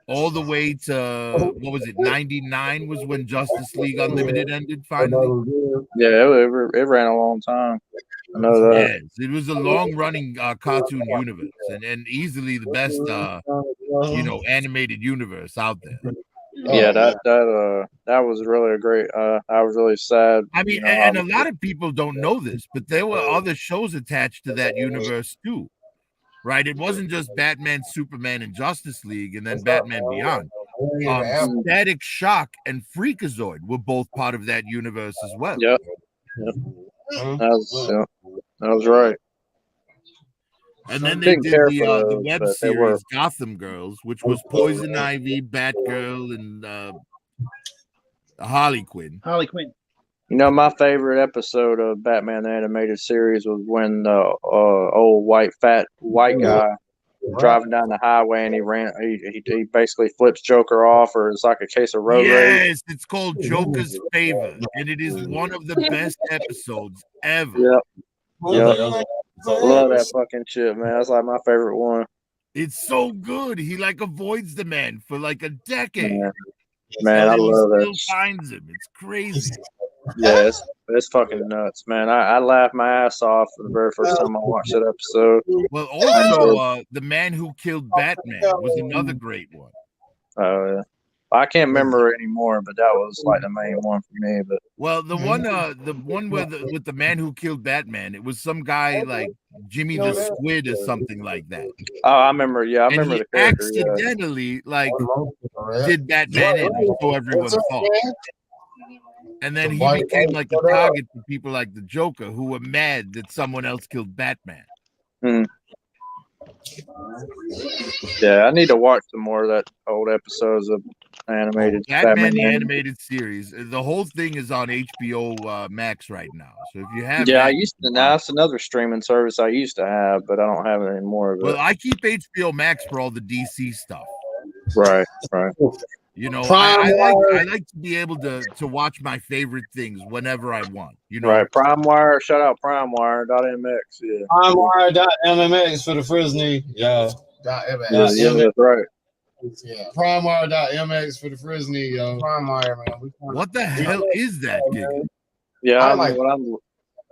Speaker 12: all the way to what was it? 99 was when Justice League Unlimited ended finally.
Speaker 8: Yeah, it ran a long time. I know that.
Speaker 12: Yes, it was a long-running cartoon universe, and easily the best, animated universe out there.
Speaker 8: Yeah, that was really a great. I was really sad.
Speaker 12: I mean, and a lot of people don't know this, but there were other shows attached to that universe too, right? It wasn't just Batman, Superman, and Justice League, and then Batman Beyond. Static Shock and Freakazoid were both part of that universe as well.
Speaker 8: Yep. That was right.
Speaker 12: And then they did the web series Gotham Girls, which was Poison Ivy, Batgirl, and Harley Quinn.
Speaker 8: You know, my favorite episode of Batman the Animated Series was when the old fat white guy driving down the highway and he basically flips Joker off, or it's like a case of road rage.
Speaker 12: Yes, it's called Joker's Favor, and it is one of the best episodes ever.
Speaker 8: Yep. Love that fucking shit, man. That's like my favorite one.
Speaker 12: It's so good. He avoids the man for like a decade.
Speaker 8: Man, I love that.
Speaker 12: Still finds him. It's crazy.
Speaker 8: Yeah, it's fucking nuts, man. I laughed my ass off for the very first time I watched that episode.
Speaker 12: Well, also, The Man Who Killed Batman was another great one.
Speaker 8: Oh, yeah. I can't remember anymore, but that was like the main one for me. But
Speaker 12: the one with the Man Who Killed Batman, it was some guy like Jimmy the Squid or something like that.
Speaker 8: Oh, I remember. Yeah, I remember the character.
Speaker 12: Accidentally, did Batman in, so everyone thought. And then he became like a target for people like the Joker, who were mad that someone else killed Batman.
Speaker 8: Yeah, I need to watch some more of that old episodes of animated
Speaker 12: Batman the animated series. The whole thing is on HBO Max right now. So if you have,
Speaker 8: I used to. Now it's another streaming service I used to have, but I don't have it anymore. But
Speaker 12: well, I keep HBO Max for all the DC stuff.
Speaker 8: Right.
Speaker 12: You know, I like to be able to watch my favorite things whenever I want. You know,
Speaker 8: right? PrimeWire, shout out PrimeWire.mx. Yeah,
Speaker 1: PrimeWire.mmx for the Frisney. Yeah,
Speaker 8: Yeah, that's right.
Speaker 1: Yeah, Primar.mx for the Frisney, yo.
Speaker 6: Primar, man.
Speaker 12: What the hell is that, Giga?
Speaker 8: Yeah,
Speaker 6: I
Speaker 8: I
Speaker 6: like
Speaker 8: know what I'm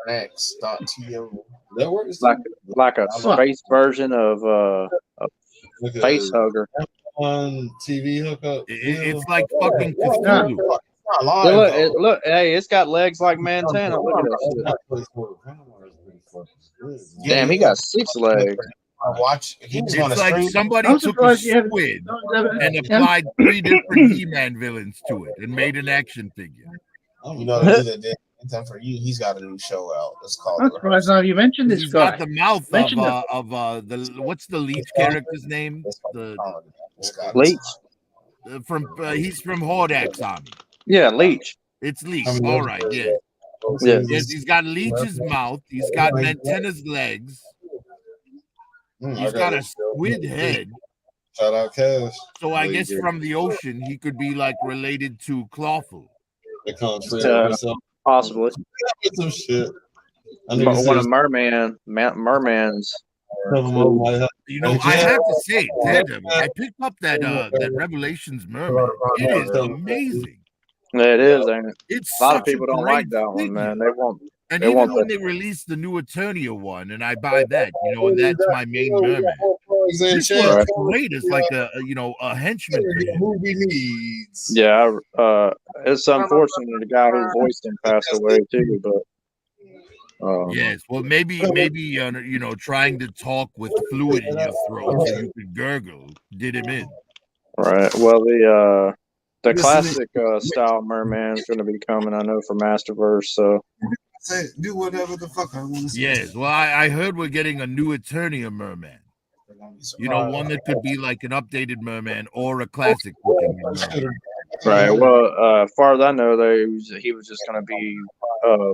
Speaker 6: X.to.
Speaker 1: That works.
Speaker 8: like a space version of a face hugger.
Speaker 1: On TV hookup.
Speaker 12: It's like fucking
Speaker 6: Yeah,
Speaker 12: Cthulhu.
Speaker 6: it's not live,
Speaker 8: Look, hey, it's got legs like Montana. Look at that shit. Damn, he got 6 legs.
Speaker 6: Watch.
Speaker 12: It's like somebody
Speaker 15: I'm
Speaker 12: took a
Speaker 15: surprised you haven't-
Speaker 12: squid and applied 3 different He-Man villains to it and made an action figure.
Speaker 6: You know, the dude that did anything for you, he's got a new show out. It's called.
Speaker 15: I'm surprised now you mentioned this
Speaker 12: He's
Speaker 15: guy.
Speaker 12: got the mouth
Speaker 15: Mention him.
Speaker 12: of the what's the Leech character's name? The
Speaker 8: Leech.
Speaker 12: He's from Hordax Army.
Speaker 8: Yeah, Leech.
Speaker 12: It's Leech. All right, yeah.
Speaker 8: Yeah.
Speaker 12: Yes, he's got Leech's mouth. He's got Mantena's legs. He's got a squid head.
Speaker 1: Shout out Cash.
Speaker 12: So I guess from the ocean, he could be like related to Clawful.
Speaker 8: Possibly.
Speaker 1: Some shit.
Speaker 8: But one of merman's.
Speaker 12: You know, I have to say, Daredevil, I picked up that Revelations Merman. It is amazing.
Speaker 8: It is, ain't it?
Speaker 12: It's
Speaker 8: a lot of
Speaker 12: such a
Speaker 8: people don't
Speaker 12: great
Speaker 8: like that one, man. They want.
Speaker 12: And
Speaker 8: They
Speaker 12: even
Speaker 8: want
Speaker 12: when
Speaker 8: that.
Speaker 12: they released the new Eternia one, and I buy that, you know, and that's my main merman. This
Speaker 1: Right.
Speaker 12: one's great. It's like a henchman.
Speaker 1: Movie needs.
Speaker 8: Yeah, it's unfortunate the guy who voiced him passed away too, but
Speaker 12: Yes, well, maybe trying to talk with fluid in your throat so you could gurgle did him in.
Speaker 8: right. Well, the classic style merman is going to be coming, I know, for Masterverse. So
Speaker 1: Say, do whatever the fuck I want to say.
Speaker 12: Yes, well, I heard we're getting a new Eternia merman. You know, one that could be like an updated merman or a classic looking merman.
Speaker 8: right. Well, as far as I know, he was just going to be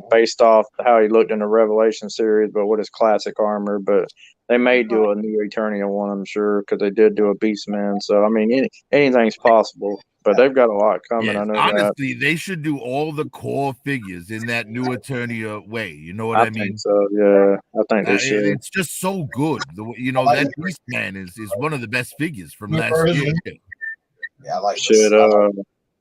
Speaker 8: based off how he looked in the Revelation series, but with his classic armor. But they may do a new Eternia one, I'm sure, because they did do a Beastman. So I mean, anything's possible. But they've got a lot coming.
Speaker 12: Yes,
Speaker 8: I know
Speaker 12: honestly, they should do all the core figures in that new Eternia way. You know what I mean?
Speaker 8: think so. Yeah, I think they should.
Speaker 12: It's just so good. That Beastman is one of the best figures from last year.
Speaker 6: Yeah, I like
Speaker 8: Shit,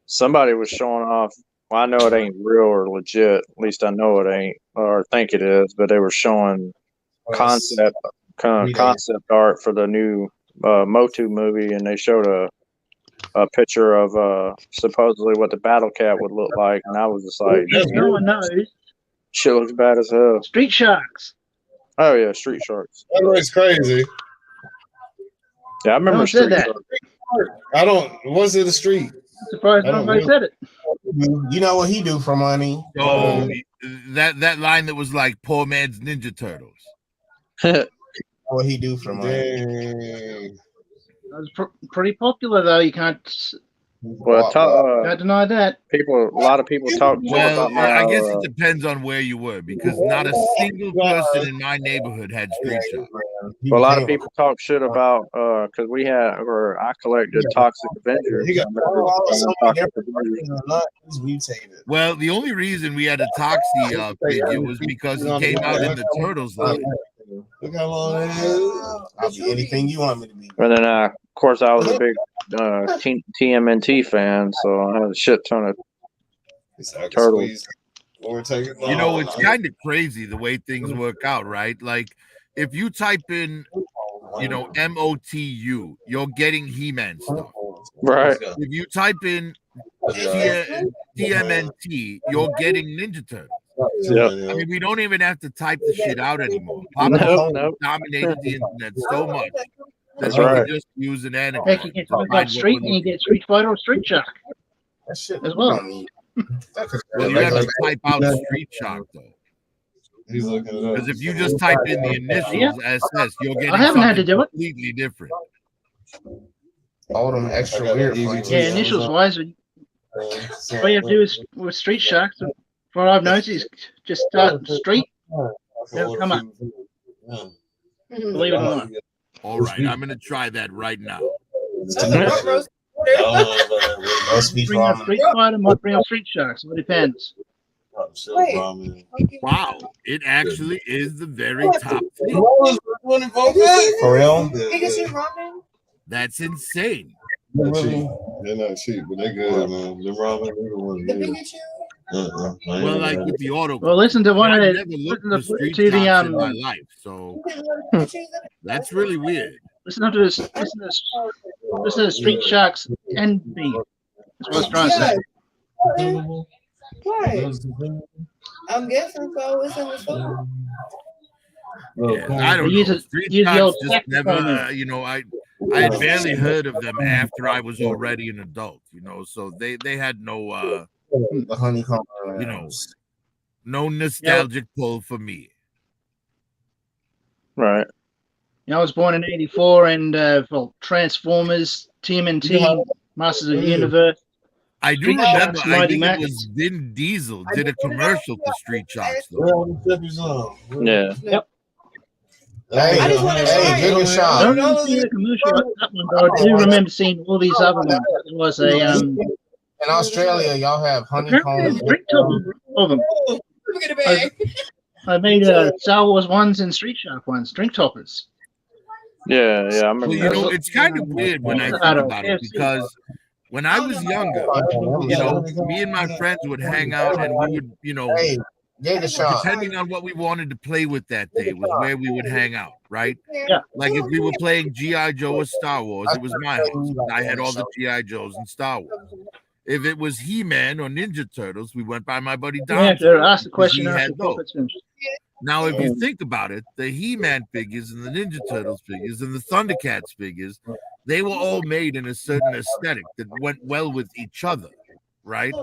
Speaker 8: somebody was showing off. Well, I know it ain't real or legit. At least I know it ain't, or think it is. But they were showing concept art for the new Motu movie, and they showed a picture of supposedly what the Battle Cat would look like, and I was just like,
Speaker 15: No one knows.
Speaker 8: shit looks bad as hell.
Speaker 15: Street Sharks.
Speaker 8: Oh yeah, Street Sharks.
Speaker 1: That looks crazy.
Speaker 8: Yeah, I remember
Speaker 15: No one said
Speaker 8: Street
Speaker 15: that.
Speaker 8: Sharks.
Speaker 1: Was it a street?
Speaker 15: I'm surprised nobody said it.
Speaker 6: You know what he do for money?
Speaker 12: Oh, that line that was like poor man's Ninja Turtles.
Speaker 6: What he do for money?
Speaker 15: It was pretty popular, though. You can't
Speaker 8: Well,
Speaker 15: can't deny that.
Speaker 8: a lot of people talk.
Speaker 12: Well,
Speaker 8: about
Speaker 12: I
Speaker 8: how,
Speaker 12: guess it depends on where you were, because not a single person in my neighborhood had Street Sharks.
Speaker 8: well, a lot of people talk shit about because I collected Toxic Avengers.
Speaker 6: He got
Speaker 8: Toxic Avengers.
Speaker 6: He's mutated.
Speaker 12: Well, the only reason we had a Toxie figure was because he came out in the Turtles line.
Speaker 1: Look how long it is.
Speaker 6: I'll be anything you want me to be.
Speaker 8: And then, of course, I was a big TMNT fan, so I had a shit ton of turtles.
Speaker 12: You know, it's kind of crazy the way things work out, right? Like, if you type in, MOTU, you're getting He-Man stuff.
Speaker 8: Right.
Speaker 12: If you type in TMNT, you're getting Ninja Turtles.
Speaker 8: Yep.
Speaker 12: I mean, we don't even have to type the shit out anymore.
Speaker 8: No.
Speaker 12: Dominated the internet so much that
Speaker 8: That's
Speaker 12: you
Speaker 8: right.
Speaker 12: can just use an anagram.
Speaker 15: Heck, you get something like Street and you get Street Fighter or Street Shark
Speaker 6: That shit
Speaker 15: as well.
Speaker 12: Well, you have to type out Street Shark though.
Speaker 1: He's looking it up.
Speaker 12: Because if you just type in the initials SS, you're getting
Speaker 15: I haven't had to
Speaker 12: something
Speaker 15: do it.
Speaker 12: completely different.
Speaker 6: All them extra weird points.
Speaker 15: Yeah, initials wise, all you have to do is with Street Sharks. For what I've noticed is just start Street. It'll come up. Believe it or not.
Speaker 12: All right, I'm gonna try that right now.
Speaker 15: Bring up Street Fighter, might bring up Street Sharks. It depends.
Speaker 9: Wait.
Speaker 12: Wow, it actually is the very top thing.
Speaker 6: For real?
Speaker 9: Pikachu ramen?
Speaker 12: That's insane.
Speaker 1: They're not cheap. They're not cheap, but they're good, man. The ramen, they're the ones
Speaker 9: The
Speaker 1: good.
Speaker 9: Pikachu?
Speaker 12: Well, like with the auto.
Speaker 15: Well, listen to one of
Speaker 12: I've
Speaker 15: the
Speaker 12: never looked
Speaker 15: listen
Speaker 12: for street
Speaker 15: to the
Speaker 12: shops in my life, so that's really weird.
Speaker 15: listen to this. Listen to Street Sharks and me. That's what I was trying to say.
Speaker 9: Right. I'm guessing so. It's in the store.
Speaker 12: Yeah, I don't know. Street shops just never, I had barely heard of them after I was already an adult, so they had no,
Speaker 6: the honeycomb,
Speaker 12: no nostalgic pull for me.
Speaker 8: Right.
Speaker 15: I was born in '84, and Transformers, TMNT, Masters of the Universe.
Speaker 12: I do remember. I think it was Vin Diesel did a commercial for Street Sharks.
Speaker 8: Yeah.
Speaker 15: Yep.
Speaker 6: Hey, give it a shot.
Speaker 15: I don't remember seeing a commercial like that one, but I do remember seeing all these other ones. It was a
Speaker 6: in Australia, y'all have honeycomb.
Speaker 15: drink toppers of them.
Speaker 9: Look at the bag.
Speaker 15: I made Star Wars ones and Street Shark ones, drink toppers.
Speaker 8: Yeah, I remember.
Speaker 12: Well, it's kind of weird when I think about it because when I was younger, me and my friends would hang out and we would, depending on what we wanted to play with that day was where we would hang out, right?
Speaker 15: Yeah.
Speaker 12: Like if we were playing G.I. Joe or Star Wars, it was my house. I had all the G.I. Joes and Star Wars. If it was He-Man or Ninja Turtles, we went by my buddy Don.
Speaker 15: Yeah, ask the question.
Speaker 12: Now, if you think about it, the He-Man figures and the Ninja Turtles figures and the Thundercats figures, they were all made in a certain aesthetic that went well with each other, right?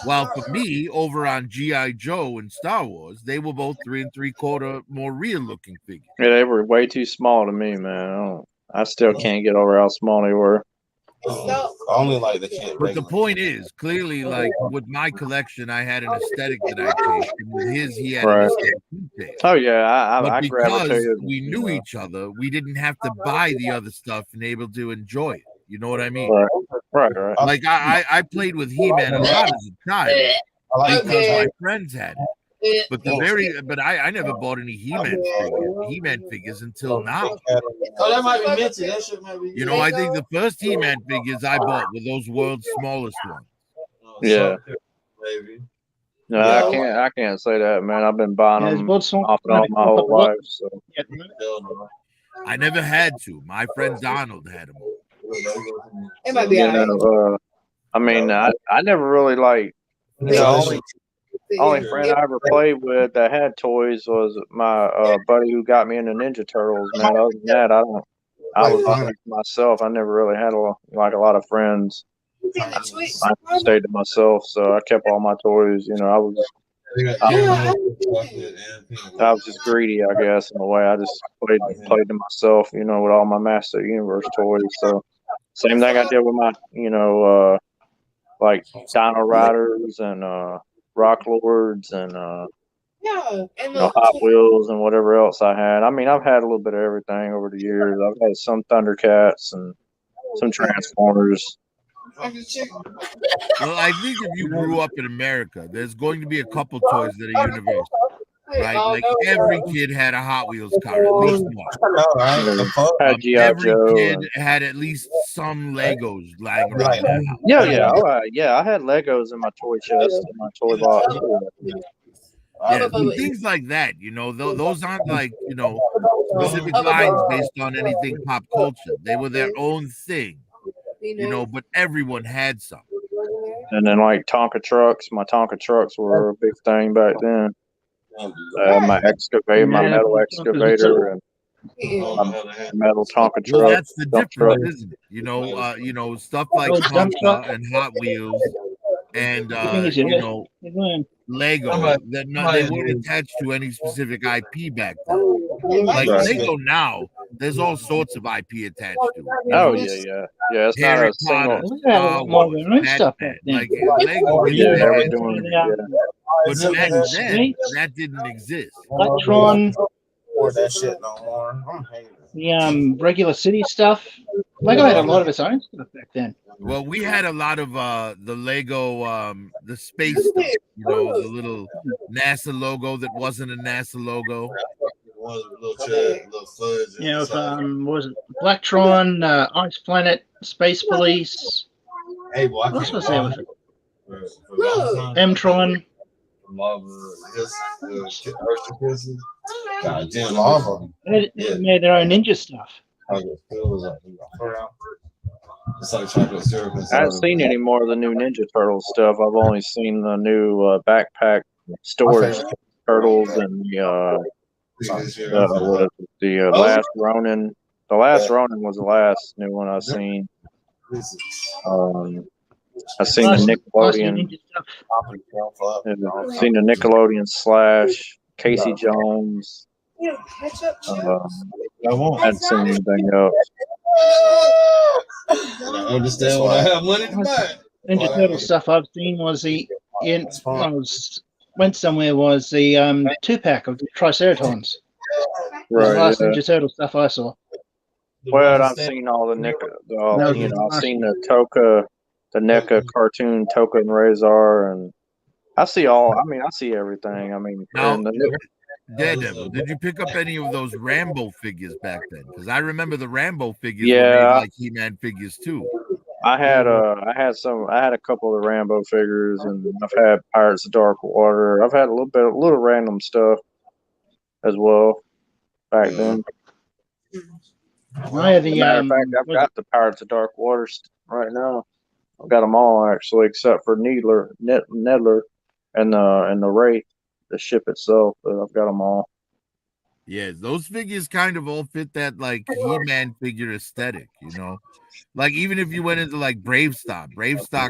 Speaker 12: While for me, over on G.I. Joe and Star Wars, they were both 3 3/4 more real-looking figures.
Speaker 8: Yeah, they were way too small to me, man. I still can't get over how small they were.
Speaker 6: Only like the kid.
Speaker 12: But the point is, clearly, like with my collection, I had an aesthetic that I chased, and with his, he had an aesthetic he chased.
Speaker 8: Oh yeah,
Speaker 12: but
Speaker 8: I
Speaker 12: because we knew each other, we didn't have to buy the other stuff and able to enjoy it. You know what I mean?
Speaker 8: Right.
Speaker 12: Like I played with He-Man a lot as a child because my friends had it. But I never bought any He-Man figures until now.
Speaker 6: Oh, that might be minty. That shit might be.
Speaker 12: I think the first He-Man figures I bought were those world's smallest ones.
Speaker 8: Yeah. No, I can't say that, man. I've been buying them off and on my whole life. So
Speaker 12: I never had to. My friend Donald had them.
Speaker 9: It might be.
Speaker 8: I mean, I never really like. Only friend I ever played with that had toys was my buddy who got me into Ninja Turtles. Man, other than that, I was myself. I never really had a lot of friends. I stayed to myself, so I kept all my toys. I was just greedy, I guess, in a way. I just played to myself, with all my Master Universe toys. So same thing I did with my, like Dino Riders and Rock Lords and Hot Wheels and whatever else I had. I mean, I've had a little bit of everything over the years. I've had some Thundercats and some Transformers.
Speaker 12: Well, I think if you grew up in America, there's going to be a couple toys that are universal, right? Like every kid had a Hot Wheels car, at least one. Every kid had at least some Legos lying around the house.
Speaker 8: Yeah. I had Legos in my toy chest and my toy box.
Speaker 12: Yeah, things like that, those aren't like, specific lines based on anything pop culture. They were their own thing, but everyone had some.
Speaker 8: And then like Tonka trucks, my Tonka trucks were a big thing back then. My excavator, my metal excavator, and metal Tonka truck.
Speaker 12: Well, that's the difference, isn't it? Stuff like Tonka and Hot Wheels and Lego, they weren't attached to any specific IP back then. Like Lego now, there's all sorts of IP attached to it.
Speaker 8: Oh yeah. It's
Speaker 12: Harry
Speaker 8: not a
Speaker 12: Potter,
Speaker 8: single.
Speaker 12: Star Wars,
Speaker 15: stuff.
Speaker 12: like Lego. But back then,
Speaker 15: Snakes,
Speaker 12: that didn't exist.
Speaker 15: Electron,
Speaker 6: Or that shit no more. I'm hating it.
Speaker 15: the regular city stuff. Lego had a lot of its own stuff back then.
Speaker 12: Well, we had a lot of the Lego, the space stuff, you know, the little NASA logo that wasn't a NASA logo.
Speaker 15: Yeah, with, what was it? Blacktron, Ice Planet, Space Police.
Speaker 1: Hey, boy, I
Speaker 15: What else
Speaker 1: can't
Speaker 15: was there with
Speaker 1: love
Speaker 15: it? M-Tron.
Speaker 1: God damn, lava.
Speaker 15: They made their own ninja stuff.
Speaker 1: It's like chocolate syrup.
Speaker 8: I haven't seen any more of the new Ninja Turtles stuff. I've only seen the new backpack storage turtles and the last Ronin. The last Ronin was the last new one I've seen. I've seen the Nickelodeon. I've seen the Nickelodeon Slash, Casey Jones.
Speaker 9: Yeah, ketchup.
Speaker 8: I haven't seen anything else.
Speaker 1: I understand when I have money to buy it.
Speaker 15: Ninja Turtle stuff I've seen was went somewhere was the 2-pack of the Triceratons.
Speaker 8: Right,
Speaker 15: the last Ninja Turtle stuff I saw.
Speaker 8: Well, I've seen all the I've seen the Toka, the NECA cartoon Toka and Razor, and I see everything. I mean,
Speaker 12: now, Daredevil, did you pick up any of those Rambo figures back then? Because I remember the Rambo figures were made like He-Man figures too.
Speaker 8: I had a couple of the Rambo figures, and I've had Pirates of Dark Water. I've had a little random stuff as well back then.
Speaker 15: Matter
Speaker 8: of fact, I've got the Pirates of Dark Water right now. I've got them all actually, except for Nedler, and the Wraith, the ship itself. But I've got them all.
Speaker 12: Yeah, those figures kind of all fit that like He-Man figure aesthetic, you know. Like even if you went into like Brave Star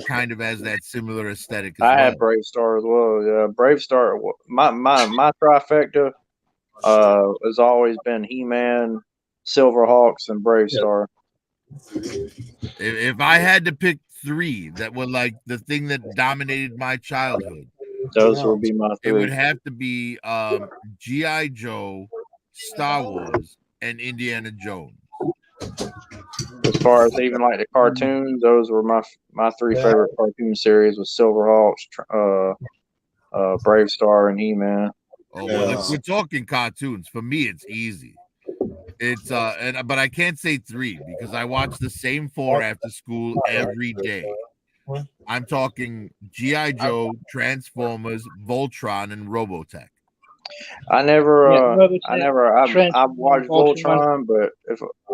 Speaker 12: kind of has that similar aesthetic.
Speaker 8: I had Brave Star as well. Yeah, Brave Star. My trifecta has always been He-Man, Silverhawks, and Brave Star.
Speaker 12: If I had to pick 3 that were like the thing that dominated my childhood,
Speaker 8: those would be my 3.
Speaker 12: It would have to be G.I. Joe, Star Wars, and Indiana Jones.
Speaker 8: As far as even like the cartoons, those were my 3 favorite cartoon series with Silverhawks, Brave Star, and He-Man.
Speaker 12: Oh well, if we're talking cartoons, for me it's easy. It's but I can't say 3 because I watch the same 4 after school every day. I'm talking G.I. Joe, Transformers, Voltron, and Robotech.
Speaker 8: I've watched Voltron, but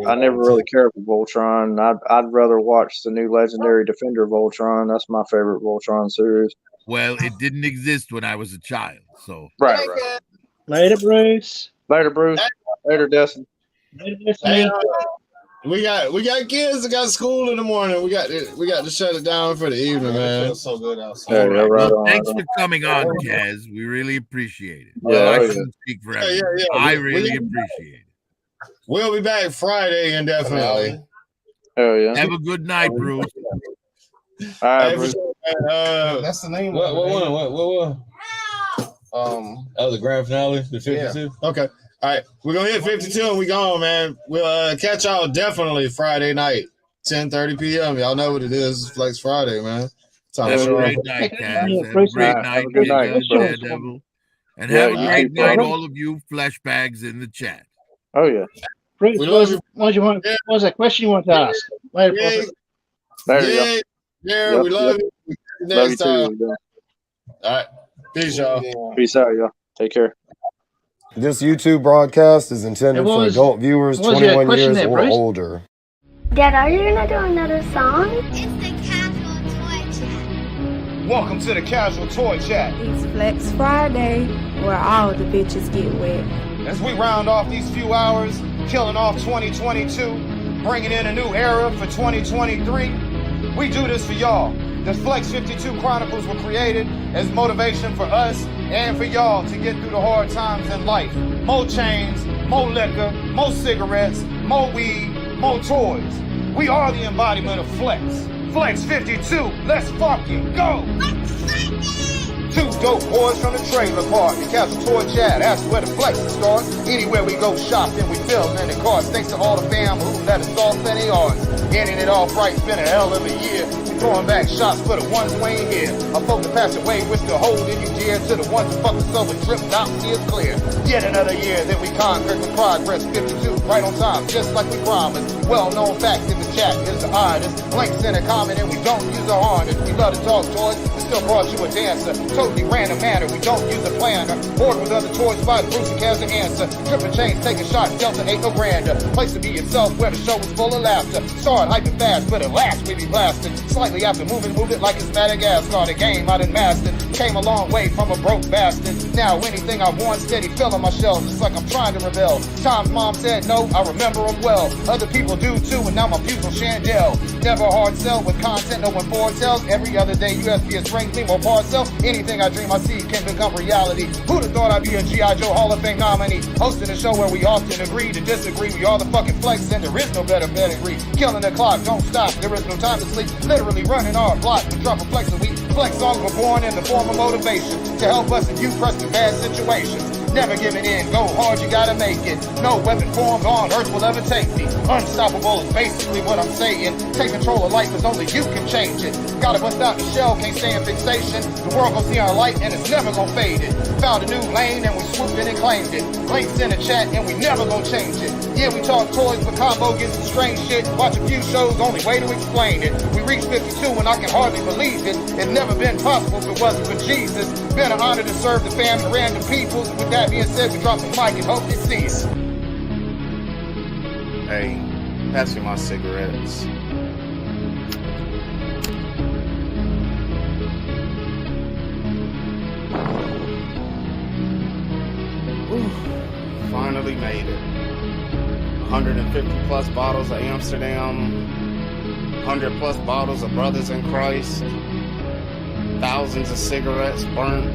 Speaker 8: I never really cared for Voltron. I'd rather watch the new Legendary Defender Voltron. That's my favorite Voltron series.
Speaker 12: Well, it didn't exist when I was a child, so
Speaker 8: right.
Speaker 15: Later, Bruce.
Speaker 8: Later, Destin.
Speaker 1: Hey, we got kids that got school in the morning. We got to shut it down for the evening, man. It feels so good outside.
Speaker 12: Thanks for coming on, Kaz. We really appreciate it. Well, I shouldn't speak for everyone. I really appreciate it.
Speaker 1: We'll be back Friday indefinitely.
Speaker 8: Oh yeah.
Speaker 12: Have a good night, Bruce.
Speaker 8: All right, Bruce.
Speaker 6: That's the name.
Speaker 1: What? The grand finale, the 52. Yeah. Okay. All right, we're gonna hit 52 and we gone, man. We'll catch y'all definitely Friday night, 10:30 p.m. Y'all know what it is. It's Flex Friday, man.
Speaker 12: Have a great night, Kaz. Have a great night, Daredevil. And have a great night, all of you fleshbags in the chat.
Speaker 8: Oh yeah.
Speaker 15: Bruce, what was that question you want to ask?
Speaker 1: Yeah, we love you. Next time. All right, peace, y'all.
Speaker 8: Peace out, y'all. Take care.
Speaker 16: This YouTube broadcast is intended for adult viewers 21 years or older.
Speaker 3: Dad, are you gonna do another song?
Speaker 14: It's the Casual Toy Chat.
Speaker 7: Welcome to the Casual Toy Chat.
Speaker 17: It's Flex Friday, where all the bitches get wet.
Speaker 7: As we round off these few hours, killing off 2022, bringing in a new era for 2023, we do this for y'all. The Flex 52 Chronicles were created as motivation for us and for y'all to get through the hard times in life. More chains, more liquor, more cigarettes, more weed, more toys. We are the embodiment of Flex. Flex 52, let's fucking go! 2 dope boys from the trailer park. The Casual Toy Chat, ask where the flexes start. Anywhere we go shopping, we film in the cars. Thanks to all the fam who let us off in the arts. Ending it off right, it's been a hell of a year. We throwing back shots for the ones who ain't here. Our folk that passed away, we're still holding you dear. To the ones who fucked us over, tripped out, see us clear. Yet another year that we conquered with progress. 52, right on time, just like we promised. Well-known fact in the chat is the oddest. Links in a comment and we don't use a harness. We love to talk toys, we still brought you a dancer. Totally random manner, we don't use a planner. Bored with other toys, by Bruce and Cas the answer. Tripping chains, taking shots, Delta ain't no grander. Place to be yourself where the show is full of laughter. Start hyping fast, but at last we be blasted. Slightly after moving, moved it like it's Madagascar. The game I done mastered. Came a long way from a broke bastard. Now anything I want steady filling my shelf. It's like I'm trying to rebel. Times mom said no, I remember them well. Other people do too, and now my views on Chandel. Never hard sell with content no one foretells. Every other day USPS rings me more parcel. Anything I dream I see can become reality. Who'd have thought I'd be a G.I. Joe Hall of Fame nominee? Hosting a show where we often agree to disagree. We all the fucking flex and there is no better pedigree. Killing the clock, don't stop, there is no time to sleep. Literally running our block, we drop a flex a week. Flex songs were born in the form of motivation to help us and you press through bad situations. Never giving in, go hard, you gotta make it. No weapon formed on earth will ever take me. Unstoppable is basically what I'm saying. Take control of life, cause only you can change it. Gotta bust out the shell, can't stay in fixation. The world gon' see our light and it's never gon' fade it. Found a new lane and we swooped in and claimed it. Links in the chat and we never gon' change it. Yeah, we talk toys, but combo gets some strange shit. Watch a few shows, only way to explain it. We reached 52 and I can hardly believe it. It's never been possible if it wasn't for Jesus. Been an honor to serve the fam and random peoples. With that being said, we drop the mic and hope you see us.
Speaker 6: Hey, pass me my cigarettes. Whew, finally made it. 150 plus bottles of Amsterdam, 100 plus bottles of Brothers in Christ, thousands of cigarettes burnt,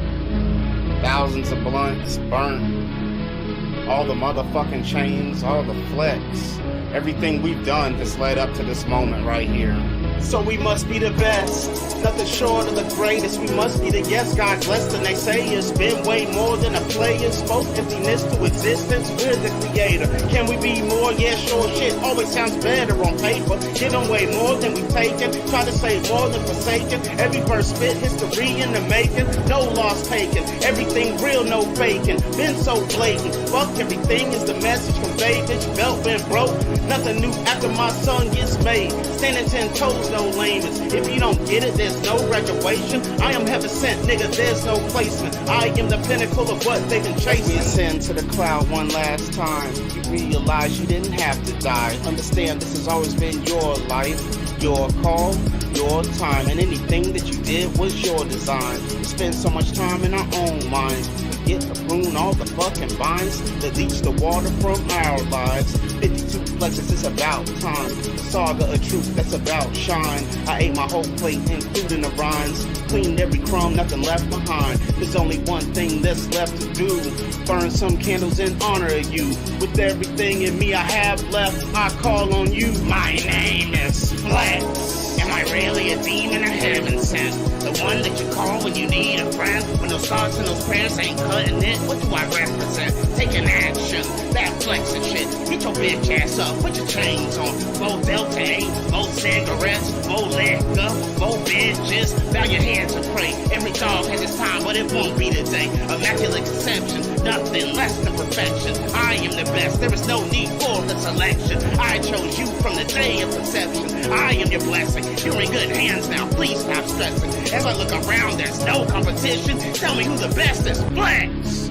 Speaker 6: thousands of blunts burnt, all the motherfucking chains, all the flex. Everything we've done has led up to this moment right here.
Speaker 2: So we must be the best, nothing short of the greatest. We must be the yes, God bless the naysayers. Been way more than a player, spoke emptiness to existence. We're the creator. Can we be more? Yeah, sure, shit always sounds better on paper. Giving way more than we've taken, try to save more than forsaken. Every verse spit, history in the making, no loss taken. Everything real, no faking. Been so blatant, fuck everything is the message conveyed. Bitch, belt been broke, nothing new after my son gets made. Standing 10 toes, no lamest. If you don't get it, there's no graduation. I am heaven sent, nigga, there's no placement. I am the pinnacle of what they've been chasing.
Speaker 6: We ascend to the cloud one last time. You realize you didn't have to die. Understand this has always been your life, your call, your time, and anything that you did was your design. We spend so much time in our own minds. We get to prune all the fucking vines that leach the water from our lives. 52 flexes, it's about time. Saga of truth, that's about shine. I ate my whole plate, including the rinds. Cleaned every crumb, nothing left behind. There's only one thing that's left to do. Burn some candles in honor of you. With everything in me I have left, I call on you. My name is Flex. Am I really a demon or heaven sent? The one that you call when you need a friend? When those thoughts and those prayers ain't cutting it, what do I represent? Taking action, that flexing shit. Get your bitch ass up, put your chains on. More Delta 8, more cigarettes, more liquor, more bitches. Bow your heads and pray. Every dog has its time, but it won't be today. Immaculate conception, nothing less than perfection. I am the best, there is no need for the selection. I chose you from the day of conception. I am your blessing. You're in good hands now, please stop stressing. As I look around, there's no competition. Tell me who the best is. Flex!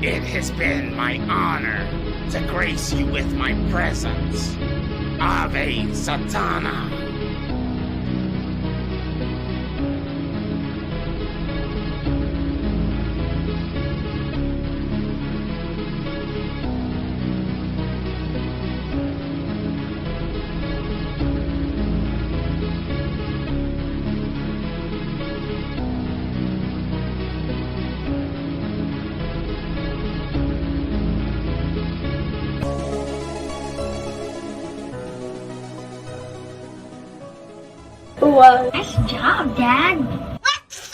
Speaker 6: It has been my honor to grace you with my presence. Ave Satana.
Speaker 3: Well, nice job, Dad.